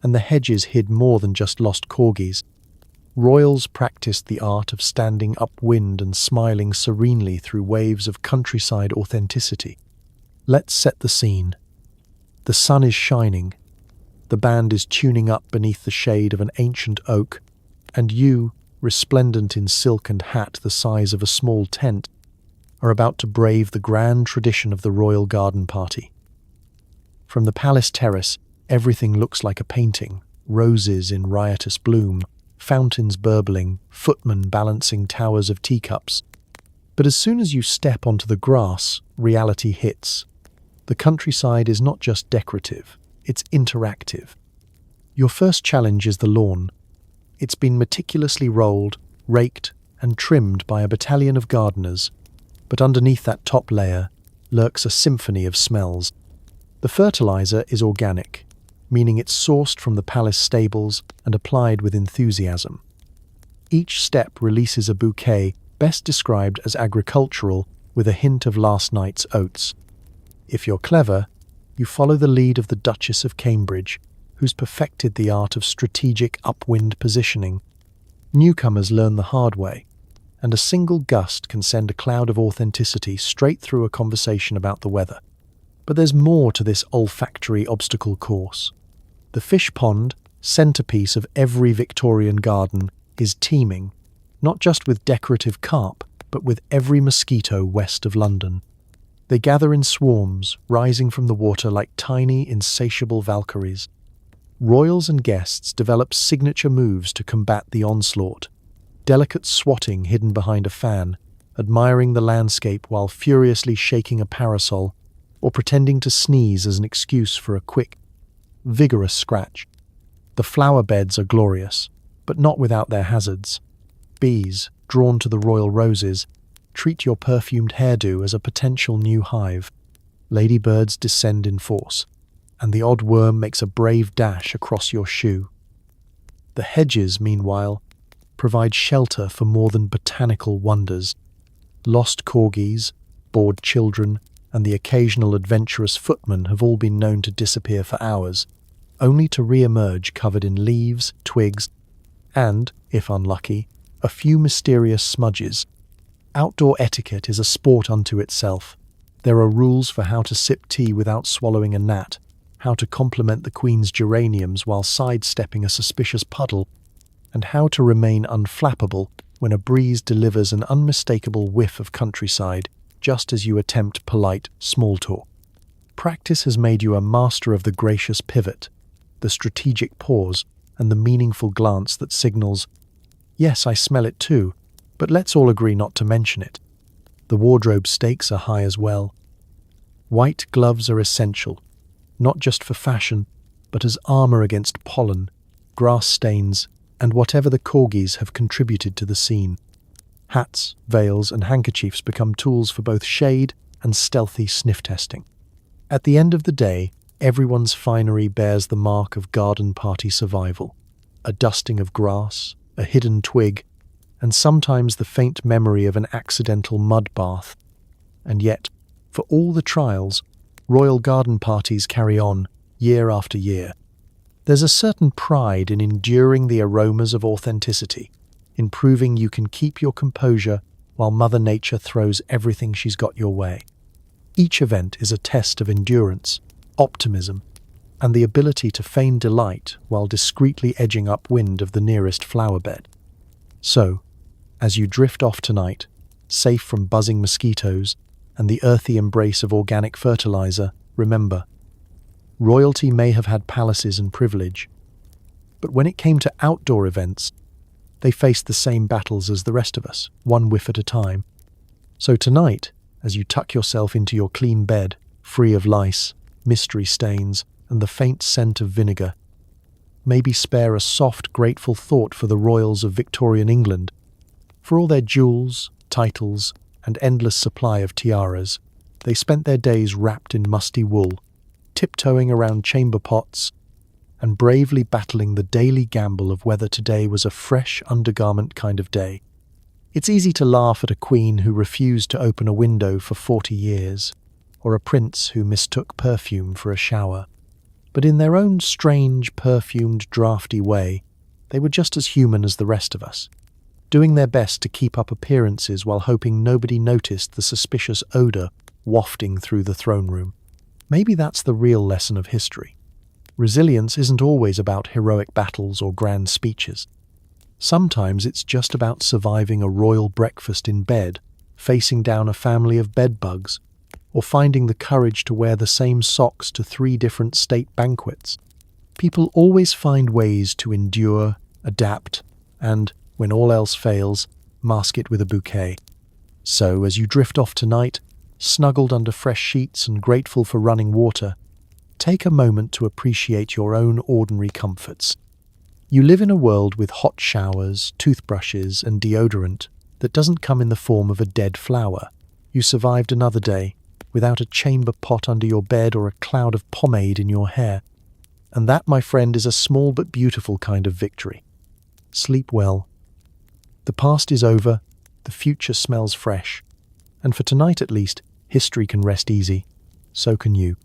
and the hedges hid more than just lost corgis. Royals practiced the art of standing upwind and smiling serenely through waves of countryside authenticity. Let's set the scene. The sun is shining, the band is tuning up beneath the shade of an ancient oak, and you, resplendent in silk and hat the size of a small tent, are about to brave the grand tradition of the royal garden party. From the palace terrace, everything looks like a painting, roses in riotous bloom, fountains burbling, footmen balancing towers of teacups. But as soon as you step onto the grass, reality hits. The countryside is not just decorative, it's interactive. Your first challenge is the lawn. It's been meticulously rolled, raked, and trimmed by a battalion of gardeners, But underneath that top layer lurks a symphony of smells. The fertilizer is organic, meaning it's sourced from the palace stables and applied with enthusiasm. Each step releases a bouquet best described as agricultural with a hint of last night's oats. If you're clever, you follow the lead of the Duchess of Cambridge, who's perfected the art of strategic upwind positioning. Newcomers learn the hard way, and a single gust can send a cloud of authenticity straight through a conversation about the weather. But there's more to this olfactory obstacle course. The fish pond, centerpiece of every Victorian garden, is teeming, not just with decorative carp, but with every mosquito west of London. They gather in swarms, rising from the water like tiny, insatiable Valkyries. Royals and guests develop signature moves to combat the onslaught. Delicate swatting hidden behind a fan, admiring the landscape while furiously shaking a parasol, or pretending to sneeze as an excuse for a quick, vigorous scratch. The flower beds are glorious, but not without their hazards. Bees, drawn to the royal roses, treat your perfumed hairdo as a potential new hive. Ladybirds descend in force, and the odd worm makes a brave dash across your shoe. The hedges, meanwhile, provide shelter for more than botanical wonders. Lost corgis, bored children, and the occasional adventurous footman have all been known to disappear for hours, only to re-emerge covered in leaves, twigs, and, if unlucky, a few mysterious smudges. Outdoor etiquette is a sport unto itself. There are rules for how to sip tea without swallowing a gnat, how to compliment the Queen's geraniums while sidestepping a suspicious puddle, and how to remain unflappable when a breeze delivers an unmistakable whiff of countryside just as you attempt polite small talk. Practice has made you a master of the gracious pivot, the strategic pause, and the meaningful glance that signals, "Yes, I smell it too, but let's all agree not to mention it." The wardrobe stakes are high as well. White gloves are essential, not just for fashion, but as armor against pollen, grass stains, and whatever the corgis have contributed to the scene. Hats, veils, and handkerchiefs become tools for both shade and stealthy sniff testing. At the end of the day, everyone's finery bears the mark of garden party survival. A dusting of grass, a hidden twig, and sometimes the faint memory of an accidental mud bath. And yet, for all the trials, royal garden parties carry on, year after year. There's a certain pride in enduring the aromas of authenticity, in proving you can keep your composure while Mother Nature throws everything she's got your way. Each event is a test of endurance, optimism, and the ability to feign delight while discreetly edging upwind of the nearest flower bed. So, as you drift off tonight, safe from buzzing mosquitoes and the earthy embrace of organic fertilizer, remember, royalty may have had palaces and privilege, but when it came to outdoor events, they faced the same battles as the rest of us, one whiff at a time. So tonight, as you tuck yourself into your clean bed, free of lice, mystery stains, and the faint scent of vinegar, maybe spare a soft, grateful thought for the royals of Victorian England. For all their jewels, titles, and endless supply of tiaras, they spent their days wrapped in musty wool, tiptoeing around chamber pots, and bravely battling the daily gamble of whether today was a fresh undergarment kind of day. It's easy to laugh at a queen who refused to open a window for 40 years, or a prince who mistook perfume for a shower. But in their own strange, perfumed, drafty way, they were just as human as the rest of us, doing their best to keep up appearances while hoping nobody noticed the suspicious odor wafting through the throne room. Maybe that's the real lesson of history. Resilience isn't always about heroic battles or grand speeches. Sometimes it's just about surviving a royal breakfast in bed, facing down a family of bedbugs, or finding the courage to wear the same socks to 3 different state banquets. People always find ways to endure, adapt, and, when all else fails, mask it with a bouquet. So, as you drift off tonight, snuggled under fresh sheets and grateful for running water, take a moment to appreciate your own ordinary comforts. You live in a world with hot showers, toothbrushes, and deodorant that doesn't come in the form of a dead flower. You survived another day, without a chamber pot under your bed or a cloud of pomade in your hair. And that, my friend, is a small but beautiful kind of victory. Sleep well. The past is over, the future smells fresh. And for tonight at least, history can rest easy. So can you.